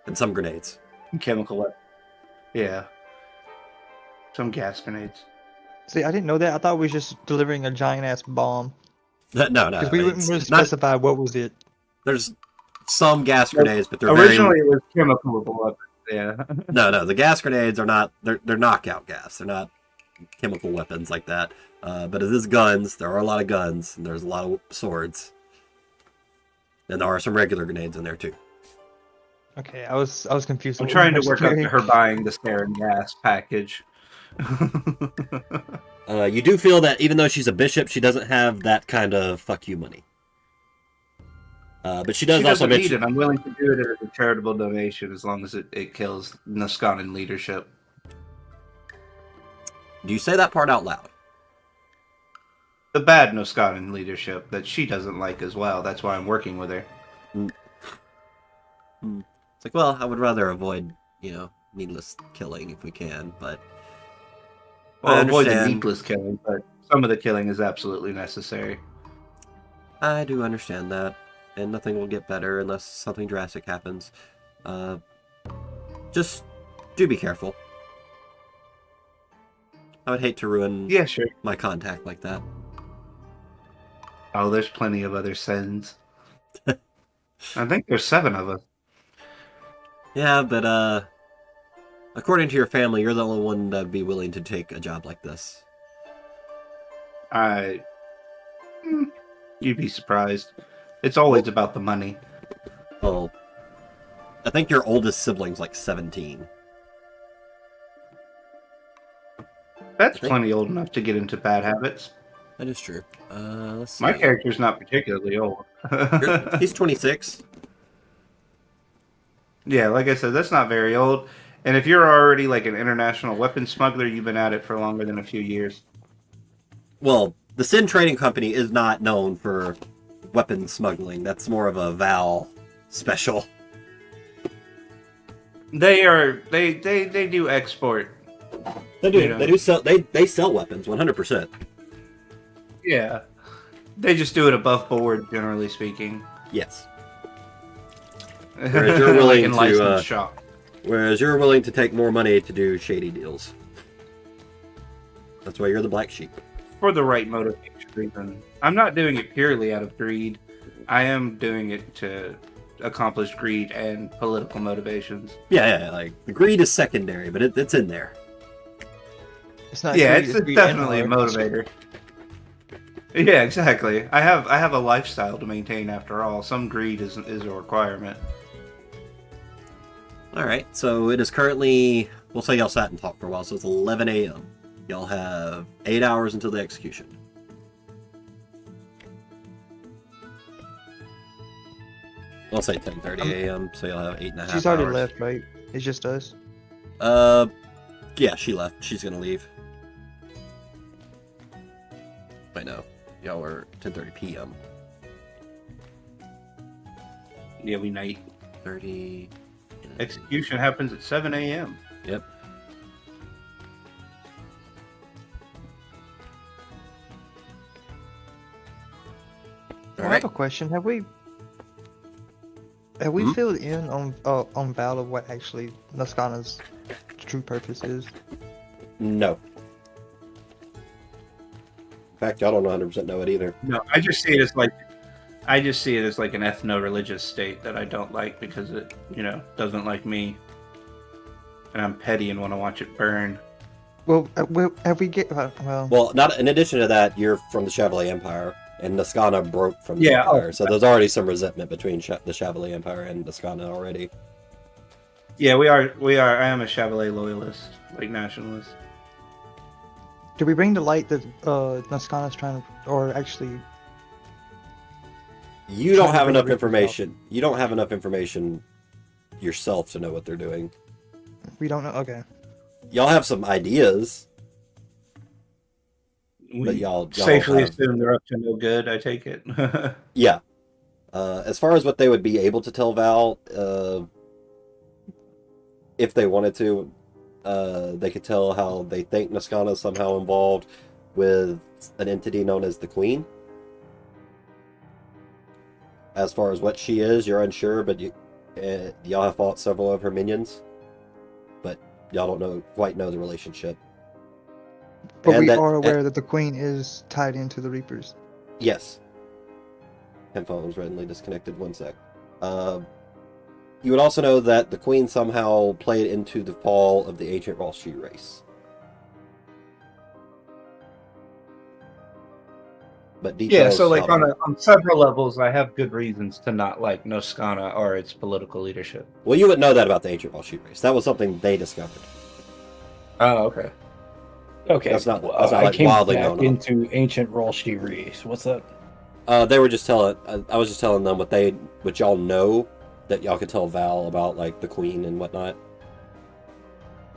And some grenades. Chemical weapons. Yeah. Some gas grenades. See, I didn't know that. I thought we was just delivering a giant ass bomb. No, Because we wouldn't it's really not- specify what was it. There's some gas grenades, but they're Originally very... it was chemical weapons, yeah. No, the gas grenades are not... They're knockout gas. They're not chemical weapons like that. But it is guns. There are a lot of guns, and there's a lot of swords. And there are some regular grenades in there, too. Okay, I was confused. I'm What trying to was work up doing. to her buying the sarin gas package. You do feel that even though she's a bishop, she doesn't have that kind of fuck you money. But she does She also doesn't need mention... it. I'm willing to do it as a charitable donation as long as it kills Noskanan leadership. Do you say that part out loud? The bad Noskanan leadership that she doesn't like as well. That's why I'm working with her. It's like, well, I would rather avoid, needless killing if we can, but... Well, I avoid the understand. needless killing, but some of the killing is absolutely necessary. I do understand that, and nothing will get better unless something drastic happens. Just do be careful. I would hate to ruin Yeah, sure. my contact like that. Oh, there's plenty of other sins. I think there's 7 of us. Yeah, but according to your family, you're the only one that'd be willing to take a job like this. You'd be surprised. It's always about the money. Well, I think your oldest sibling's like 17. That's plenty old enough to get into bad habits. That is true. Let's see. My character's not particularly old. He's 26. Yeah, like I said, that's not very old. And if you're already like an international weapons smuggler, you've been at it for longer than a few years. Well, the Sin Trading Company is not known for weapons smuggling. That's more of a Val special. They do export. They do. Yeah. They do sell. They sell weapons 100%. Yeah. They just do it above board, generally speaking. Yes. Whereas you're willing Like in to, licensed shop. Whereas you're willing to take more money to do shady deals. That's why you're the black sheep. For the right motivation reason. I'm not doing it purely out of greed. I am doing it to accomplish greed and political motivations. Yeah, like the greed is secondary, but it's in there. It's not. Yeah, greed, it's greed definitely a and art. motivator. Yeah, exactly. I have a lifestyle to maintain after all. Some greed is a requirement. All right, so it is currently. We'll say y'all sat and talked for a while, so it's 11 a.m. Y'all have 8 hours until the execution. I'll say 10:30 a.m. So y'all have 8.5 hours. She's already left, right? It's just us. Yeah, she left. She's gonna leave. I know. Y'all are 10:30 p.m. Yeah, we night. 30. Execution happens at 7 a.m. Yep. I have a question. Have we filled in on Val of what actually Noskana's true purpose is? No. In fact, y'all don't 100% know it either. No, I just see it as like an ethno-religious state that I don't like because it, doesn't like me, and I'm petty and want to watch it burn. Well, have we get well? Well, not in addition to that, you're from the Chevalier Empire, and Noskana broke from the Yeah, Empire, so there's already some resentment between the Chevalier Empire and Noskana already. Yeah, we are. I am a Chevalier loyalist, like nationalist. Did we bring to light that Noskana's trying to, or actually? You don't Trying to have bring enough the Reapers information. You don't have enough information yourself to know what they're doing. We don't know. Okay. Y'all have some ideas, but We y'all safely have... assume they're up to no good. I take it. Yeah. As far as what they would be able to tell Val, if they wanted to, they could tell how they think Noskana is somehow involved with an entity known as the Queen. As far as what she is, you're unsure, but y'all have fought several of her minions, but y'all don't quite know the relationship. But And we that- are aware that the Queen is tied into the Reapers. Yes. Headphone was randomly disconnected. 1 sec. You would also know that the Queen somehow played into the fall of the ancient Rolshi race. But Yeah, details. so like y'all don't know. on several levels, I have good reasons to not like Noskana or its political leadership. Well, you would know that about the ancient Rolshi race. That was something they discovered. Oh, okay. Okay, That's not I like came wildly back known of. into ancient Rolshi Reese. What's that? They were just telling. I was just telling them what y'all know, that y'all could tell Val about, like the Queen and whatnot.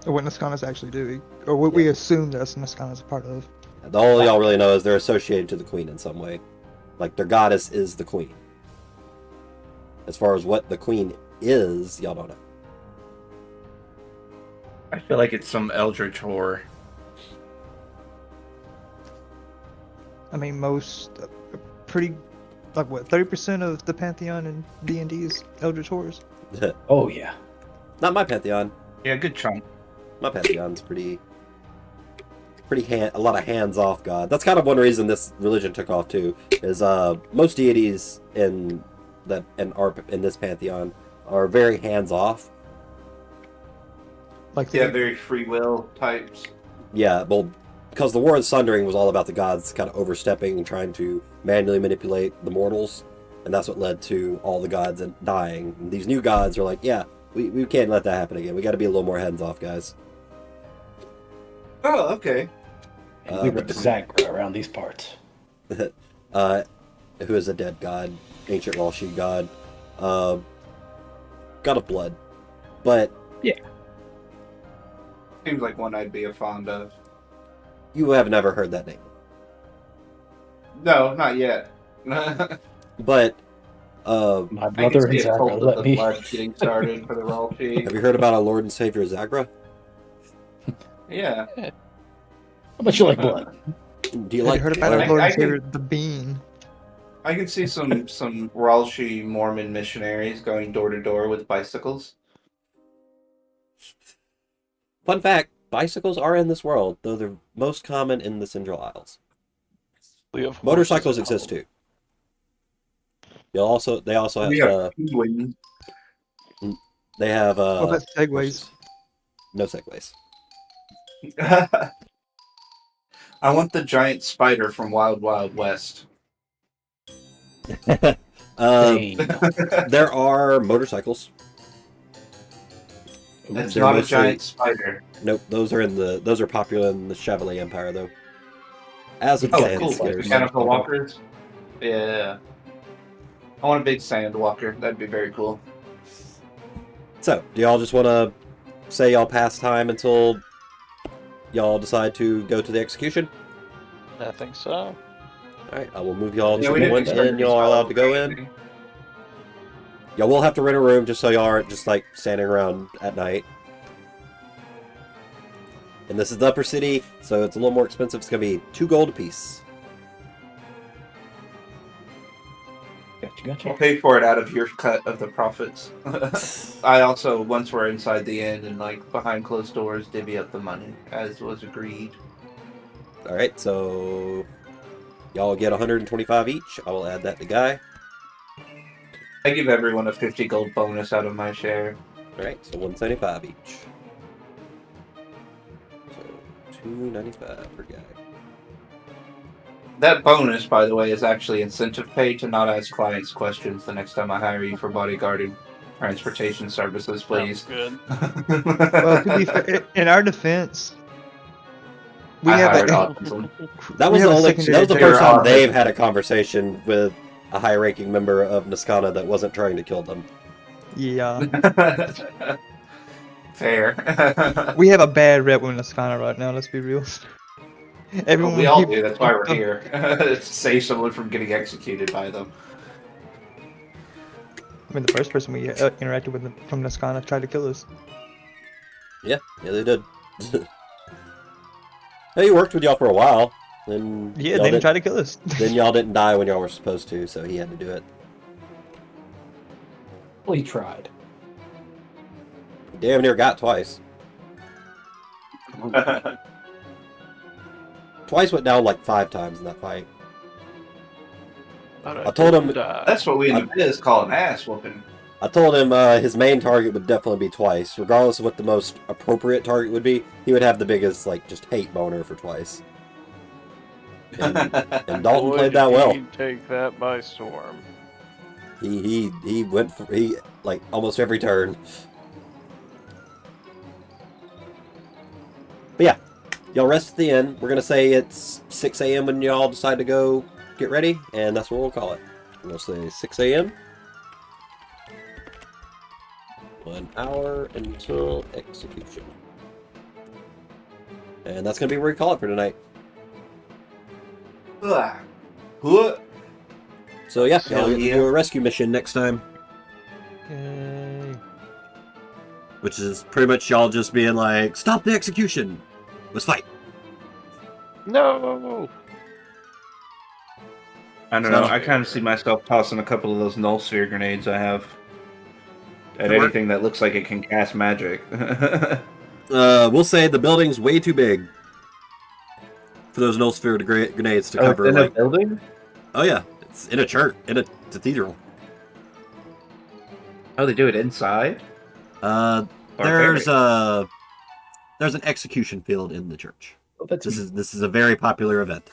Or what Noskana's actually doing. Or what we assume that Noskana's a part of. All y'all really know is they're associated to the Queen in some way. Like, their goddess is the Queen. As far as what the Queen is, y'all don't know. I feel like it's some eldritch horror. I mean, most pretty, like what, 30% of the Pantheon in D&D is Eldritch Horrors? Oh yeah. Not my Pantheon. Yeah, good chunk. My Pantheon's pretty a lot of hands-off god. That's kind of one reason this religion took off too, is most deities in this Pantheon are very hands-off. Like Yeah, very free will types. Yeah, well, because the War of Sundering was all about the gods kind of overstepping and trying to manually manipulate the mortals, and that's what led to all the gods dying. And these new gods are like, yeah, we can't let that happen again. We got to be a little more hands-off, guys. Oh, okay. We were Zagra around these parts. Who is a dead god, ancient Rolshi god, god of blood, but Yeah. Seems like one I'd be fond of. you have never heard that name. No, not yet. But My I can brother and see a cult Zagra of let the me. blood getting started for the Rolshi. have you heard about our Lord and Savior Zagra? Yeah. How much you like blood? Do you Have like? you heard about I- our Lord I and can- Savior, the Bean? I can see some Walshy Mormon missionaries going door to door with bicycles. Fun fact, bicycles are in this world, though they're most common in the Central Isles. We have Motorcycles horses exist now. too. They also have We have penguins. they have What about segways? horses. No segways. I want the giant spider from Wild Wild West. Dang. There are motorcycles. It's They're not a mostly- giant spider. Nope, those are popular in the Chevrolet Empire though. As of Oh, sand cool. Like skiers. mechanical walkers? Yeah. I want a big sand walker. That'd be very cool. So, do y'all just want to say y'all pass time until y'all decide to go to the execution? I think so. Alright, I will move y'all Yeah, to we the didn't one expect and this y'all are all allowed to go in. crazy. Y'all will have to rent a room just so y'all aren't just like standing around at night. And this is the Upper City, so it's a little more expensive. It's going to be 2 gold apiece. Gotcha. I'll pay for it out of your cut of the profits. I also, once we're inside the inn and like behind closed doors, divvy up the money, as was agreed. Alright, so y'all get 125 each. I will add that to Guy. I give everyone a 50 gold bonus out of my share. Alright, so 175 each. So 295 per guy. That bonus, by the way, is actually incentive pay to not ask clients questions the next time I hire you for bodyguard and transportation services, please. Good. Well, to be fair, in our defense, we I have hired a, autism. That We was have the a only. secondary That was the tier first time on they've it. had a conversation with a high-ranking member of Noskana that wasn't trying to kill them. yeah. Fair. We have a bad rep with Noskana right now, let's be real. Everyone We all keeps- do. That's why we're here. To save someone from getting executed by them. I mean, the first person we interacted with from Noskana tried to kill us. Yeah, they did. Hey, he worked with y'all for a while. Then Yeah, y'all they didn't try to kill us. then y'all didn't die when y'all were supposed to, so he had to do it. Well, he tried. He damn near got twice. Twice went down like 5 times in that fight. I told him- That's what we in the biz call an ass whooping. I told him his main target would definitely be Twice. Regardless of what the most appropriate target would be, he would have the biggest, like, just hate boner for Twice. And Dalton Boy, played that did well. he take that by storm. He went for like almost every turn. But yeah, y'all rest at the inn. We're gonna say it's 6 a.m. when y'all decide to go get ready, and that's what we'll call it. We'll say 6 a.m. 1 hour until execution. And that's gonna be where we call it for tonight. Ugh. Huh. So yeah, Hell y'all get to yeah. do a rescue mission next time. Yay. Which is pretty much y'all just being like, stop the execution! Let's fight! No. I don't know. I kind of see myself tossing a couple of those null sphere grenades I have at Work. anything that looks like it can cast magic. We'll say the building's way too big for those null sphere grenades to cover. in a Like, building? oh yeah, it's in a church, in a cathedral. Oh, they do it inside? There's an execution field in the church. Oh, that's This is a very popular event.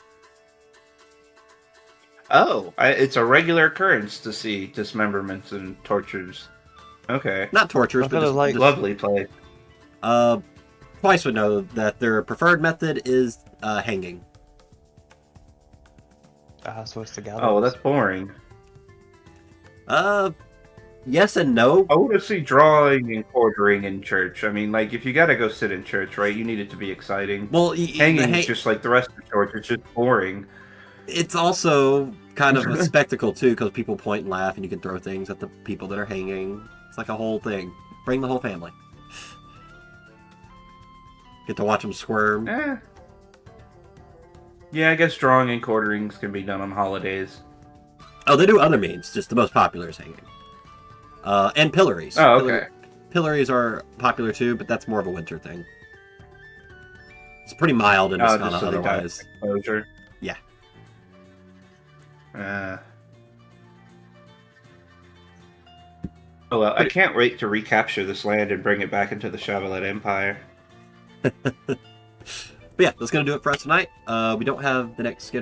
Oh, it's a regular occurrence to see dismemberments and tortures. Okay. Not tortures, I but thought it just, like- Lovely place. Twice would know that their preferred method is hanging. So it's the gallows. Oh, that's boring. Yes and no. I want to see drawing and quartering in church. I mean, like, if you gotta go sit in church, right, you need it to be exciting. Well, Hanging is just like the rest of the church. It's just boring. it's also kind of a spectacle too, because people point and laugh, and you can throw things at the people that are hanging. It's like a whole thing. Bring the whole family. Get to watch them squirm. Yeah, I guess drawing and quarterings can be done on holidays. Oh, they do other means. Just the most popular is hanging. And pillories. Oh, okay. Pillories are popular too, but that's more of a winter thing. It's pretty mild in Oh, Noskana just so they die of otherwise. exposure. Yeah. Oh well, I can't wait to recapture this land and bring it back into the Chavalet Empire. But yeah, that's gonna do it for us tonight. We don't have the next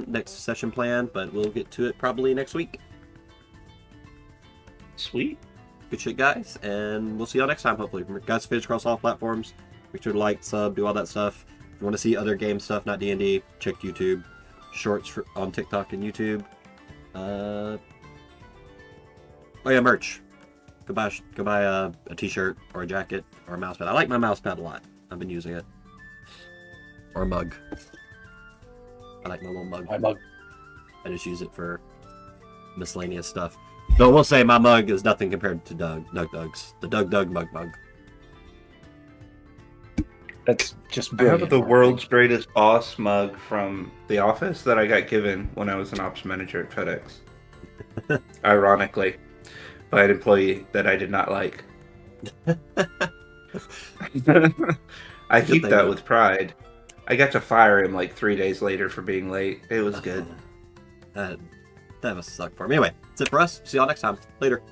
next session plan, but we'll get to it probably next week. Sweet. Good shit, guys, and we'll see y'all next time, hopefully. Remember, guys, fish across all platforms. Make sure to like, sub, do all that stuff. If you want to see other game stuff, not D&D, check YouTube. Shorts on TikTok and YouTube. Oh yeah, merch. Go buy a t-shirt or a jacket or a mouse pad. I like my mouse pad a lot. I've been using it. Or a mug. I like my little mug. My mug. I just use it for miscellaneous stuff. Though we'll say my mug is nothing compared to Doug's. The Doug mug. That's just I brilliant. have the world's greatest boss mug from The Office that I got given when I was an ops manager at FedEx. Ironically, by an employee that I did not like. I keep thing, that though. with pride. I got to fire him like 3 days later for being late. It was good. That must suck for me. Anyway, that's it for us. See y'all next time. Later.